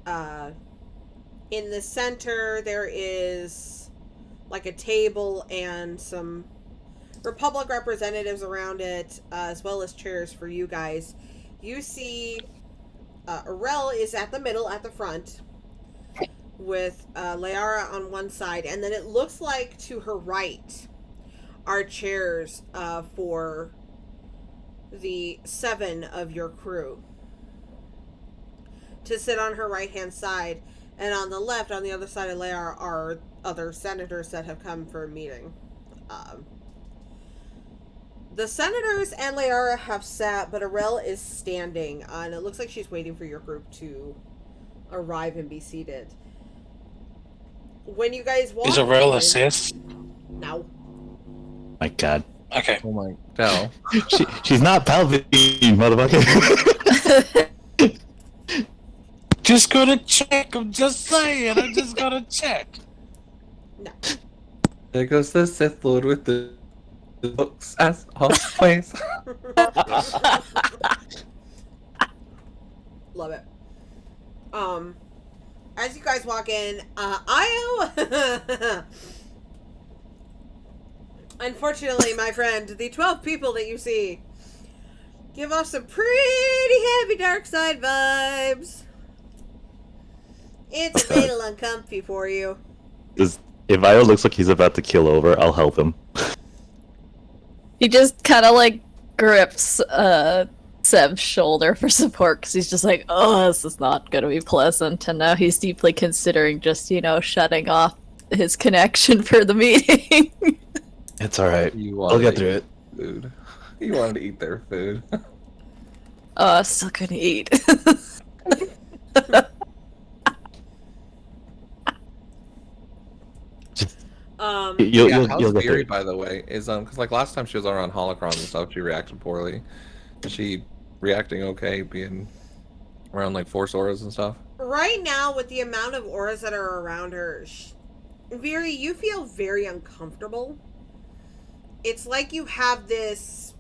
in the center there is like a table and some Republic representatives around it, as well as chairs for you guys. You see Arel is at the middle, at the front, with Layara on one side, and then it looks like to her right are chairs for the 7 of your crew to sit on her right hand side, and on the left, on the other side of Layara, are other senators that have come for a meeting. The senators and Layara have sat, but Arel is standing, and it looks like she's waiting for your group to arrive and be seated. When you guys walk Is Arel a in- Sith? No. My God. Okay. Oh my no. She's not Palpatine, motherfucker. Just gotta check. I'm just saying. I just gotta check. No. There goes the Sith Lord with the books as always. Love it. As you guys walk in, Io. Unfortunately, my friend, the 12 people that you see give off some pretty heavy dark side vibes. It's a little uncomfy for you. If Io looks like he's about to kill over, I'll help him. He just kind of like grips Seb's shoulder for support because he's just like, oh, this is not going to be pleasant. And now he's deeply considering just, shutting off his connection for the meeting. It's alright. You I'll wanted get to through eat it. Food. You wanted to eat their food. Oh, I'm still going to eat. You'll How's get Viri, through. by the way? Is because like last time she was around holocrons and stuff, she reacted poorly. Is she reacting okay, being around like Force auras and stuff? Right now, with the amount of auras that are around her, Viri, you feel very uncomfortable. It's like you have this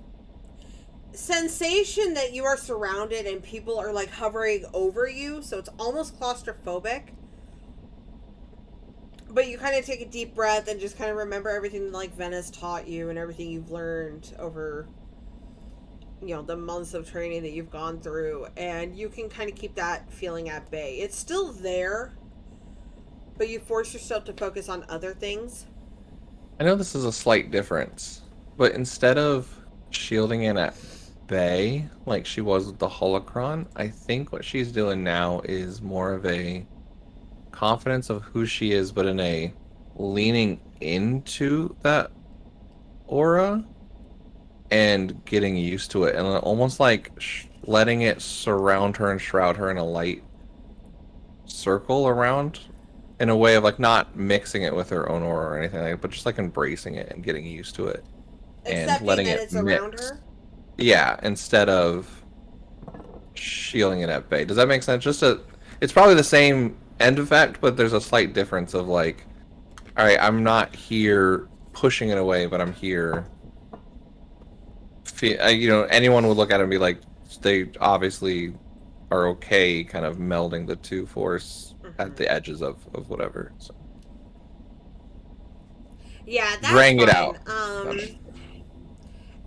sensation that you are surrounded and people are like hovering over you, so it's almost claustrophobic. But you kind of take a deep breath and just kind of remember everything that, like, Venice taught you and everything you've learned over, you know, the months of training that you've gone through, and you can kind of keep that feeling at bay. It's still there, but you force yourself to focus on other things. I know this is a slight difference, but instead of shielding it at bay like she was with the holocron, I think what she's doing now is more of a confidence of who she is, but in a leaning into that aura and getting used to it, and almost like letting it surround her and shroud her in a light circle around, in a way of like not mixing it with her own aura or anything like that, but just like embracing it and getting used to it and Accepting letting that it it's mix. around her. Yeah, instead of shielding it at bay. Does that make sense? It's probably the same end effect, but there's a slight difference of like, all right, I'm not here pushing it away, but I'm here. You know, anyone would look at it and be like, they obviously are okay kind of melding the two force at the edges of whatever. So. Yeah, that's Drag it fine. out.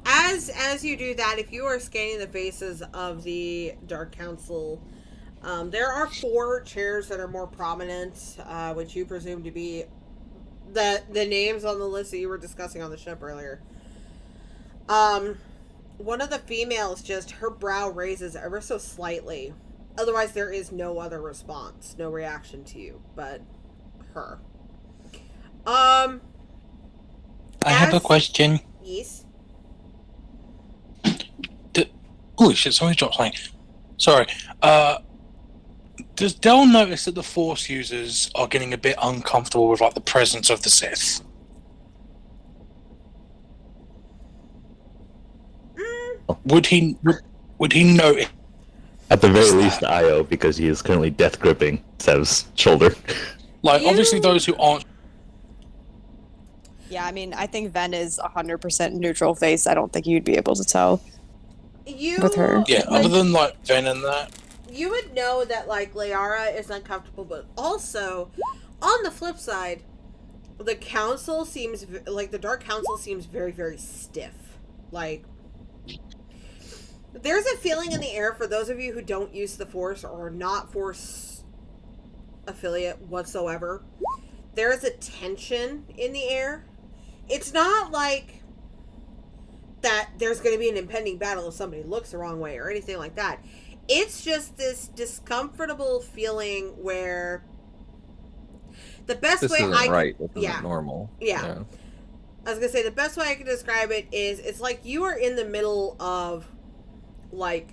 As you do that, if you are scanning the faces of the Dark Council, there are 4 chairs that are more prominent, which you presume to be the names on the list that you were discussing on the ship earlier. One of the females, just her brow raises ever so slightly. Otherwise, there is no other response, no reaction to you, but her. I have a question. Yes. Holy shit, somebody dropped something. Sorry. Does Del notice that the Force users are getting a bit uncomfortable with like the presence of the Sith? Would he notice? At the very least, Io, because he is currently death gripping Sev's shoulder. Like, obviously those who aren't... Yeah, I mean, I think Ven is 100% neutral face. I don't think you'd be able to tell with her. Yeah, other than, like, Ven and that. You would know that, like, Liara is uncomfortable, but also, on the flip side, the council seems, like, the Dark Council seems very, very stiff. Like, there's a feeling in the air for those of you who don't use the Force or are not Force affiliate whatsoever. There is a tension in the air. It's not like that there's going to be an impending battle if somebody looks the wrong way or anything like that. It's just this discomfortable feeling where the best This way isn't I right. This isn't normal. Yeah. I was going to say the best way I can describe it is it's like you are in the middle of like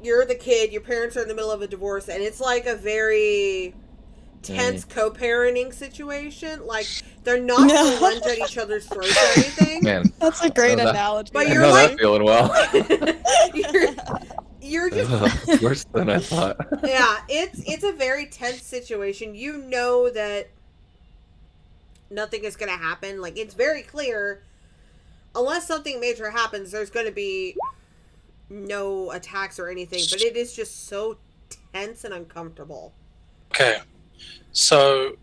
you're the kid, your parents are in the middle of a divorce, and it's like a very tense co-parenting situation. Like they're not going to lunge at each other's throats or anything. Man, That's a great analogy. But I you're know like that feeling well. you're just Worse than I thought. yeah, it's a very tense situation. You know that nothing is going to happen. Like it's very clear, unless something major happens, there's going to be no attacks or anything. But it is just so tense and uncomfortable. Okay. So,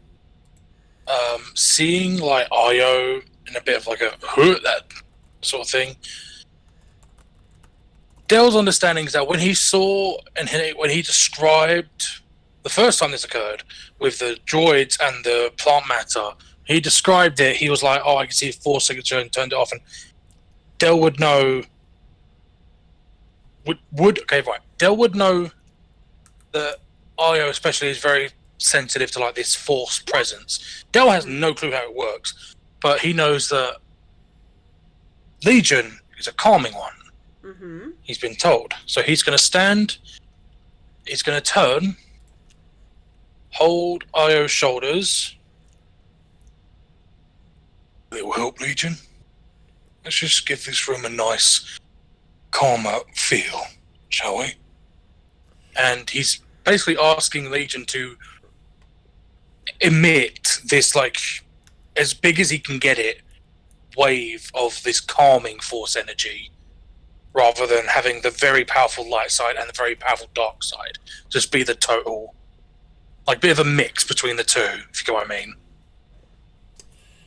seeing like Io in a bit of like a that sort of thing, Dell's understanding is that when he saw and when he described the first time this occurred with the droids and the plant matter, he described it. He was like, "Oh, I can see a Force signature," and turned it off. And Dell would know. Dell would know that Io especially is very sensitive to like this Force presence. Dell has no clue how it works, but he knows that Legion is a calming one. Mm-hmm. He's been told. So he's going to stand, he's going to turn, hold Io's shoulders. It will help, Legion. Let's just give this room a nice, calmer feel, shall we? And he's basically asking Legion to emit this, like, as big as he can get it, wave of this calming force energy, rather than having the very powerful light side and the very powerful dark side. Just be the total, like, bit of a mix between the two, if you get what I mean.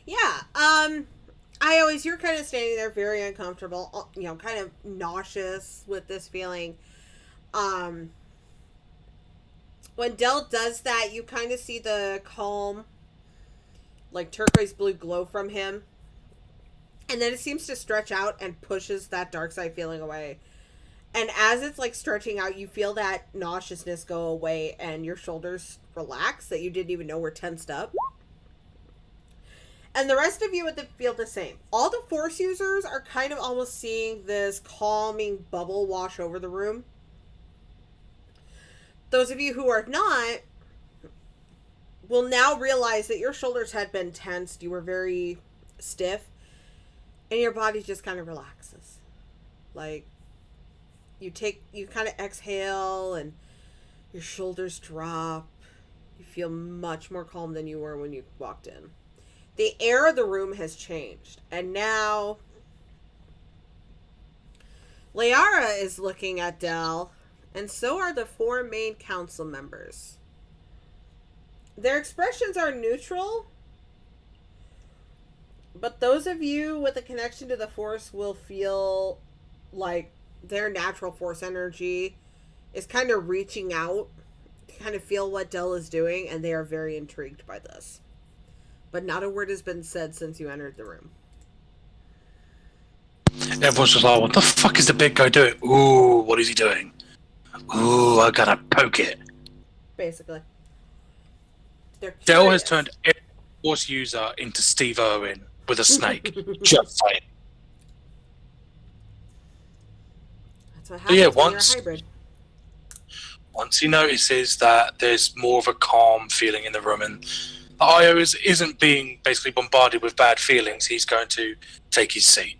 Yeah, you're kind of standing there very uncomfortable, kind of nauseous with this feeling. When Dell does that, you kind of see the calm, like, turquoise blue glow from him. And then it seems to stretch out and pushes that dark side feeling away. And as it's, like, stretching out, you feel that nauseousness go away and your shoulders relax that you didn't even know were tensed up. And the rest of you would feel the same. All the force users are kind of almost seeing this calming bubble wash over the room. Those of you who are not will now realize that your shoulders had been tensed. You were very stiff. And your body just kind of relaxes. Like, you kind of exhale and your shoulders drop. You feel much more calm than you were when you walked in. The air of the room has changed. And now Layara is looking at Dell, and so are the 4 main council members. Their expressions are neutral, but those of you with a connection to the Force will feel like their natural Force energy is kind of reaching out to kind of feel what Dell is doing, and they are very intrigued by this. But not a word has been said since you entered the room. Everyone's just like, what the fuck is the big guy doing? Ooh, what is he doing? Ooh, I gotta poke it. Basically. Dell has turned every Force user into Steve Irwin with a snake. Just saying. That's what happens when you're a hybrid. Once he notices that there's more of a calm feeling in the room and the IO isn't being basically bombarded with bad feelings, he's going to take his seat.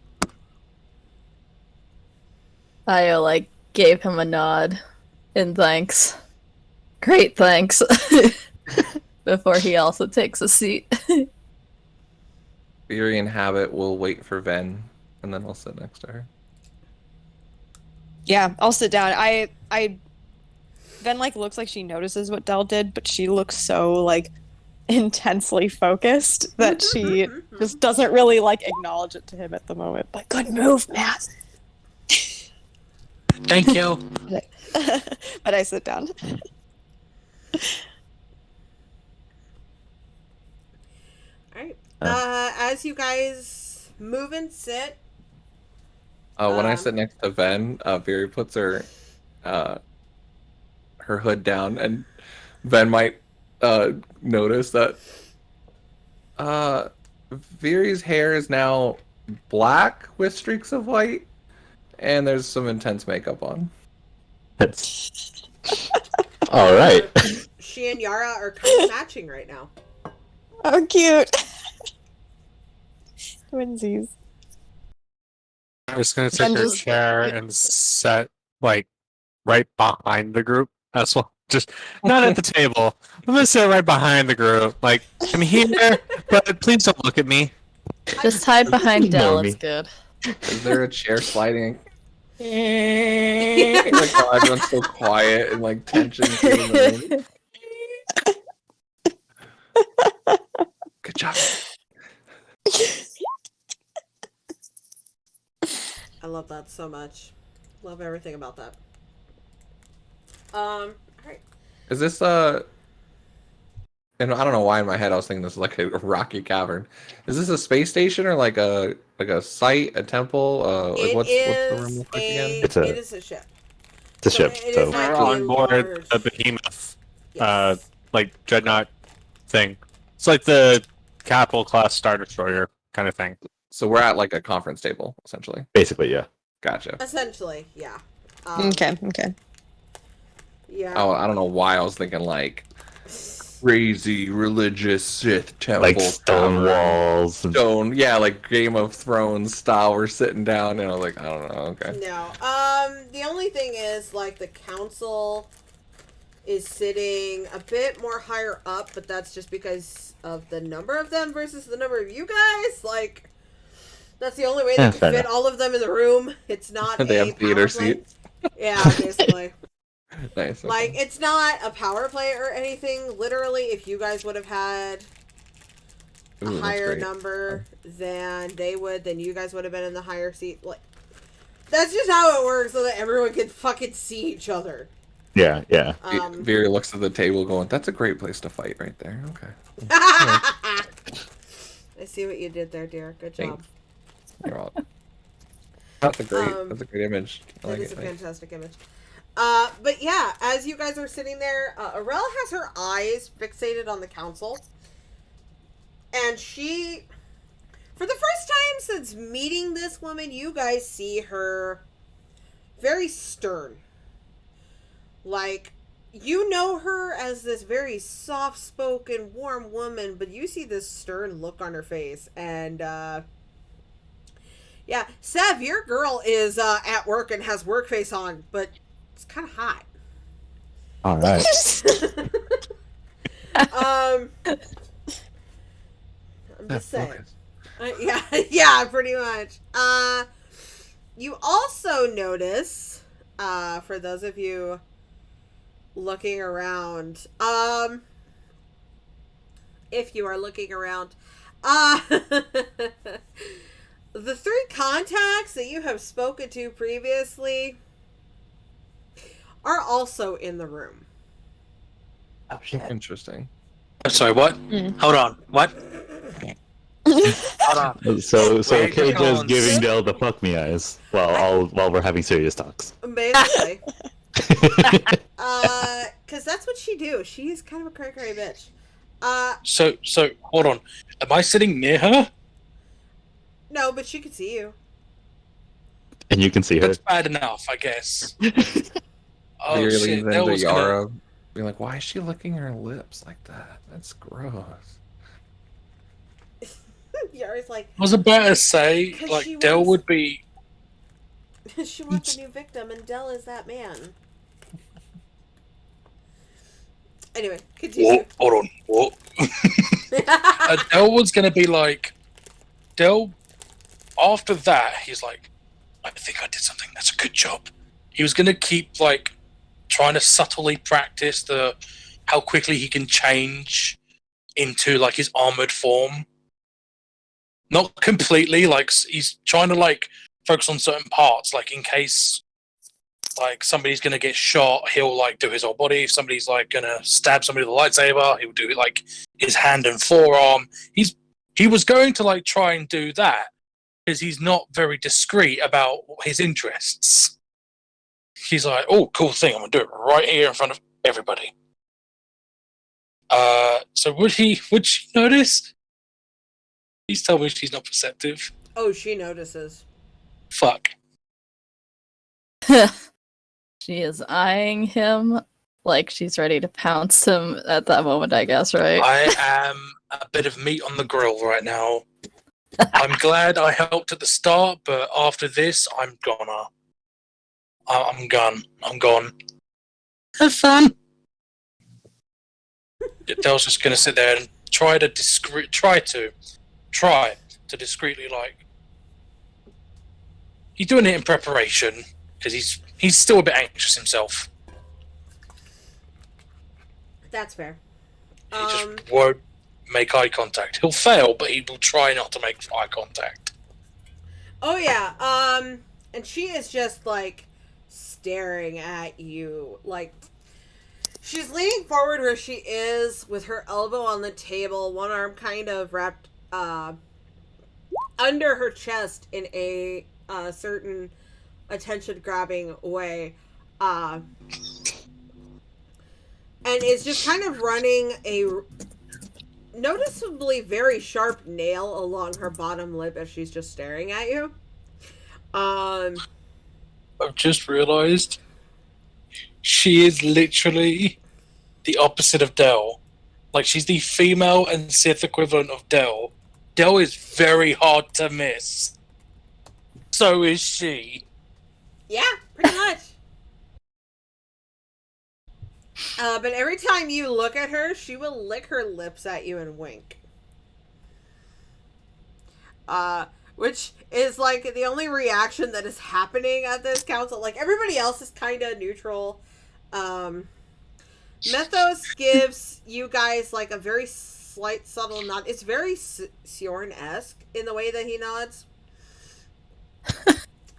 Io, like, gave him a nod in thanks. Great thanks. Before he also takes a seat. Fury and Habit will wait for Ven, and then I'll sit next to her. Yeah, I'll sit down. Ven, like, looks like she notices what Dell did, but she looks so, like, intensely focused that she just doesn't really, like, acknowledge it to him at the moment. But good move, Matt. Thank you. But I sit down. Alright. As you guys move and sit. When I sit next to Ven, Fury puts her hood down, and Ven might notice that Viri's hair is now black with streaks of white, and there's some intense makeup on. All right. She and Yara are kind of matching right now. Oh, cute. Twinsies. I was gonna take her chair and set, like, right behind the group as well. Just not at the table. I'm gonna sit right behind the group. Like, I'm here, but please don't look at me. Just hide behind Dell, me. it's good. Is there a chair sliding? Like, oh, everyone's so quiet and, like, tension in the room. Good job. I love that so much. Love everything about that. Alright. Is this and I don't know why in my head I was thinking this is like a rocky cavern. Is this a space station or like a site, a temple? Like what's the room look like again? It is a ship. It's a ship. It So is We're not on a board large- the behemoth, Yes. like dreadnought thing. It's like the capital class Star Destroyer kind of thing. So we're at like a conference table, essentially. basically, yeah. Gotcha. Essentially, yeah. Okay. Yeah. Oh, I don't know why I was thinking like crazy religious Sith temple, Like stone cavern, walls. And... stone, yeah, like Game of Thrones style. We're sitting down, and I was like, I don't know. Okay. No. The only thing is, like, the council is sitting a bit more higher up, but that's just because of the number of them versus the number of you guys. Like, That's the only way they can fair fit enough. all of them in the room. It's not They a have theater power play. seats. Yeah, basically. Nice. Okay. Like, it's not a power play or anything. Literally, if you guys would have had a Ooh, that's higher great. number than they would, then you guys would have been in the higher seat. Like, that's just how it works, so that everyone can fucking see each other. Yeah, yeah. Veer looks at the table going, that's a great place to fight right there. Okay. I see what you did there, dear. Good job. Thanks. You're all... That's a great image. I like That is it. a Thanks. fantastic image. But yeah, as you guys are sitting there, Arel has her eyes fixated on the council. And she, for the first time since meeting this woman, you guys see her very stern. Like, you know her as this very soft-spoken, warm woman, but you see this stern look on her face. And, yeah, Sev, your girl is at work and has work face on, but it's kind of hot. All right. I'm just saying. Yeah, pretty much. You also notice, for those of you looking around, if you are looking around, the 3 contacts that you have spoken to previously are also in the room. Oh shit. Interesting. I'm sorry, what? Hold on. What? Hold on. So Wait, Kate hold just on. giving Dell the fuck me eyes while we're having serious talks. Basically. Because that's what she do. She's kind of a cray-cray bitch. So hold on. Am I sitting near her? No, but she could see you. And you can see her. That's bad enough, I guess. Oh Veer shit! leans That into was gonna... Yara, being like, why is she licking her lips like that? That's gross. Yara's like, I was about to say, 'Cause like, she Dell wants- would be. she wants a new victim, and Dell is that man. Anyway, continue. Whoa, hold on. Whoa. Dell was gonna be like, Dell. After that, he's like, I think I did something. That's a good job. He was gonna keep like trying to subtly practice how quickly he can change into like his armored form. Not completely, like he's trying to like focus on certain parts, like in case like somebody's gonna get shot, he'll like do his whole body. If somebody's like gonna stab somebody with a lightsaber, he'll do it like his hand and forearm. He was going to like try and do that because he's not very discreet about his interests. He's like, oh, cool thing, I'm gonna do it right here in front of everybody. So would she notice? Please tell me she's not perceptive. Oh, she notices. Fuck. She is eyeing him like she's ready to pounce him at that moment, I guess, right? I am a bit of meat on the grill right now. I'm glad I helped at the start, but after this, I'm gone. I'm gone. Have fun. Dell's just gonna sit there and try to discreetly like. He's doing it in preparation because he's still a bit anxious himself. That's fair. He just won't make eye contact. He'll fail, but he will try not to make eye contact. Oh yeah. And she is just like staring at you. Like, she's leaning forward where she is with her elbow on the table, one arm kind of wrapped under her chest in a certain attention-grabbing way. And is just kind of running a noticeably very sharp nail along her bottom lip as she's just staring at you. I've just realised she is literally the opposite of Dell. Like, she's the female and Sith equivalent of Dell. Dell is very hard to miss. So is she. Yeah, pretty much. But every time you look at her, she will lick her lips at you and wink. which is like the only reaction that is happening at this council. Like everybody else is kind of neutral. Mythos gives you guys like a very slight subtle nod. It's very Sioran-esque in the way that he nods.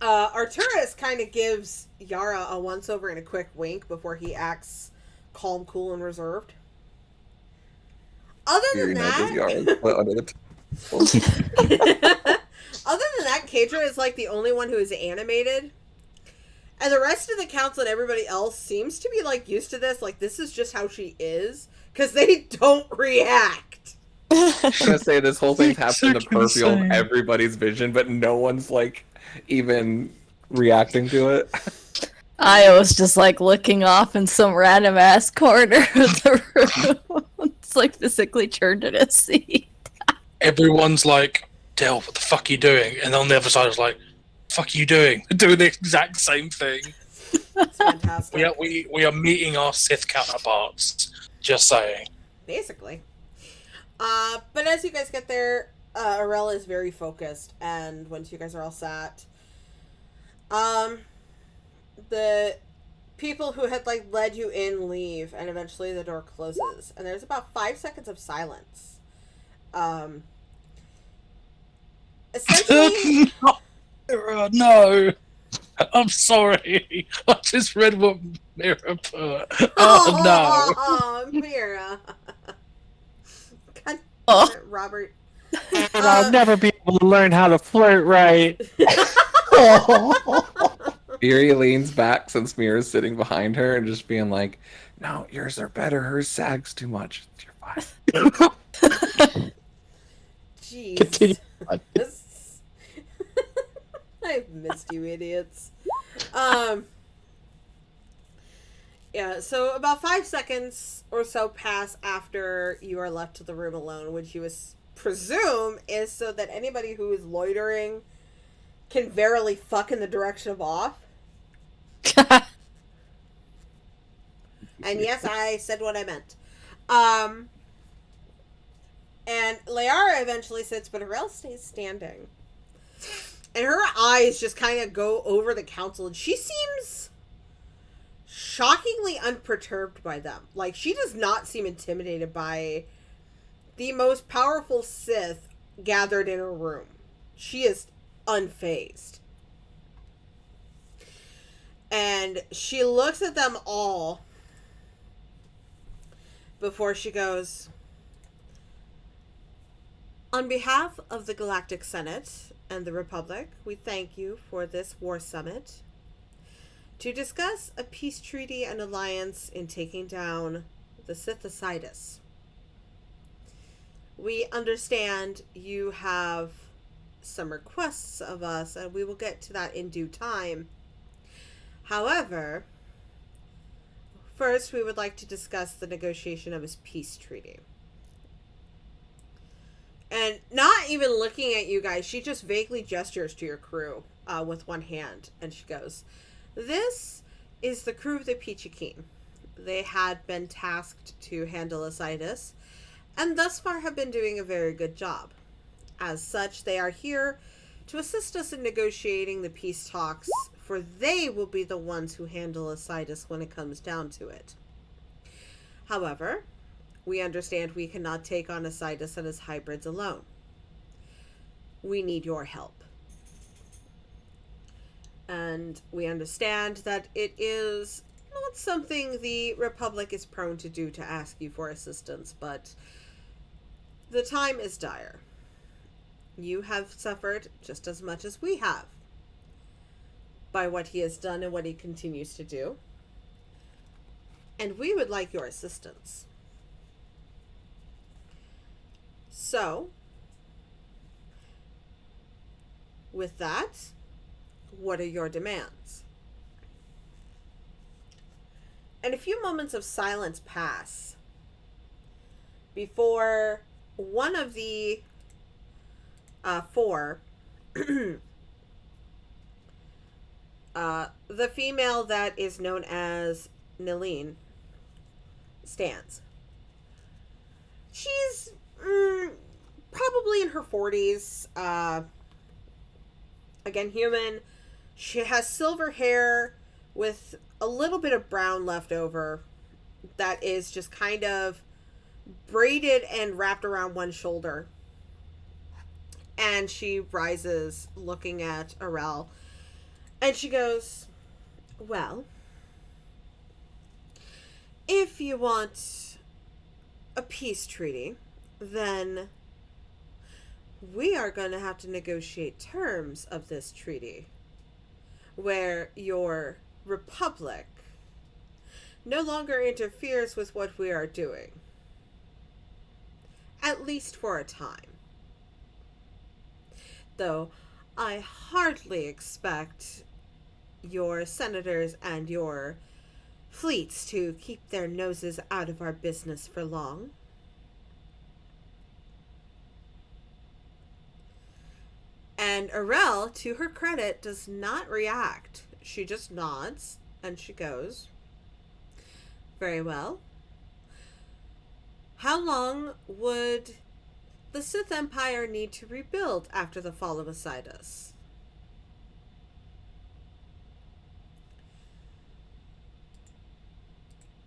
Arturus kind of gives Yara a once over and a quick wink before he acts calm, cool, and reserved. Other than that, other than that, Kadra is like the only one who is animated. And the rest of the council and everybody else seems to be like used to this. Like this is just how she is, because they don't react. I'm gonna say this whole thing's happened to peripheral everybody's vision, but no one's like even reacting to it. I was just like looking off in some random ass corner of the room. It's like physically turned in a seat. Everyone's like, Del, what the fuck are you doing? And on the other side, it's like, fuck are you doing? They're doing the exact same thing. It's fantastic. We are meeting our Sith counterparts. Just saying. Basically. But as you guys get there, Arella is very focused, and once you guys are all sat, the people who had like led you in leave, and eventually the door closes, and there's about 5 seconds of silence. Essentially, no, I'm sorry. I just read what Mira put. Oh no, Mira. God Oh. Robert. And I'll never be able to learn how to flirt right. Miri leans back since Mira's sitting behind her and just being like, no, yours are better. Hers sags too much. You're fine. Jeez. Continue. I've missed you, idiots. Yeah, so about 5 seconds or so pass after you are left to the room alone, which you presume is so that anybody who is loitering can verily fuck in the direction of off. And yes, I said what I meant. And Liara eventually sits, but Arel stays standing. And her eyes just kind of go over the council, and she seems shockingly unperturbed by them. Like, she does not seem intimidated by the most powerful Sith gathered in a room. She is unfazed. And she looks at them all before she goes, on behalf of the Galactic Senate and the Republic, we thank you for this war summit to discuss a peace treaty and alliance in taking down the Sithicides. We understand you have some requests of us, and we will get to that in due time. However, first we would like to discuss the negotiation of his peace treaty. And not even looking at you guys, she just vaguely gestures to your crew with one hand, and she goes, this is the crew of the Peachy. They had been tasked to handle Asitis, and thus far have been doing a very good job. As such, they are here to assist us in negotiating the peace talks, for they will be the ones who handle Asitis when it comes down to it. However, we understand we cannot take on Asitis and his hybrids alone. We need your help. And we understand that it is not something the Republic is prone to do to ask you for assistance, but the time is dire. You have suffered just as much as we have by what he has done and what he continues to do. And we would like your assistance. So, with that, what are your demands? And a few moments of silence pass before one of the four, the female that is known as Nilene, stands. She's probably in her 40s, Again, human. She has silver hair with a little bit of brown left over that is just kind of braided and wrapped around one shoulder. And she rises looking at Arel. And she goes, well, if you want a peace treaty, then we are going to have to negotiate terms of this treaty where your republic no longer interferes with what we are doing. At least for a time. Though I hardly expect your senators and your fleets to keep their noses out of our business for long. And Arel, to her credit, does not react. She just nods and she goes, very well. How long would the Sith Empire need to rebuild after the fall of Asidus?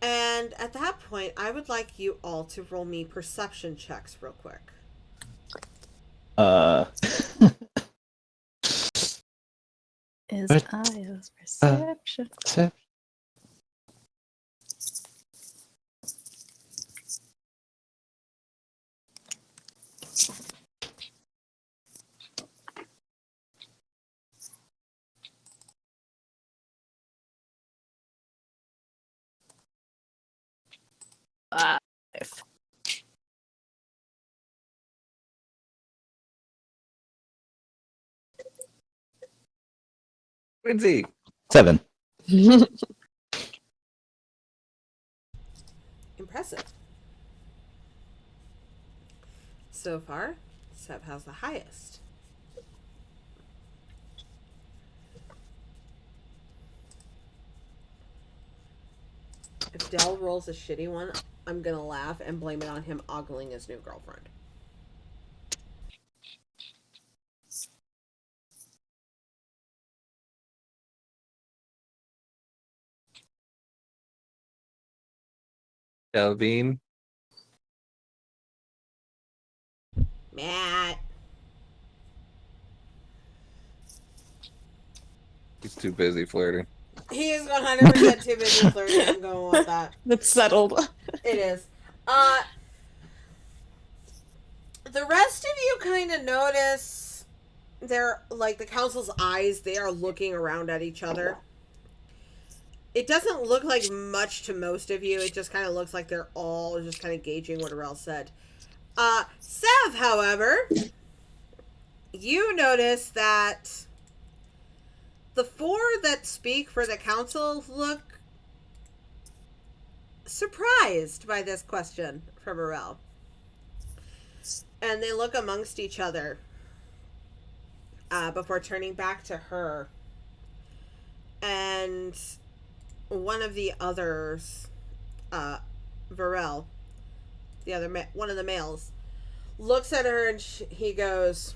And at that point, I would like you all to roll me perception checks real quick. Is What? Io's perception? Five. Quincy. 7. Impressive. So far, Seb has the highest. If Dell rolls a shitty one, I'm gonna laugh and blame it on him ogling his new girlfriend. Delvine. Matt. He's too busy flirting. He is 100% too busy flirting. I'm going with that. It's settled. It is. The rest of you kind of notice they're like the council's eyes, they are looking around at each other. It doesn't look like much to most of you. It just kind of looks like they're all just kind of gauging what Arel said. Sev, however, you notice that the 4 that speak for the council look surprised by this question from Arel. And they look amongst each other before turning back to her. And one of the others, Varel, the other one of the males, looks at her and he goes,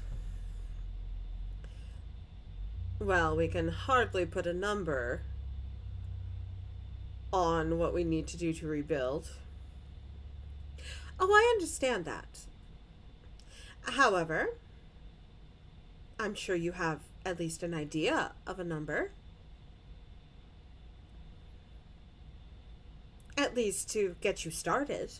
well, we can hardly put a number on what we need to do to rebuild. Oh, I understand that. However, I'm sure you have at least an idea of a number. At least to get you started.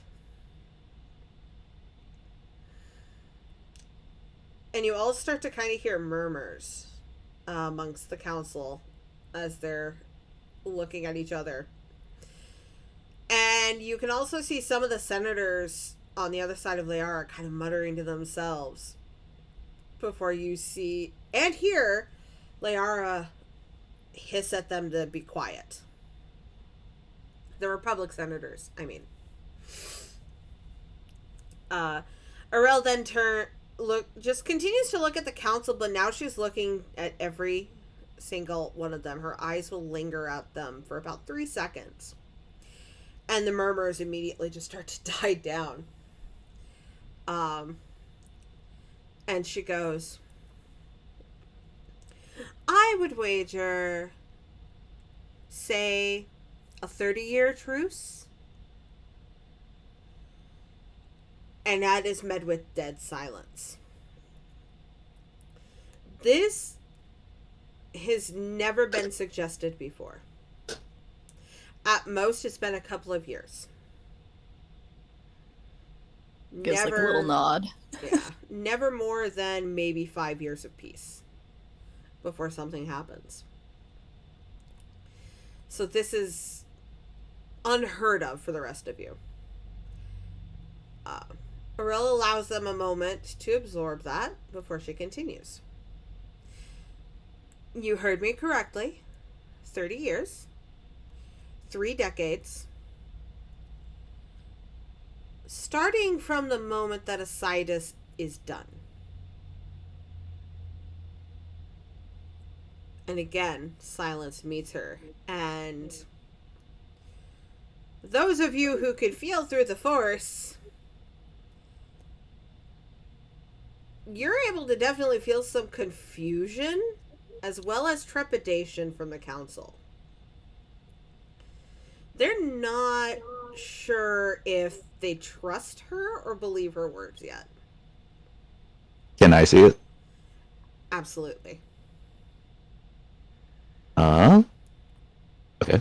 And you all start to kind of hear murmurs amongst the council as they're looking at each other. And you can also see some of the senators on the other side of Liara kind of muttering to themselves before you see and hear Liara hiss at them to be quiet. The Republic senators, I mean. Arel then just continues to look at the council, but now she's looking at every single one of them. Her eyes will linger at them for about 3 seconds. And the murmurs immediately just start to die down. And she goes, I would wager, say, a 30-year truce. And that is met with dead silence. This has never been suggested before. At most, it's been a couple of years. Gives like a little nod. Yeah, never more than maybe 5 years of peace before something happens. So this is unheard of for the rest of you. Aurel allows them a moment to absorb that before she continues. You heard me correctly. 30 years. 3 decades. Starting from the moment that a situs is done. And again, silence meets her. And those of you who can feel through the Force, you're able to definitely feel some confusion as well as trepidation from the council. They're not sure if they trust her or believe her words yet. Can I see it? Absolutely. Okay.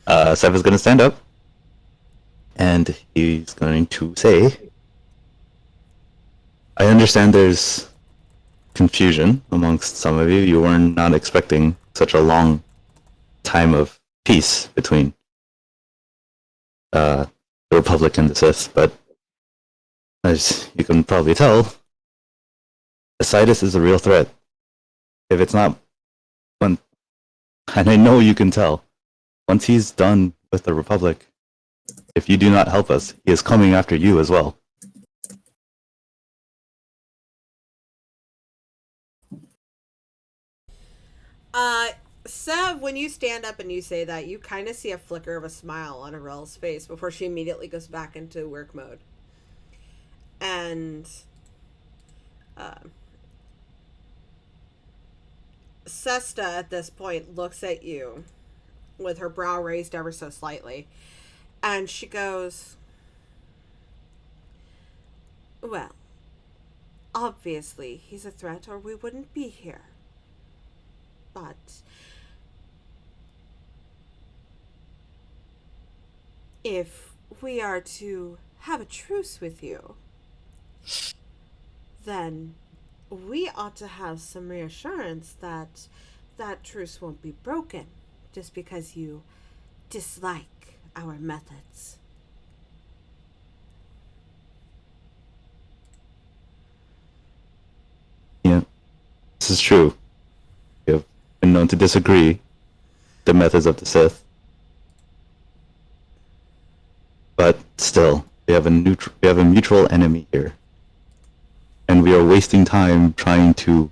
Seth is going to stand up. And he's going to say, I understand there's confusion amongst some of you. You were not expecting such a long time of peace between the Republic and the Sith, but as you can probably tell, Asitis is a real threat. If it's not when, and I know you can tell, once he's done with the Republic, if you do not help us, he is coming after you as well. Sev, when you stand up and you say that, you kind of see a flicker of a smile on Aurel's face before she immediately goes back into work mode. And Sesta at this point looks at you with her brow raised ever so slightly, and she goes, well, obviously he's a threat or we wouldn't be here. But if we are to have a truce with you, then we ought to have some reassurance that that truce won't be broken just because you dislike our methods. Yeah, this is true. You have been known to disagree the methods of the Sith. But still, we have a mutual enemy here. And we are wasting time trying to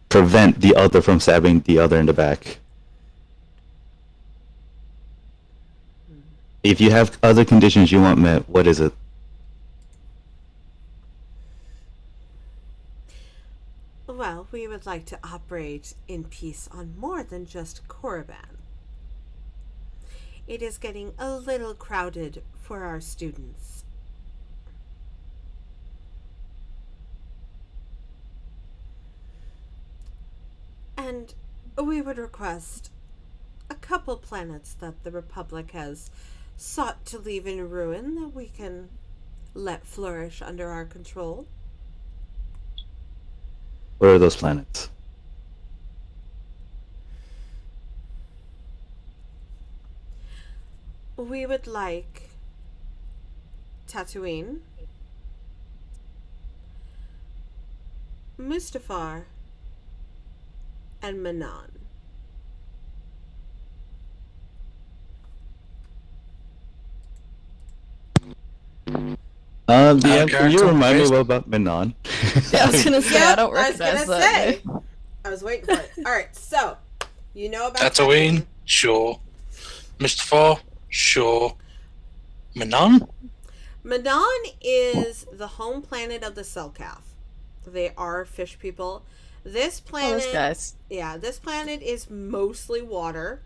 prevent the other from stabbing the other in the back. If you have other conditions you want met, what is it? Well, we would like to operate in peace on more than just Korriban. It is getting a little crowded for our students. And we would request a couple planets that the Republic has sought to leave in ruin that we can let flourish under our control. What are those planets? We would like Tatooine, Mustafar, and Manan. Yeah, can you remind me about Manon? Yeah, I was gonna say, I don't I was recognize gonna that. say. I was waiting for it. Alright, so, you know about Tatooine? Sure. Mustafar? Sure. Manon? Manan is the home planet of the Selkath. They are fish people, This Oh, planet, those guys. yeah, this planet is mostly water.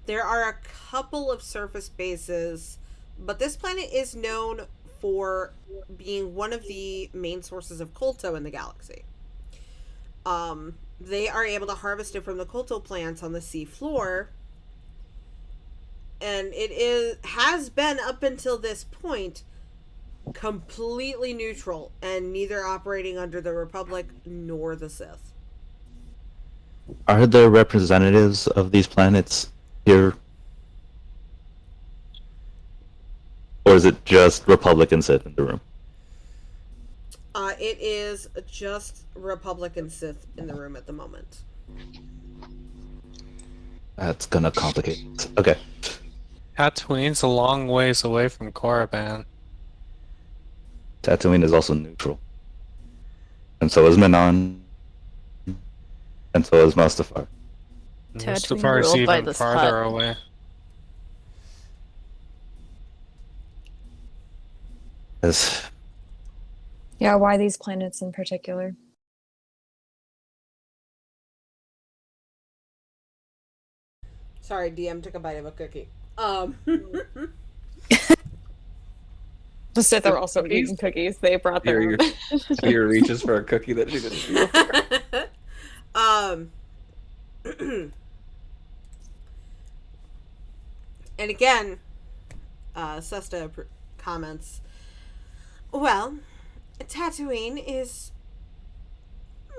There are a couple of surface bases, but this planet is known for being one of the main sources of colto in the galaxy. They are able to harvest it from the colto plants on the sea floor, and has been up until this point completely neutral and neither operating under the Republic nor the Sith. Are there representatives of these planets here? Or is it just Republic and Sith in the room? It is just Republic and Sith in the room at the moment. That's gonna complicate things. Okay. Tatooine's a long ways away from Korriban. Tatooine is also neutral. And so is Manon. And so is Mustafar. Tatooine Mustafar's ruled by even this farther hut. away. As Yeah, why these planets in particular? Sorry, DM took a bite of a cookie. The Sith are also eating cookies. They brought their Here, own. Peter reaches for a cookie that she didn't feel. And again, Sesta comments, well, Tatooine is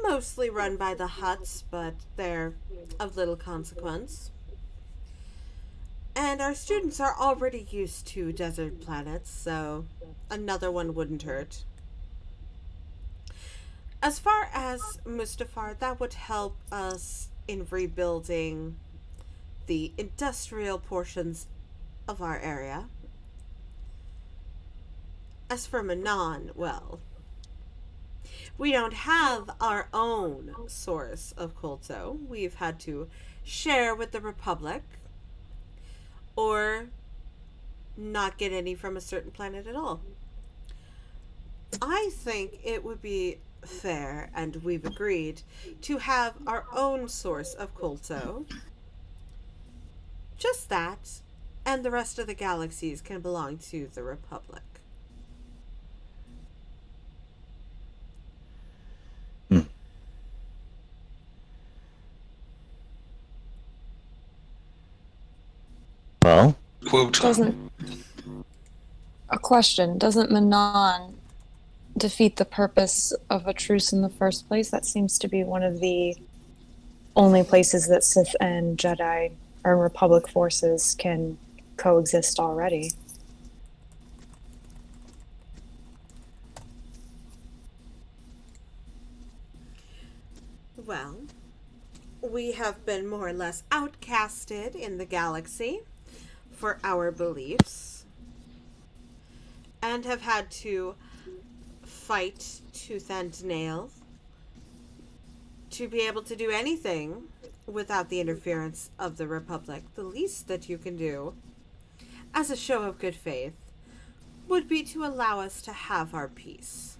mostly run by the Hutts, but they're of little consequence. And our students are already used to desert planets, so another one wouldn't hurt. As far as Mustafar, that would help us in rebuilding the industrial portions of our area. As for Manon, well, we don't have our own source of colto. We've had to share with the Republic, or not get any from a certain planet at all. I think it would be fair, and we've agreed, to have our own source of colto. Just that, and the rest of the galaxies can belong to the Republic. well, Doesn't a question? Doesn't Manon defeat the purpose of a truce in the first place? That seems to be one of the only places that Sith and Jedi or Republic forces can coexist already. Well, we have been more or less outcasted in the galaxy for our beliefs, and have had to fight tooth and nail to be able to do anything without the interference of the Republic. The least that you can do, as a show of good faith, would be to allow us to have our peace.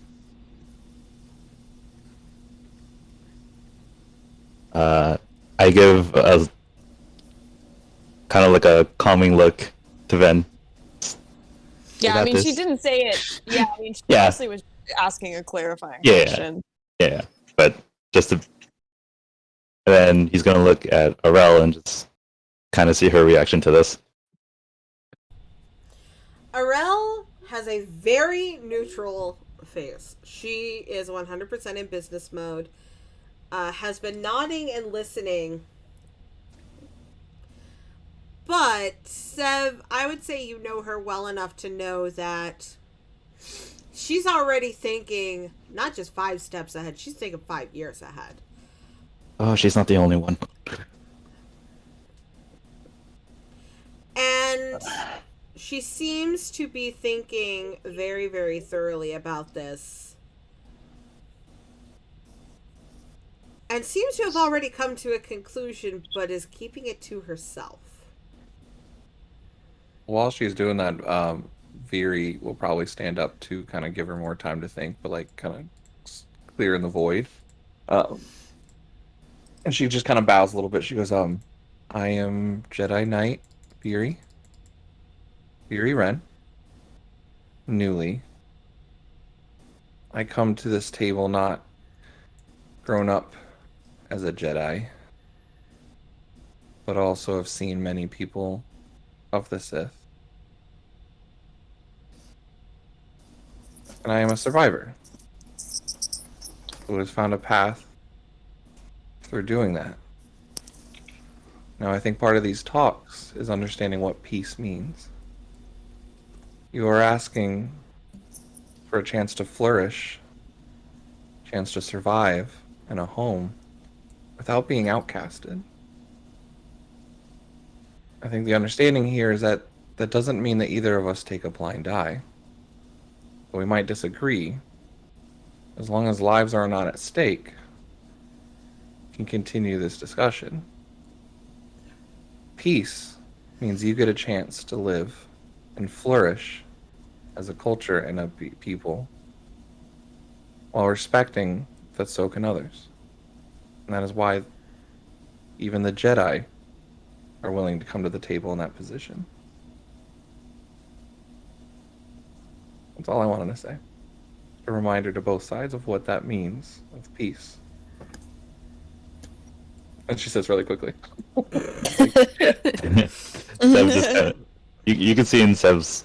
I give a kind of like a calming look to Ven. Yeah, got I mean, she this. didn't say it. Yeah, I mean, she Yeah. mostly was asking a clarifying Yeah. question. Yeah, but just to. And then he's gonna look at Arel and just kind of see her reaction to this. Arel has a very neutral face. She is 100% in business mode. Has been nodding and listening. But, Sev, I would say you know her well enough to know that she's already thinking not just 5 steps ahead, she's thinking 5 years ahead. Oh, she's not the only one. And she seems to be thinking very, very thoroughly about this. And seems to have already come to a conclusion, but is keeping it to herself. While she's doing that, Veery will probably stand up to kind of give her more time to think, but like kind of clear in the void. And she just kind of bows a little bit. She goes, I am Jedi Knight Beery Wren, newly. I come to this table not grown up as a Jedi, but also have seen many people of the Sith. And I am a survivor who has found a path through doing that. Now, I think part of these talks is understanding what peace means. You are asking for a chance to flourish, a chance to survive in a home without being outcasted. I think the understanding here is that that doesn't mean that either of us take a blind eye. But we might disagree. As long as lives are not at stake, we can continue this discussion. Peace means you get a chance to live and flourish as a culture and a people while respecting that so can others. And that is why even the Jedi are willing to come to the table in that position. That's all I wanted to say. A reminder to both sides of what that means of peace. And she says really quickly. Sev just you can see in Sev's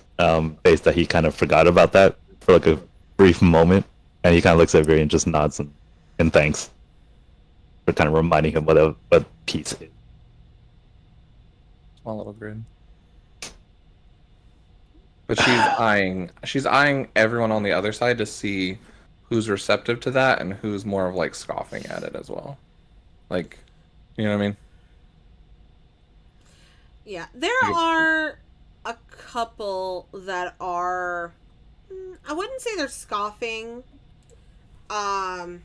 face that he kind of forgot about that for like a brief moment, and he kind of looks at Viri and just nods and thanks for kind of reminding him what peace is. Small little grin. But she's eyeing everyone on the other side to see who's receptive to that and who's more of like scoffing at it as well. Like, you know what I mean? Yeah, there are a couple that are, I wouldn't say they're scoffing, but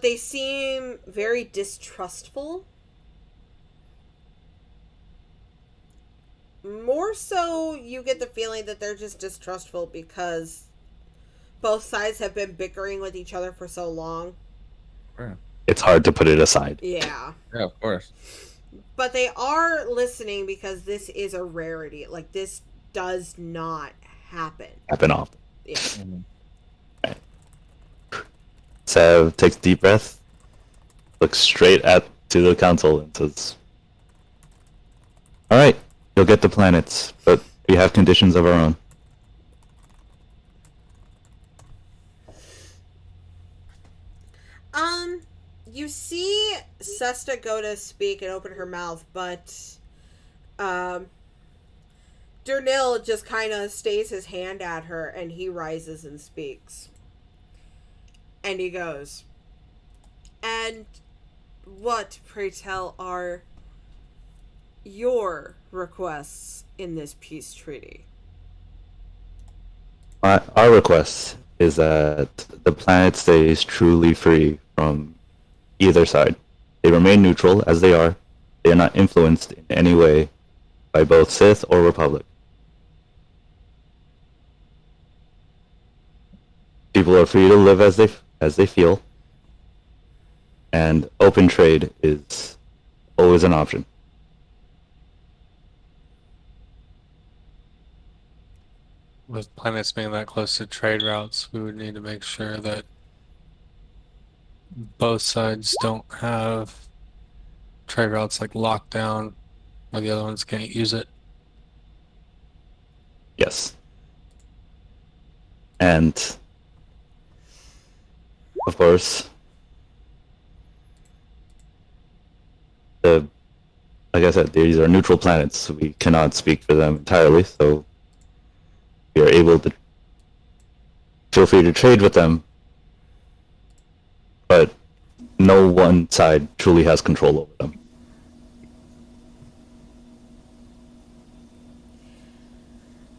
they seem very distrustful. More so, you get the feeling that they're just distrustful because both sides have been bickering with each other for so long. Sure. It's hard to put it aside. Yeah. Yeah, of course. But they are listening because this is a rarity. Like, this does not happen. Happen often. Yeah. Mm-hmm. Sev takes a deep breath, looks straight to the council and says, "Alright, you'll get the planets, but we have conditions of our own." You see Sesta go to speak and open her mouth, but Durnil just kind of stays his hand at her, and he rises and speaks. And he goes, "And what, pray tell, are your requests in this peace treaty?" Our request is that the planet stays truly free from either side. They remain neutral as they are. They are not influenced in any way by both Sith or Republic. People are free to live as they feel, and open trade is always an option. With planets being that close to trade routes, we would need to make sure that both sides don't have trade routes like locked down where the other ones can't use it. Yes. And of course, like I said, these are neutral planets, so we cannot speak for them entirely, so we are able to feel free to trade with them, but no one side truly has control over them.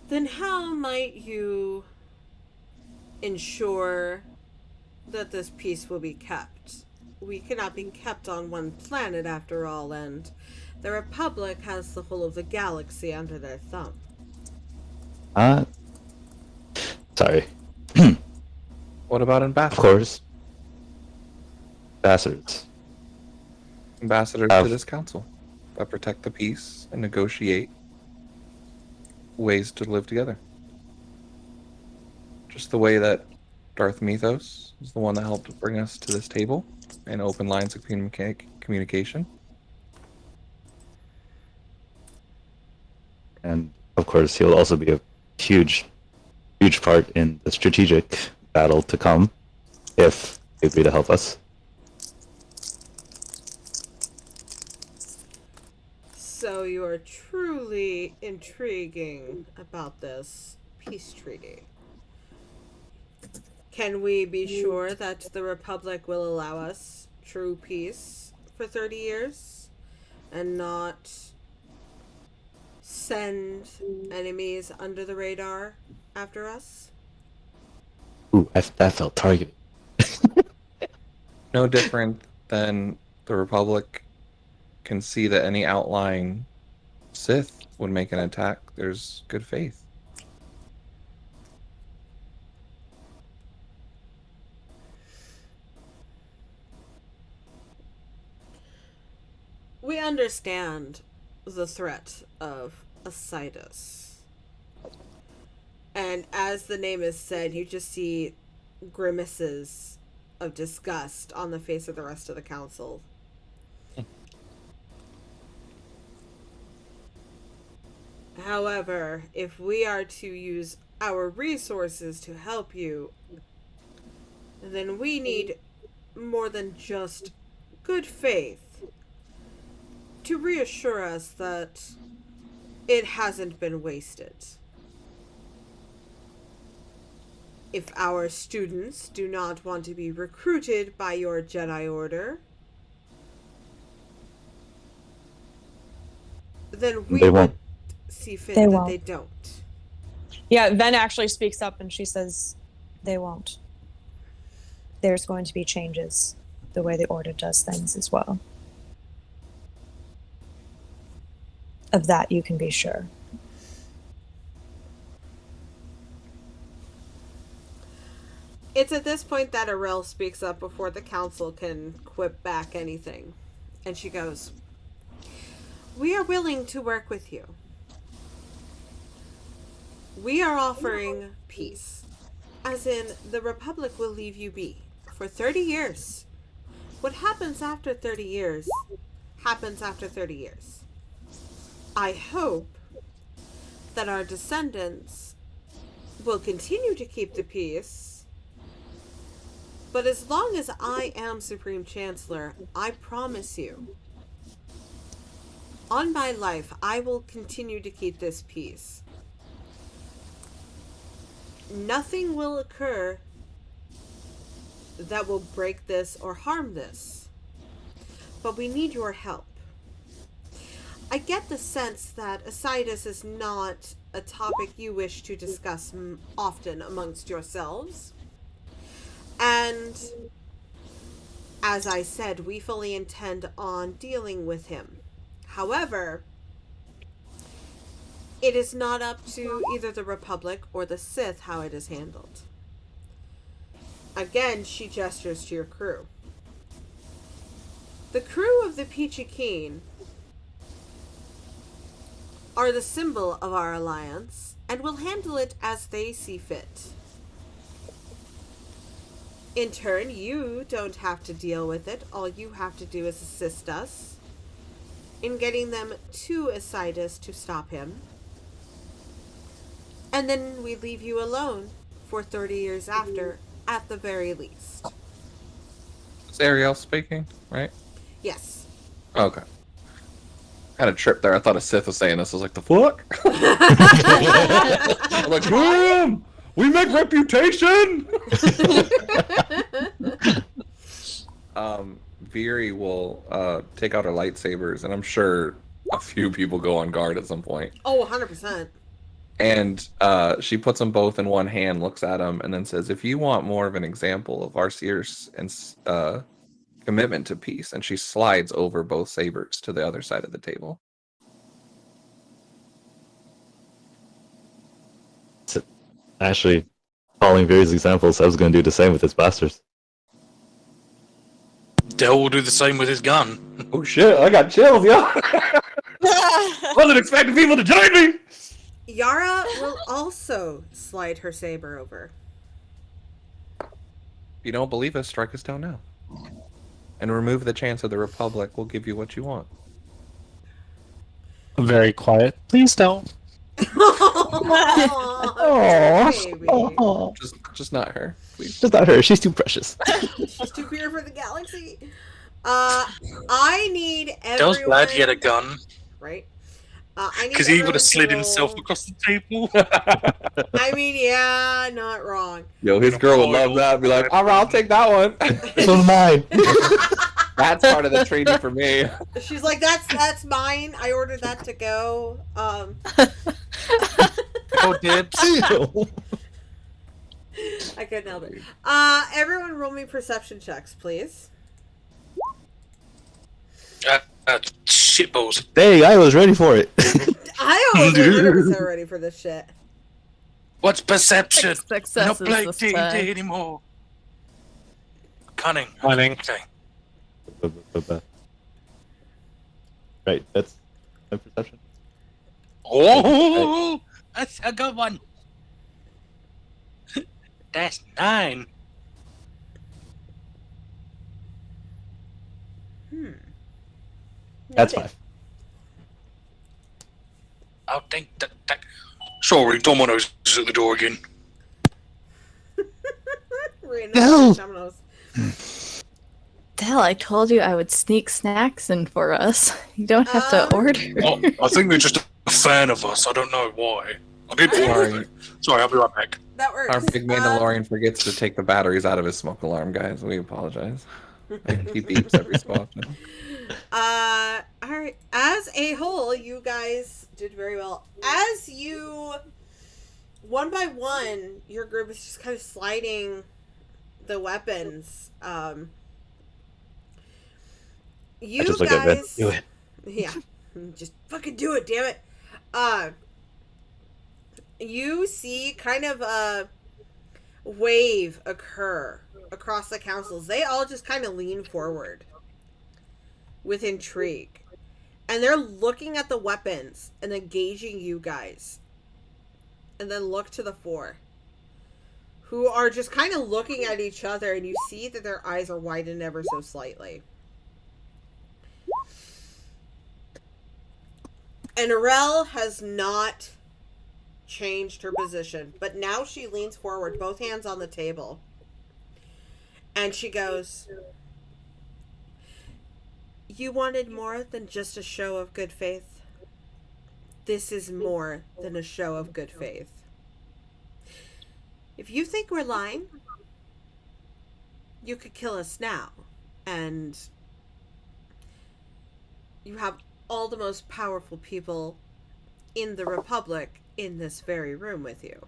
Then how might you ensure that this peace will be kept? We cannot be kept on one planet after all, and the Republic has the whole of the galaxy under their thumb. Sorry. What about in Of Bath? course. bastards. Ambassadors to this council that protect the peace and negotiate ways to live together. Just the way that Darth Mythos is the one that helped bring us to this table and open lines of communication. And of course, he'll also be a huge part in the strategic battle to come if they agree to help us. So you are truly intriguing about this peace treaty. Can we be sure that the Republic will allow us true peace for 30 years and not send enemies under the radar after us? Ooh, that felt targeted. No different than the Republic can see that any outlying Sith would make an attack. There's good faith. We understand the threat of Ascidas. And as the name is said, you just see grimaces of disgust on the face of the rest of the council. However, if we are to use our resources to help you, then we need more than just good faith to reassure us that it hasn't been wasted. If our students do not want to be recruited by your Jedi Order, then we They would won't. see fit They that won't. they don't. Yeah, Ven actually speaks up and she says, they won't. There's going to be changes the way the Order does things as well. Of that, you can be sure. It's at this point that Arel speaks up before the council can quip back anything. And she goes, "We are willing to work with you. We are offering peace. As in, the Republic will leave you be for 30 years. What happens after 30 years, happens after 30 years. I hope that our descendants will continue to keep the peace. But as long as I am Supreme Chancellor, I promise you, on my life, I will continue to keep this peace. Nothing will occur that will break this or harm this. But we need your help. I get the sense that Ascidas is not a topic you wish to discuss often amongst yourselves. And as I said, we fully intend on dealing with him. However, it is not up to either the Republic or the Sith how it is handled." Again, she gestures to your crew. The crew of the Peachy Keen are the symbol of our alliance and will handle it as they see fit. In turn, you don't have to deal with it. All you have to do is assist us in getting them to Ascidas to stop him. And then we leave you alone for 30 years after, at the very least. It's Ariel speaking, right? Yes. Okay. Had a trip there. I thought a Sith was saying this. I was like, the fuck? I'm like, damn! We make reputation! Veery will take out her lightsabers, and I'm sure a few people go on guard at some point. Oh, 100%. And she puts them both in one hand, looks at them, and then says, if you want more of an example of Arceer's and commitment to peace, and she slides over both sabers to the other side of the table. Actually, following various examples, I was going to do the same with his bastards. Dell will do the same with his gun. Oh shit! I got chills, yo. Wasn't expecting people to join me. Yara will also slide her saber over. If you don't believe us, strike us down now, and remove the chance of the Republic will give you what you want. I'm very quiet. Please don't. Oh, baby. Just not her, please. Just not her. She's too precious. She's too pure for the galaxy. I need everyone. Dell's glad he had a gun, Right? I need because he would everyone have to slid himself roll- across the table. I mean, yeah, not wrong. Yo, his girl would love that. Be like, all right, I'll take that one. This one's mine. That's part of the treaty for me. She's like, that's mine. I ordered that to go. Oh, dibs. I couldn't help it. Everyone roll me perception checks, please. Shitballs. Dang, I was ready for it. I was 100% ready for this shit. What's perception? Success Not is playing this D&D time. anymore. Cunning. Cunning. Okay. Right, that's my perception. Oh, that's a good one. That's 9. That's Noted. 5. I'll think that. Sorry, Domino's is at the door again. Random No. dominoes. Dell, I told you I would sneak snacks in for us. You don't have to order. Oh, I think they're just a fan of us. I don't know why. I did Sorry. Sorry, I'll be right back. That works. Our big Mandalorian forgets to take the batteries out of his smoke alarm, guys. We apologize. He beeps every so often. Alright. As a whole, you guys did very well. As you, one by one, your group is just kind of sliding the weapons. You I just look at Red. guys, Do it. yeah, just fucking do it, damn it. You see kind of a wave occur across the councils. They all just kind of lean forward with intrigue. And they're looking at the weapons and engaging you guys. And then look to the 4, who are just kind of looking at each other, and you see that their eyes are widened ever so slightly. And Arel has not changed her position, but now she leans forward, both hands on the table. And she goes, "You wanted more than just a show of good faith. This is more than a show of good faith. If you think we're lying, you could kill us now, and you have all the most powerful people in the Republic in this very room with you.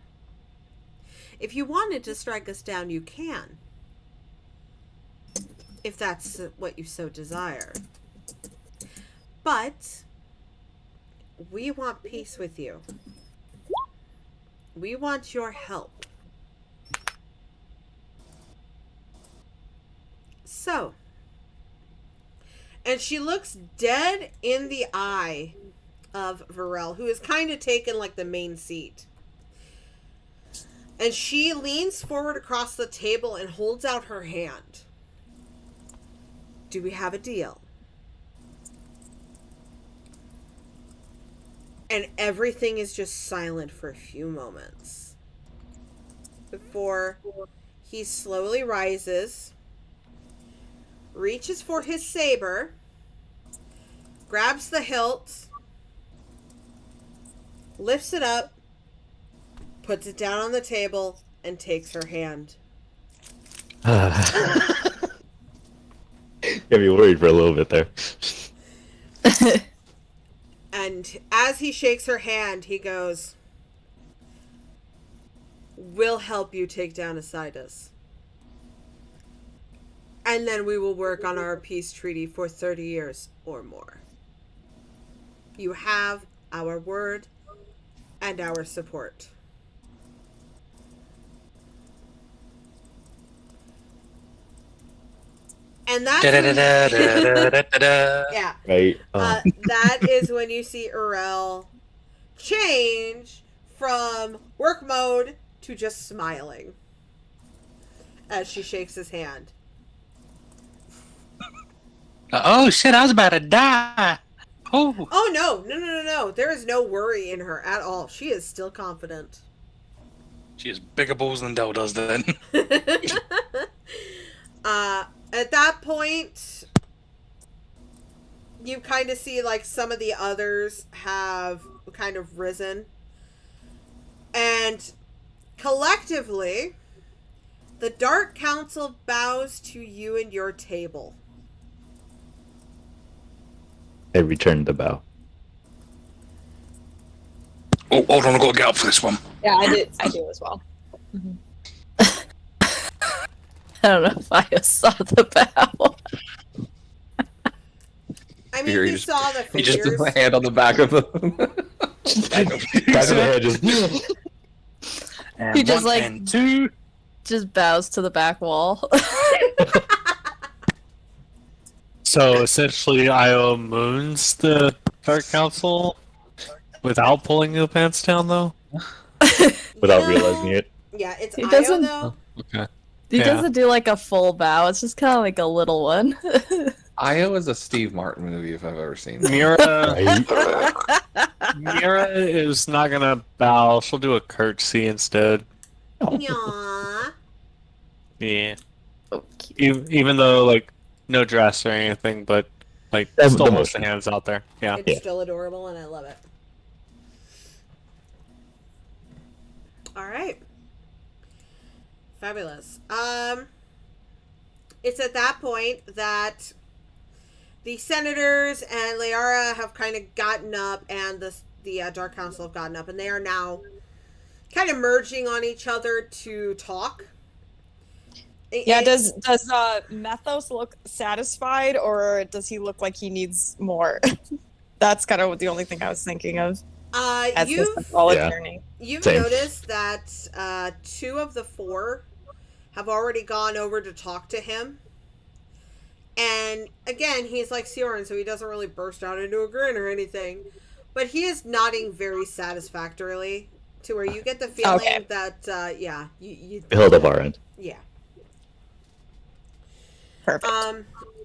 If you wanted to strike us down, you can, if that's what you so desire. But we want peace with you. We want your help. So," and she looks dead in the eye of Varel, who is kind of taken like the main seat. And she leans forward across the table and holds out her hand. "Do we have a deal?" And everything is just silent for a few moments before he slowly rises, reaches for his saber, grabs the hilt, lifts it up, puts it down on the table, and takes her hand. Got me worried for a little bit there. And as he shakes her hand, he goes, "We'll help you take down Asidus. And then we will work on our peace treaty for 30 years or more. You have our word and our support." And that's Da-da-da-da-da-da-da-da. yeah. Right. That is when you see Urel change from work mode to just smiling as she shakes his hand. Oh shit! I was about to die. Oh, Oh no! There is no worry in her at all. She is still confident. she has bigger balls than Del does. Then At that point, you kind of see like some of the others have kind of risen, and collectively, the Dark Council bows to you and your table. I returned the bow. oh, hold on, I've got to get up for this one. Yeah, I do as well. I don't know if I saw the bow. I mean, Here, you you just- saw the He just figures. put a hand on the back of the. Back of the head, just. And He just, one like- and two. Just bows to the back wall. So essentially, Io moons the Dark Council without pulling the pants down, though. Without No. realizing it. Yeah, it's He Io doesn't- though. Okay. He Yeah. doesn't do like a full bow. It's just kind of like a little one. Io is a Steve Martin movie if I've ever seen. it. Mira, Right. Mira is not gonna bow. She'll do a curtsy instead. Yaw. Yeah. Oh, cute. Even though like no dress or anything, but like The still holds the motion. hands out there. Yeah. It's Yeah. still adorable, and I love it. All right. Fabulous. It's at that point that the senators and Liara have kind of gotten up, and the Dark Council have gotten up, and they are now kind of merging on each other to talk. Yeah, does Methos look satisfied, or does he look like he needs more? That's kind of the only thing I was thinking of as this you've solid Yeah. journey. Same. noticed that two of the four have already gone over to talk to him. And again, he's like Sioran, so he doesn't really burst out into a grin or anything. But he is nodding very satisfactorily to where you get the feeling Okay. that, you Held up our end. yeah. Perfect.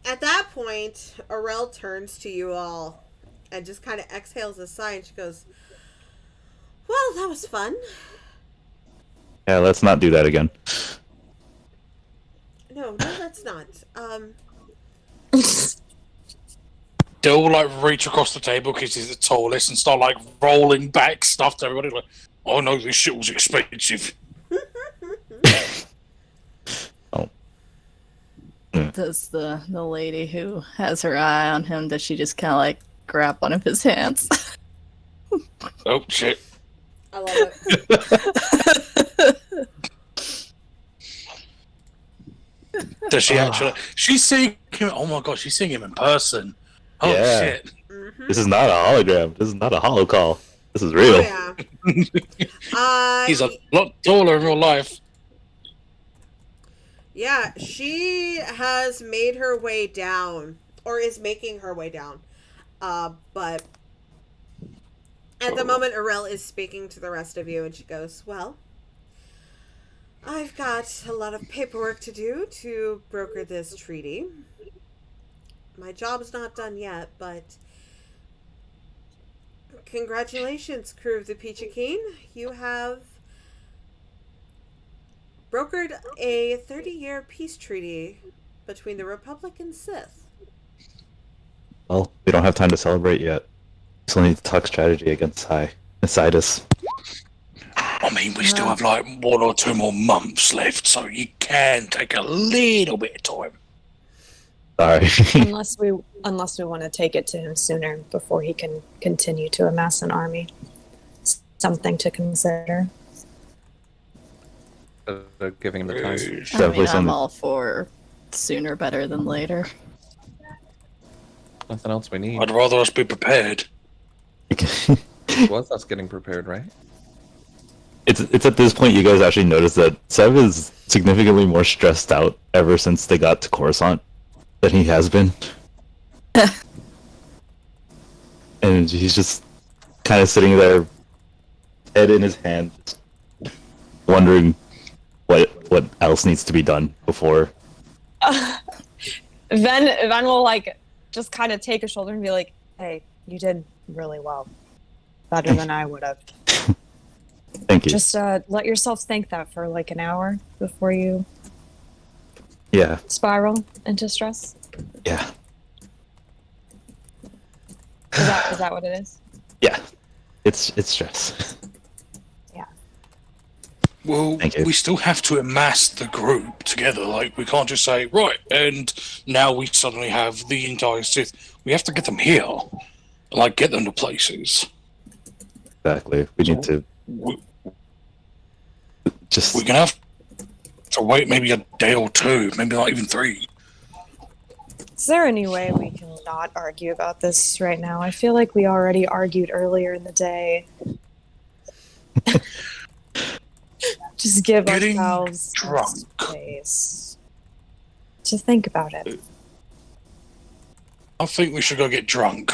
At that point, Aurel turns to you all and just kind of exhales a sigh, and she goes, "Well, that was fun." Yeah, let's not do that again. No, that's not. They'll like reach across the table because he's the tallest and start like rolling back stuff to everybody. Like, oh no, this shit was expensive. Does the lady who has her eye on him, does she just kind of like grab one of his hands? Oh shit. I love it. Does she actually? She's seeing him. Oh my god, she's seeing him in person. Oh Yeah. shit. Mm-hmm. This is not a hologram. This is not a holo call. This is Oh, real. yeah. He's a lot taller in real life. Yeah, she has made her way down, or is making her way down. But at the moment, Aurel is speaking to the rest of you, and she goes, "Well, I've got a lot of paperwork to do to broker this treaty. My job's not done yet, but congratulations, crew of the Peachy. You have brokered a 30-year peace treaty between the Republic and Sith." Well, we don't have time to celebrate yet. We still need to talk strategy against Sidus. I mean, we still have like 1 or 2 more months left, so you can take a little bit of time. Sorry. unless we want to take it to him sooner before he can continue to amass an army. Something to consider. Giving him the time. I Definitely mean, I'm something. all for sooner better than later. Nothing else we need. I'd rather us be prepared. It was us getting prepared, right? It's at this point you guys actually notice that Sev is significantly more stressed out ever since they got to Coruscant. than he has been. And he's just kind of sitting there, head in his hand, wondering what else needs to be done before. Ven will like just kind of take a shoulder and be like, "Hey, you did really well, better than I would have." Thank you. Just let yourself think that for like an hour before you Yeah, spiral into stress. yeah, Is that what it is? yeah. It's stress. Yeah. Well, Thank you. we still have to amass the group together. Like, we can't just say, right, and now we suddenly have the entire Sith. We have to get them here. Like, get them to places. Exactly. We need to We're just. going to have to wait maybe a day or two, maybe not even 3. Is there any way we can not argue about this right now? I feel like we already argued earlier in the day. Just give Getting ourselves drunk. space to think about it. I think we should go get drunk.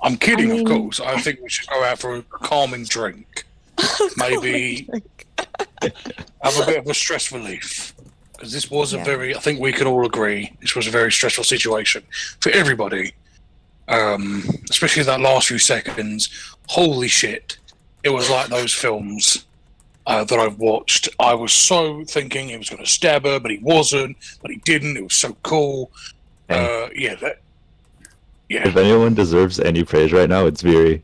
I'm kidding, I mean- of course. I think we should go out for a calming drink. Maybe have a bit of a stress relief. Because this was a very, I think we can all agree, this was a very stressful situation for everybody. Especially that last few seconds. Holy shit. It was like those films that I've watched. I was so thinking he was going to stab her, but he wasn't, but he didn't. It was so cool. Yeah. If anyone deserves any praise right now, it's Viri.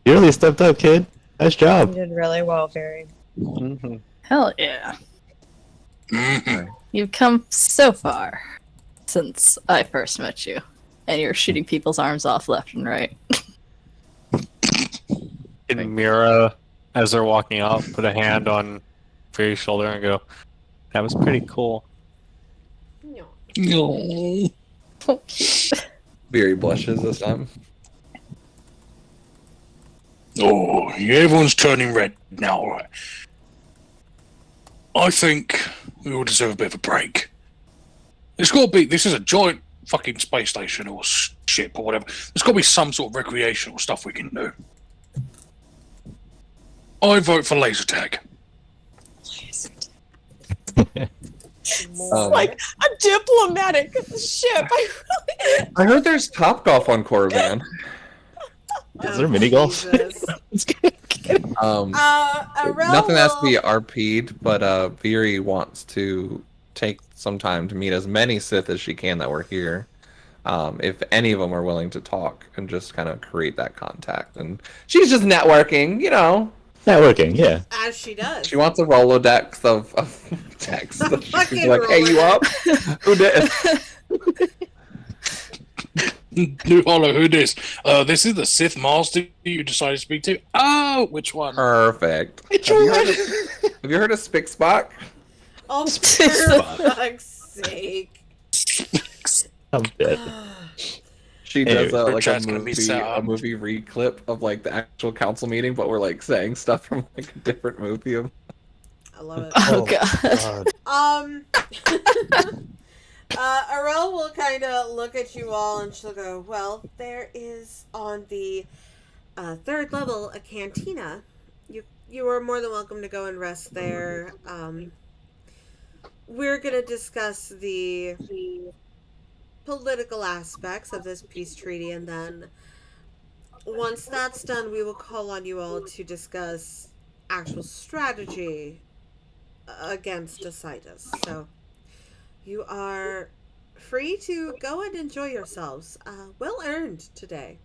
You really stepped up, kid. Nice You job. did really well, Barry. Hell yeah. Mhm. You've come so far since I first met you. And you're shooting people's arms off left and right. And Mira, as they're walking out, put a hand on Viri's shoulder and go, "That was pretty cool." No. No. Beery blushes this time. Oh, everyone's turning red now. I think we all deserve a bit of a break. It's got to be. This is a giant fucking space station or ship or whatever. There's got to be some sort of recreational stuff we can do. I vote for laser tag. Like a diplomatic ship. I heard there's Top Golf on Korriban. Is there mini golf? Nothing has to be RP'd, but Viri wants to take some time to meet as many Sith as she can that were here. If any of them are willing to talk and just kind of create that contact. And she's just networking, you know. Networking, yeah. As she does. She wants a Rolodex of texts. That she can be Fucking like, hey, you up? Who did? Hello, who this? This is the Sith Master you decided to speak to. Oh, which one? Perfect. Have you heard of Spick Spock? Oh, for fuck's sake. I'm dead. She does Anyway, like chat's gonna be set a up. movie reclip of like the actual council meeting, but we're like saying stuff from like a different movie. I love it. Oh, God. Arel will kind of look at you all and she'll go, well, there is on the 3rd level a cantina. You are more than welcome to go and rest there. We're going to discuss the political aspects of this peace treaty, and then once that's done, we will call on you all to discuss actual strategy against Decitus. So you are free to go and enjoy yourselves. Well earned today.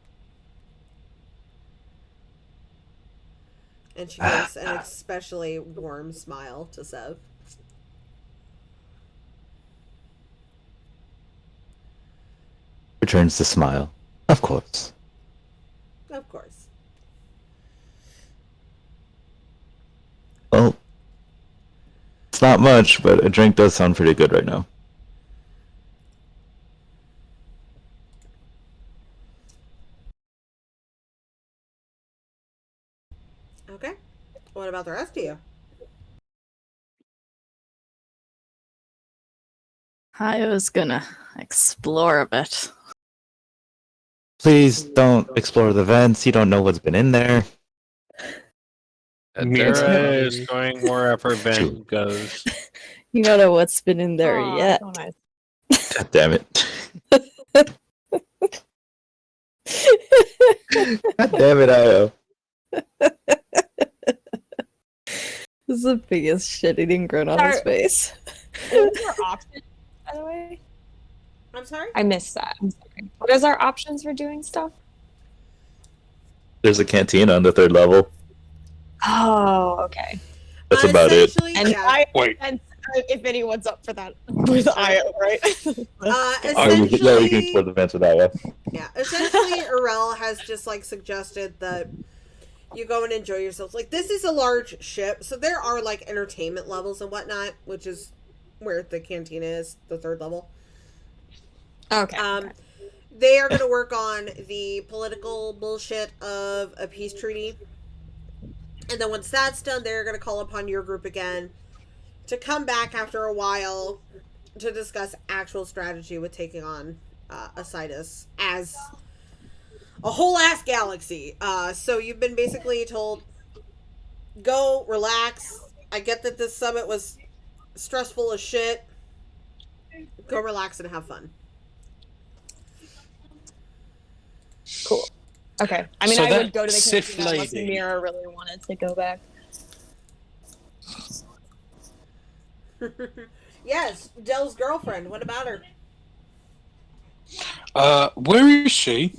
And she gives an especially warm smile to Sev. Returns the smile. Of course. Of course. Well, it's not much, but a drink does sound pretty good right now. Okay. What about the rest of you? I was gonna explore a bit. Please don't explore the vents. You don't know what's been in there. Mira is going wherever Ben goes. You don't know what's been in there Aw, yet. so nice. God damn it. God damn it, Io. This is the biggest shit-eating grin on his face. What is our option, by the way? I'm sorry? I missed that. I'm sorry. What is our options for doing stuff? There's a cantina on the 3rd level. Oh, okay. That's about it. Essentially, And yeah. Wait. And if anyone's up for that with Io, right? Oh, yeah, we can Essentially, explore the vents with Io. yeah. Essentially, Arel has just like suggested that you go and enjoy yourselves. Like, this is a large ship, so there are like entertainment levels and whatnot, which is where the cantina is, the 3rd level. Okay. They are going to work on the political bullshit of a peace treaty. And then once that's done, they're going to call upon your group again to come back after a while to discuss actual strategy with taking on Asitis as a whole ass galaxy. So you've been basically told, go, relax. I get that this summit was stressful as shit. Go relax and have fun. Cool. Okay. I mean, So I that would go to the Sith cantina unless lady- Mira really wanted to go back. Yes, Dell's girlfriend. What about her? Where is she?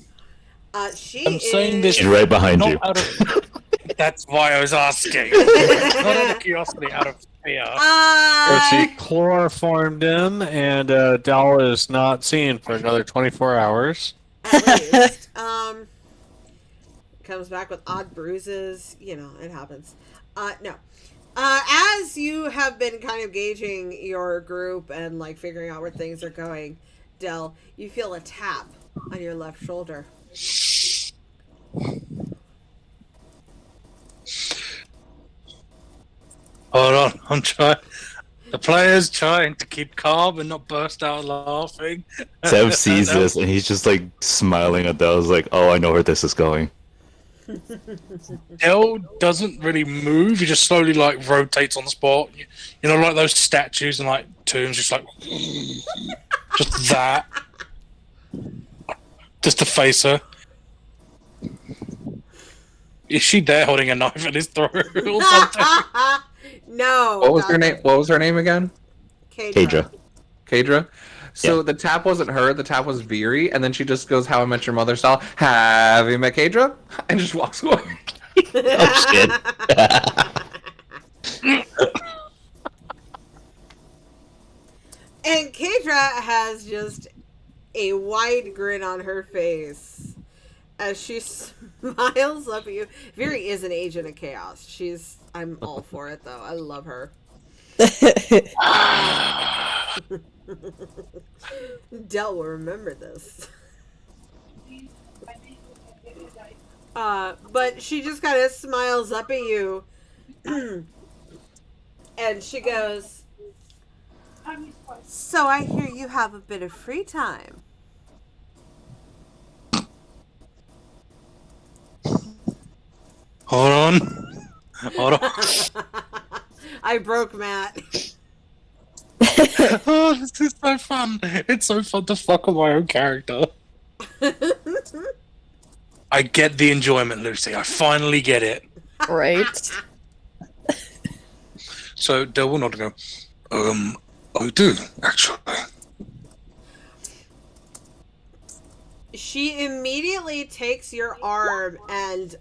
She I'm saying this She's right behind not you. out of. That's why I was asking. Not out of curiosity, out of fear. So she chloroformed him, and Dal is not seen for another 24 hours. At least. Comes back with odd bruises. You know, it happens. No. As you have been kind of gauging your group and like figuring out where things are going, Dell, you feel a tap on your left shoulder. Hold on, I'm trying. The player's trying to keep calm and not burst out laughing. Sev sees this and he's just like smiling at Dell's like, oh, I know where this is going. Dell doesn't really move. He just slowly like rotates on the spot. You know, like those statues and like tombs, just like just that, just to face her. Is she there holding a knife at his throat or something? No. What was her name? What was her name again? Kadra. Kadra. So Yeah. the tap wasn't her. The tap was Veery, and then she just goes, "How I Met Your Mother" style. Have you met Kadra? And just walks away. Oh shit. And Kadra has just a wide grin on her face as she smiles up at you. Veery is an agent of chaos. I'm all for it though. I love her. Del will remember this. But she just kind of smiles up at you. And she goes, so I hear you have a bit of free time. Hold on. Hold on. I broke Matt. Oh, this is so fun. It's so fun to fuck with my own character. I get the enjoyment, Lucy. I finally get it. Right? So Del will not go, I do, actually. She immediately takes your arm and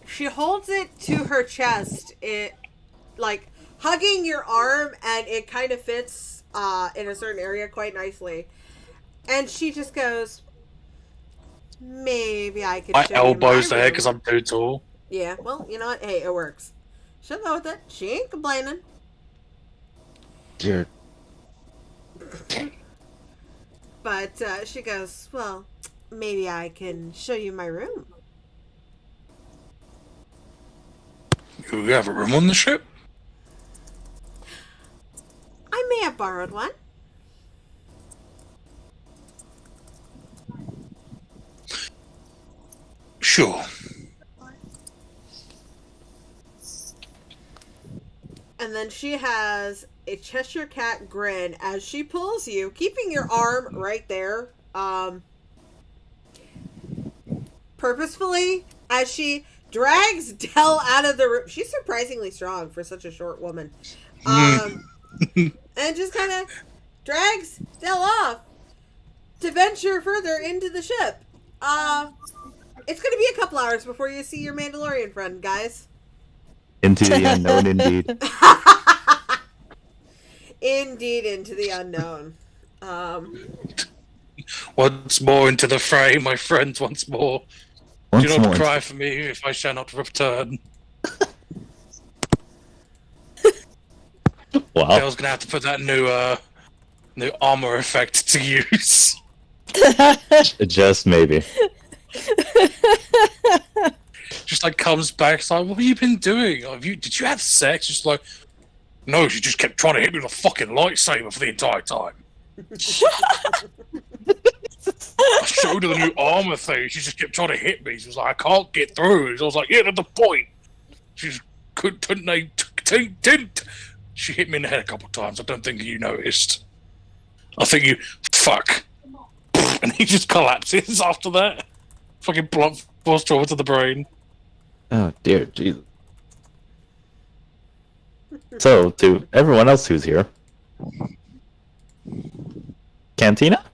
she holds it to her chest. It like hugging your arm, and it kind of fits in a certain area quite nicely. And she just goes, maybe I could My show you elbows my there room." because I'm too tall. Yeah, well, you know what? Hey, it works. She'll go with it. She ain't complaining. Dear. But she goes, well, maybe I can show you my room. You have a room on the ship? I may have borrowed one. Sure. And then she has a Cheshire Cat grin as she pulls you, keeping your arm right there, purposefully, as she drags Dell out of the room. She's surprisingly strong for such a short woman. And just kind of drags Dell off to venture further into the ship. It's going to be a couple hours before you see your Mandalorian friend, guys. Into the unknown, indeed. Indeed, into the unknown. Once more into the fray, my friends, once more. Once Do not more. cry for me if I shall not return. Wow. Dale's gonna have to put that new armor effect to use. Just maybe. Just like comes back, it's like, what have you been doing? Did you have sex? Just like, no, she just kept trying to hit me with a fucking lightsaber for the entire time. I showed her the new armor thing. She just kept trying to hit me. She was like, I can't get through. I was like, yeah, that's the point. She just couldn't. She hit me in the head a couple times. I don't think you noticed. I think you fuck. And he just collapses after that. Fucking blunt force trauma to the brain. Oh dear, Jesus. So, to everyone else who's here, Cantina?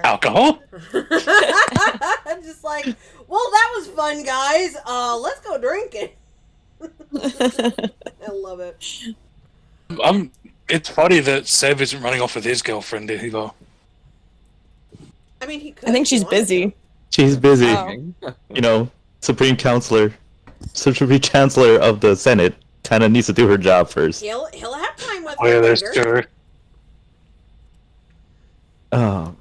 Alcohol? I'm just like, well, that was fun, guys. Let's go drinking. I love it. It's funny that Seb isn't running off with his girlfriend either. I mean, he could. I think if he she's wanted busy. to. She's busy. Oh. You know, Supreme Chancellor of the Senate kind of needs to do her job first. He'll have time with Oh yeah, her that's later. true. Oh.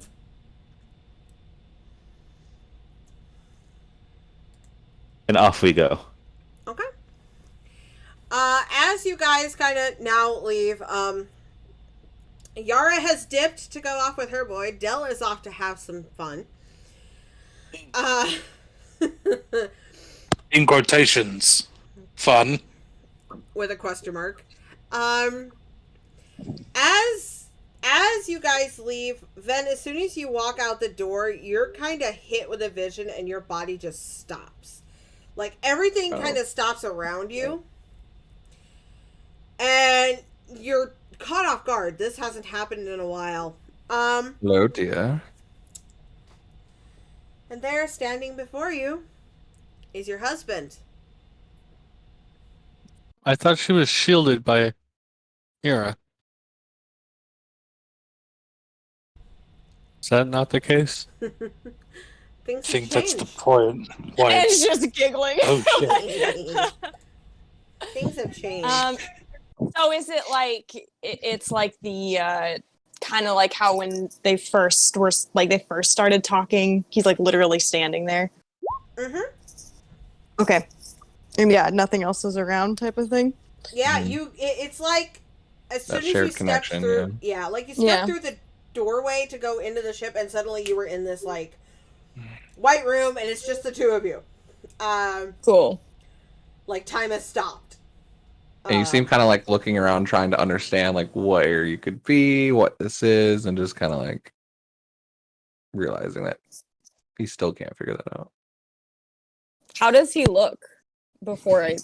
And off we go. Okay. As you guys kind of now leave, Yara has dipped to go off with her boy. Dell is off to have some fun. In quotations, fun. With a question mark. As you guys leave, then as soon as you walk out the door, you're kind of hit with a vision and your body just stops. Like everything kind of stops around you. And you're caught off guard. This hasn't happened in a while. Hello, dear. And there, standing before you, is your husband. I thought she was shielded by Mira. Is that not the case? Things I think have that's the changed. point. Why And it's- just giggling. Oh shit. Things have changed. So is it like it's like the kind of like how when they first started talking, he's like literally standing there. Mm-hmm. Okay. And yeah, nothing else is around type of thing. Yeah, it's like as soon That as you shared step connection, through, yeah, like you step Yeah. through the doorway to go into the ship, and suddenly you were in this like white room, and it's just the two of you. Cool. Like time has stopped. And you seem kind of like looking around, trying to understand like where you could be, what this is, and just kind of like realizing that he still can't figure that out. How does he look before I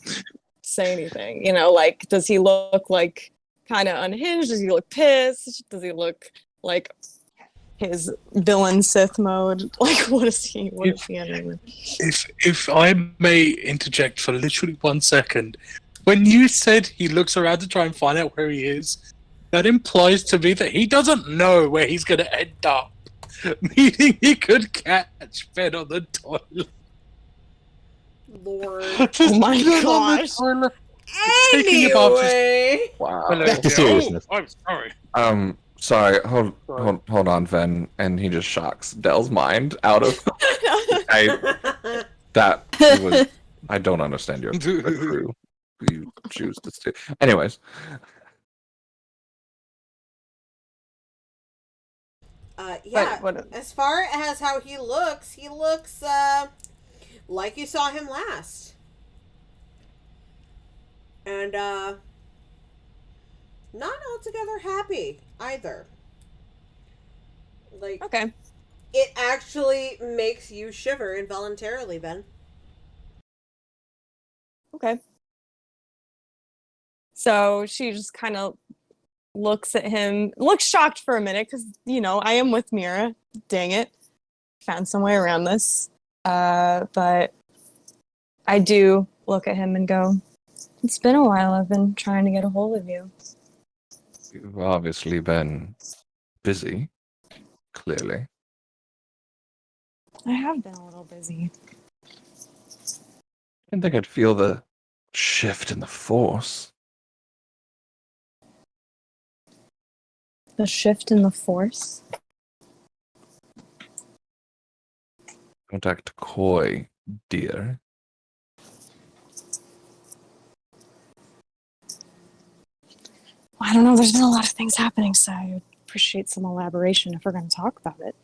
say anything? You know, like, does he look like kind of unhinged? Does he look pissed? Does he look like his villain Sith mode? Like, what is he under? If I may interject for literally 1 second, when you said he looks around to try and find out where he is, that implies to me that he doesn't know where he's going to end up. Meaning he could catch Ben on the toilet. Lord. Oh my gosh. Taking him off his- Anyway, Wow. Back to seriousness. Oh, I'm sorry. Sorry. Hold on, Ven. And he just shocks Dell's mind out of. I don't understand your the crew you choose to stay. Anyways, Yeah. what As far as how he looks like you saw him last. And not altogether happy either. Like, okay. it actually makes you shiver involuntarily, Ben. Okay. So she just kind of looks at him, looks shocked for a minute because, I am with Mira. Dang it. Found some way around this. But I do look at him and go, it's been a while. I've been trying to get a hold of you. You've obviously been busy, clearly. I have been a little busy. I didn't think I'd feel the shift in the force. The shift in the force. Don't act coy, dear. I don't know. There's been a lot of things happening, so I would appreciate some elaboration if we're going to talk about it.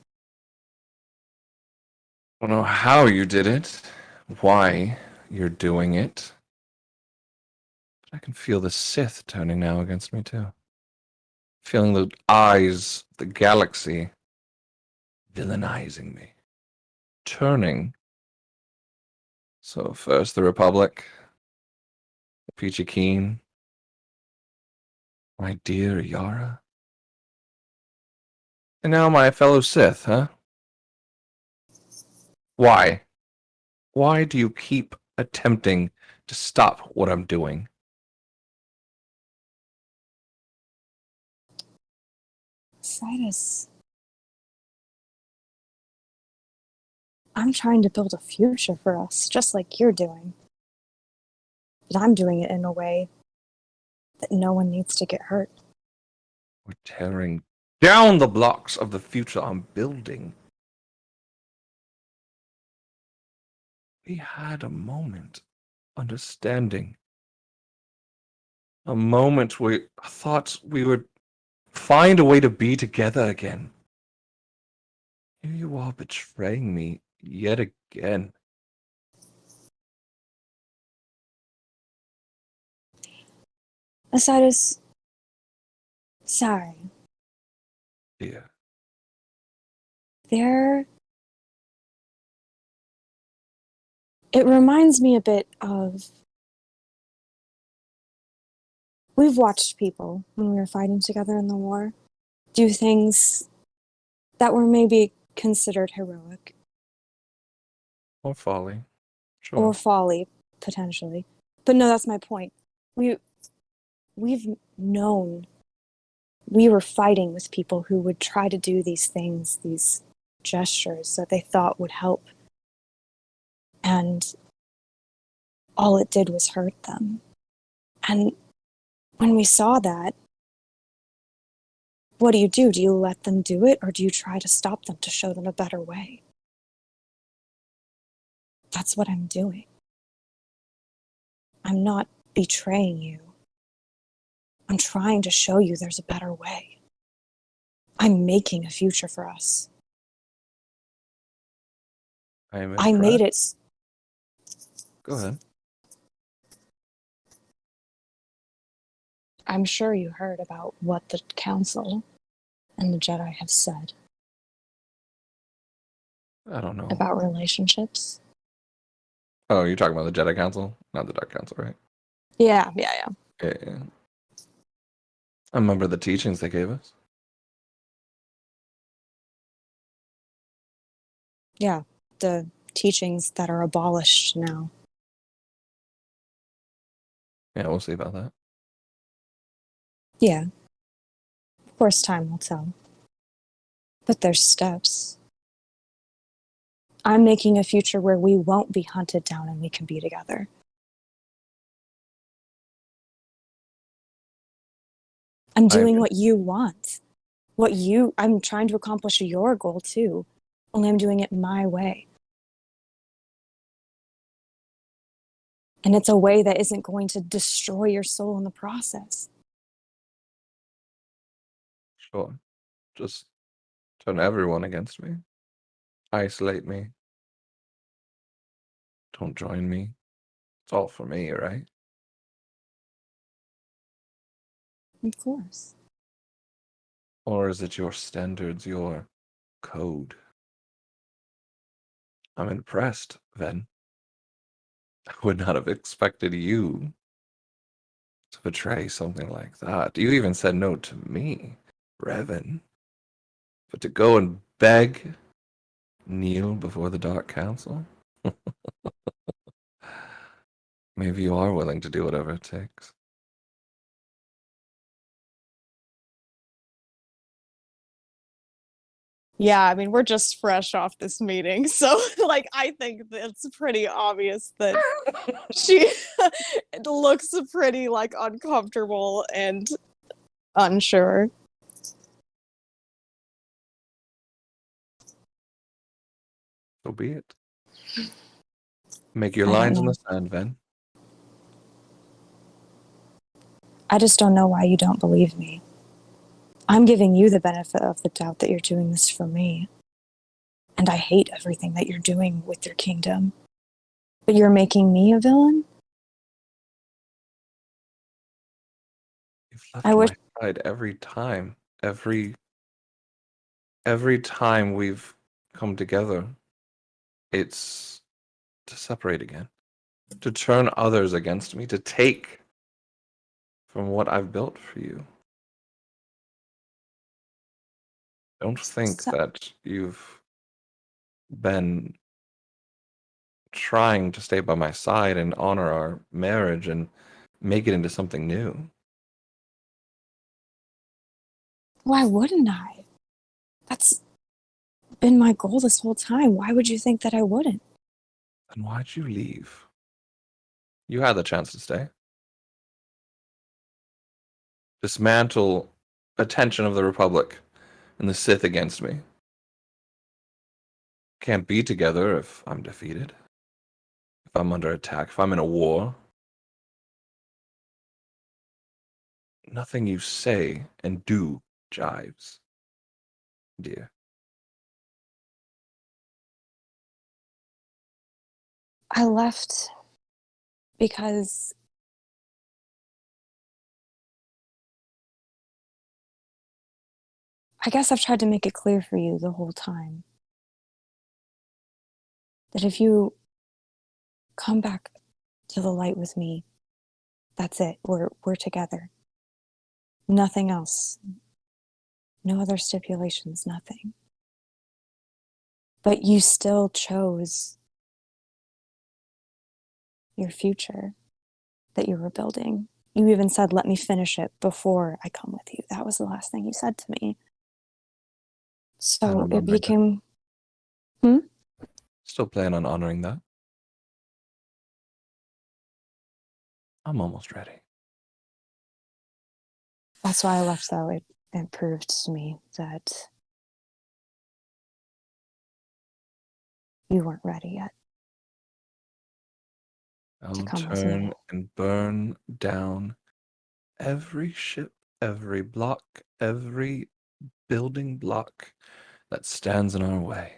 I don't know how you did it, why you're doing it. But I can feel the Sith turning now against me, too. Feeling the eyes, the galaxy, villainizing me. Turning. So first the Republic, the Peachy Keen, my dear Yara. And now my fellow Sith, huh? Why? Why do you keep attempting to stop what I'm doing? Cyrus, I'm trying to build a future for us, just like you're doing. But I'm doing it in a way that no one needs to get hurt. We're tearing down the blocks of the future I'm building. We had a moment, understanding. A moment where I thought we would find a way to be together again. Here you are betraying me yet again. Cyrus, sorry. Dear. It reminds me a bit of. We've watched people when we were fighting together in the war do things that were maybe considered heroic Or folly. Sure. or folly, potentially. But no, that's my point. We've known we were fighting with people who would try to do these things, these gestures that they thought would help. And all it did was hurt them. And when we saw that, what do? Do you let them do it, or do you try to stop them to show them a better way? That's what I'm doing. I'm not betraying you. I'm trying to show you there's a better way. I'm making a future for us. I made it. Go ahead. I'm sure you heard about what the Council and the Jedi have said I don't know. about relationships. Oh, you're talking about the Jedi Council? Not the Dark Council, right? Yeah. Yeah. I remember the teachings they gave us. Yeah, the teachings that are abolished now. Yeah, we'll see about that. Yeah. Of course, time will tell. But there's steps. I'm making a future where we won't be hunted down and we can be together. I'm doing what you want. I'm trying to accomplish your goal too. Only I'm doing it my way. And it's a way that isn't going to destroy your soul in the process. Sure. Just Turn everyone against me. Isolate me. Don't join me. It's all for me, right? Of course. Or is it your standards, your code? I'm impressed, Ven. I would not have expected you to betray something like that. You even said no to me, Revan. But to go and beg, kneel before the Dark Council? Maybe you are willing to do whatever it takes. Yeah, I mean, we're just fresh off this meeting, so like I think it's pretty obvious that she looks pretty like uncomfortable and unsure. So be it. Make your I don't lines in know. the sand, Ven. I just don't know why you don't believe me. I'm giving you the benefit of the doubt that you're doing this for me. And I hate everything that you're doing with your kingdom. But you're making me a villain? You've left I my wish side every time. Every time we've come together, it's to separate again. To turn others against me, to take from what I've built for you. Don't think so, that you've been trying to stay by my side and honor our marriage and make it into something new. why wouldn't I? That's been my goal this whole time. Why would you think that I wouldn't? Then why'd you leave? You had the chance to stay. Dismantle attention of the Republic and the Sith against me. Can't be together if I'm defeated. If I'm under attack, if I'm in a war. Nothing you say and do jives, dear. I left because I guess I've tried to make it clear for you the whole time that if you come back to the light with me, that's it. We're together. Nothing else. No other stipulations, nothing. But you still chose your future that you were building. You even said, let me finish it before I come with you. That was the last thing you said to me. So it remember that. became, Still plan on honoring that. I'm almost ready. that's why I left though. It proved to me that you weren't ready yet. I'll come with turn me. and burn down every ship, every block, every building block that stands in our way.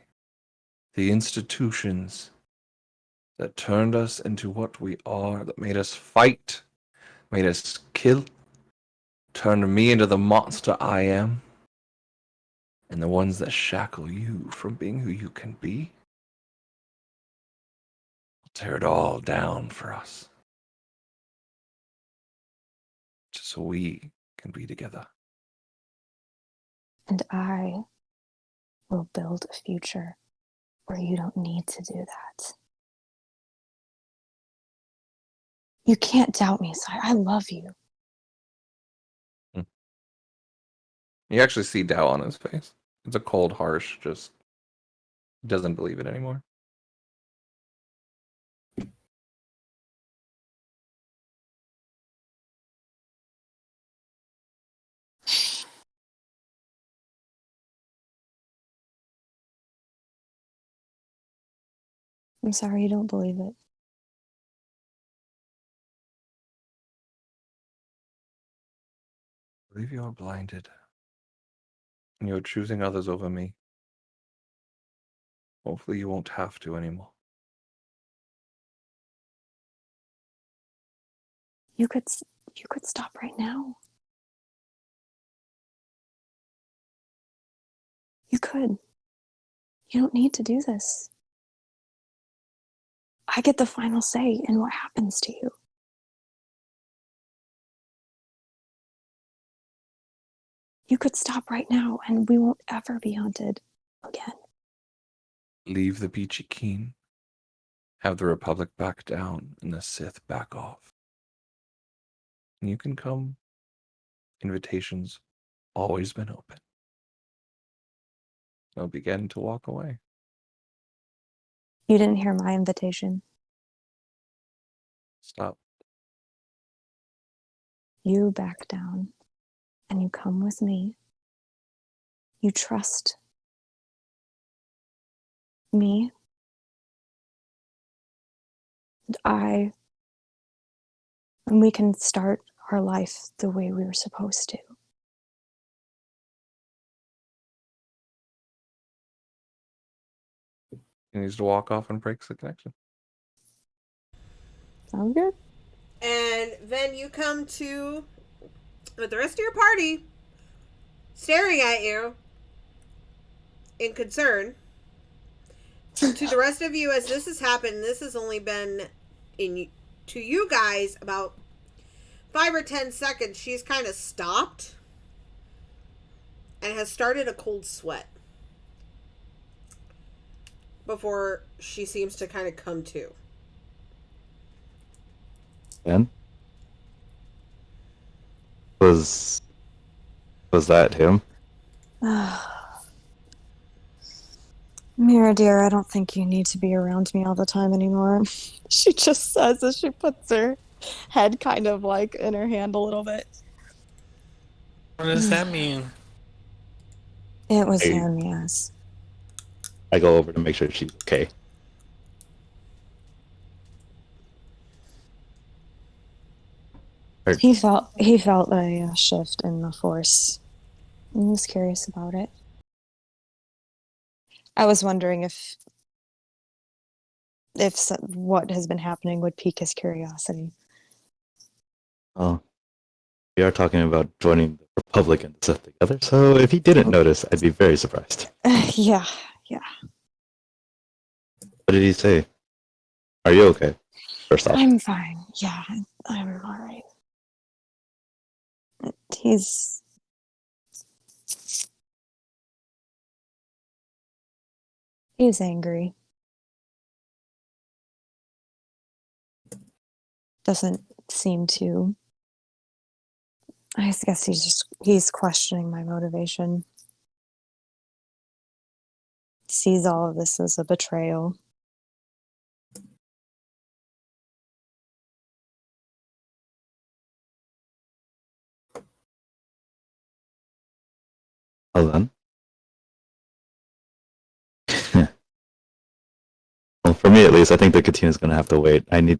The institutions that turned us into what we are, that made us fight, made us kill, turned me into the monster I am, and the ones that shackle you from being who you can be. I'll tear it all down for us, just so we can be together. And I will build a future where you don't need to do that. You can't doubt me, sire. I love you. You actually see doubt on his face. It's a cold, harsh, just doesn't believe it anymore. I'm sorry you don't believe it. I believe you are blinded. And you're choosing others over me. Hopefully you won't have to anymore. You could stop right now. You could. You don't need to do this. I get the final say in what happens to you. You could stop right now and we won't ever be haunted again. Leave the Peachy keen. Have the Republic back down and the Sith back off. And you can come. Invitations always been open. They'll begin to walk away. You didn't hear my invitation. Stop. You back down and you come with me. You trust me. And we can start our life the way we were supposed to. He needs to walk off and breaks the connection. Sound good? And then you come to, with the rest of your party staring at you in concern. To the rest of you, as this has happened, this has only been to you guys about 5 or 10 seconds. She's kind of stopped and has started a cold sweat before she seems to kind of come to. And was that him? Mira, dear, I don't think you need to be around me all the time anymore. She just says as she puts her head kind of like in her hand a little bit. What does that mean? It was Hey. him, yes. I go over to make sure she's okay. He felt a shift in the force. He was curious about it. I was wondering if what has been happening would pique his curiosity. Oh, we are talking about joining the Republic and the Sith together, so if he didn't notice, I'd be very surprised. Yeah. What did he say? Are you okay? First off. I'm fine. Yeah, I'm all right. He's angry. Doesn't seem to. I guess he's questioning my motivation. Sees all of this as a betrayal. Well then. Well, for me at least, I think the Katina's gonna have to wait. We need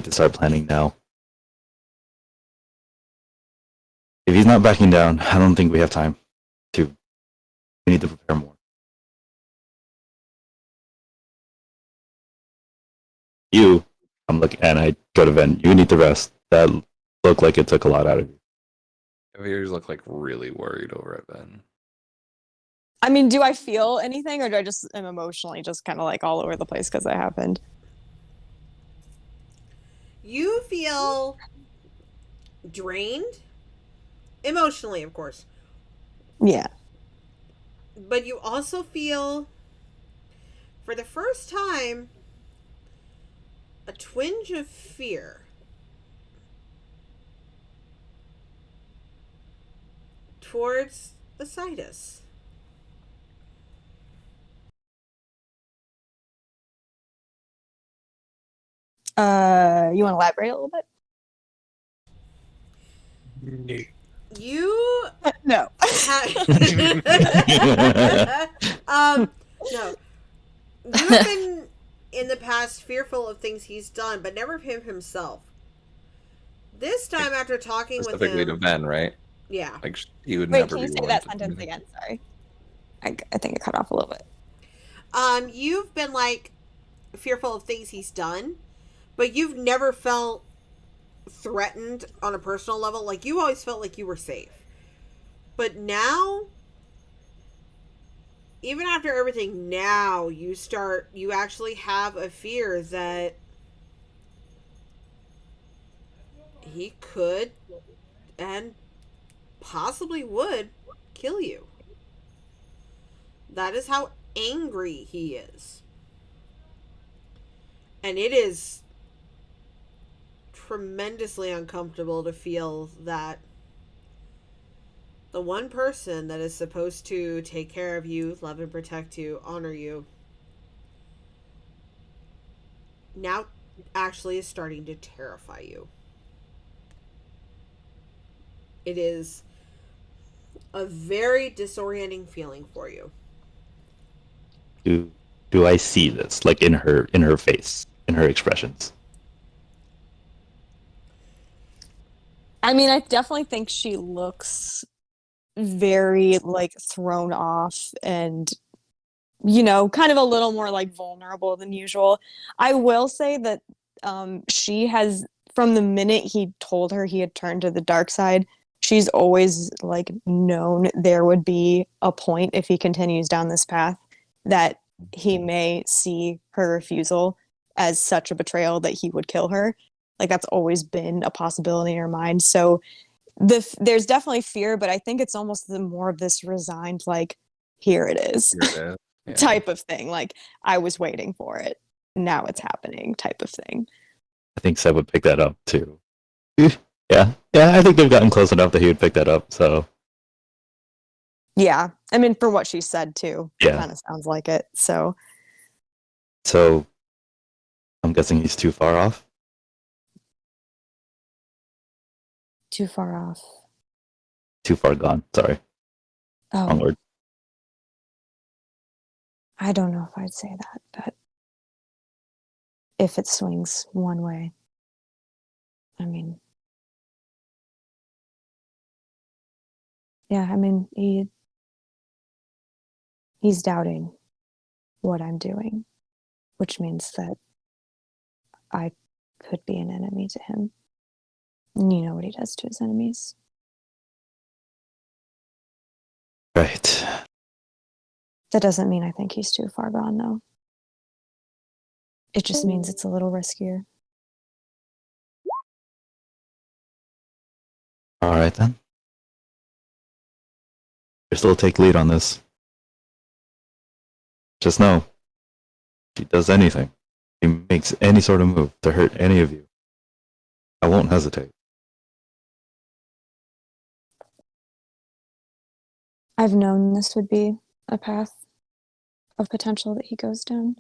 to start planning now. If he's not backing down, I don't think we have time to. We need to prepare more. I'm looking, and I go to Ven. You need to rest. That looked like it took a lot out of you. Javiers look like really worried over it, Ben. I mean, do I feel anything, or do I just am emotionally just kind of like all over the place because it happened? You feel drained, emotionally, of course, Yeah. but you also feel, for the first time, a twinge of fear. Towards Asitis. You want to elaborate a little bit? You No. no. You've been in the past fearful of things he's done, but never of him himself. This time, after talking with Specifically to him, Ben, right? Yeah. Like he would Wait, never can you be say willing that to do sentence anything. again? Sorry. I think it cut off a little bit. You've been like fearful of things he's done, but you've never felt threatened on a personal level. Like you always felt like you were safe. But now, even after everything, now you actually have a fear that he could and possibly would kill you. That is how angry he is. And it is tremendously uncomfortable to feel that the one person that is supposed to take care of you, love and protect you, honor you, now actually is starting to terrify you. It is a very disorienting feeling for you. Do I see this like in her face, in her expressions? I mean, I definitely think she looks very like thrown off and kind of a little more like vulnerable than usual. I will say that she has, from the minute he told her he had turned to the dark side, she's always like known there would be a point if he continues down this path that he may see her refusal as such a betrayal that he would kill her. Like that's always been a possibility in her mind. So there's definitely fear, but I think it's almost the more of this resigned, like, here it is, Here it is. Yeah. type of thing. Like, I was waiting for it. Now it's happening, type of thing. I think Seb would pick that up too. Yeah, I think they've gotten close enough that he would pick that up. So Yeah. I mean, for what she said too, it Yeah. kind of sounds like it. So I'm guessing he's too far off. Too far off. Too far gone. Sorry, wrong Oh, word. I don't know if I'd say that, but if it swings one way, I mean, yeah, I mean, he's doubting what I'm doing, which means that I could be an enemy to him. And you know what he does to his enemies. Right. That doesn't mean I think he's too far gone, though. It just means it's a little riskier. All right then. Crystal will take lead on this. Just know, if he does anything, he makes any sort of move to hurt any of you, I won't hesitate. I've known this would be a path of potential that he goes down.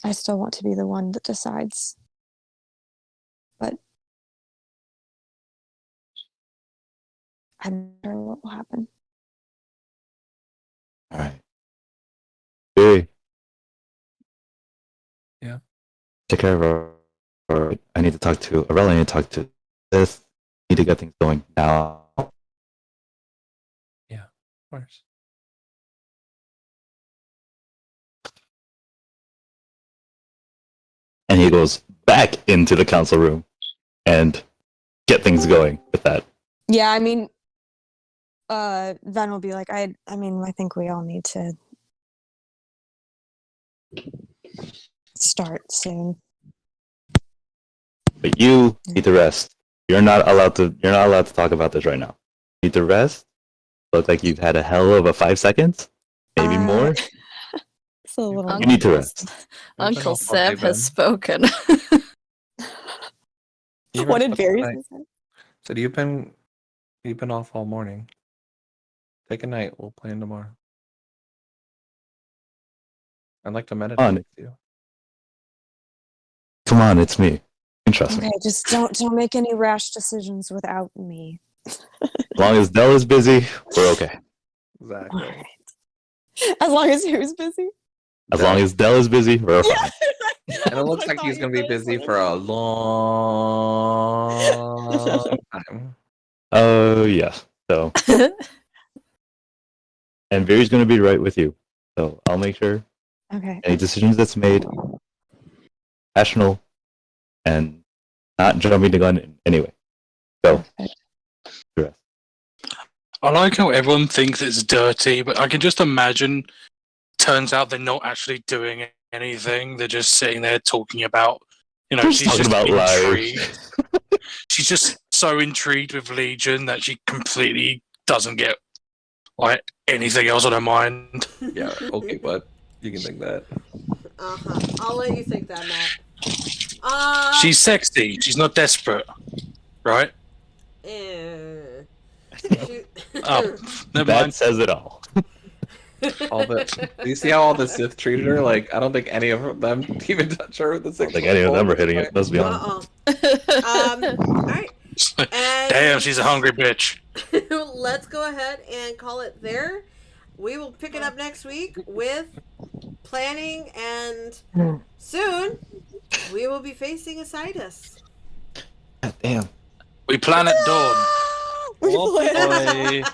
I still want to be the one that decides. But I'm not sure what will happen. All right. Hey. Yeah. Take care of her. Or I need to talk to Arella. I need to talk to this. Need to get things going now. Yeah, of course. And he goes back into the council room and get things going with that. Yeah, I mean, Ven will be like, I mean, I think we all need to start soon. But you need to rest. You're not allowed to talk about this right now. You need to rest. Look like you've had a hell of a 5 seconds. Maybe more. It's a little. You need to rest. Uncle Seb has spoken. What did Barry say? Said you've been off all morning. Take a night. We'll plan tomorrow. I'd like to meditate with you. Come on, it's me. You can trust me. Okay, just don't make any rash decisions without me. As long as Dell is busy, we're okay. Exactly. All right. As long as he was busy. As long as Dell is busy, we're fine. And it looks like he's going to be busy for a long time. Oh yeah. So, and Veer's gonna be right with you. So I'll make sure Okay. any decisions that's made, rational, and not jumping the gun in any way. So, Perfect. the rest. I like how everyone thinks it's dirty, but I can just imagine. Turns out they're not actually doing anything. They're just sitting there talking about, Just she's talking just about intrigued. life. She's just so intrigued with Legion that she completely doesn't get anything else on her mind. Yeah, okay, but you can think that. I'll let you think that, Matt. She's sexy. She's not desperate, right? Oh, never That mind. says it all. Do you see how all the Sith treated her? Like, I don't think any of them even touch her with the I six. don't think any of them are hitting it. Let's be honest. All right. And Damn, she's a hungry bitch. let's go ahead and call it there. We will pick it up next week with planning, and soon we will be facing a Sidus. God damn. We plan at dawn. We Oh, play- boy.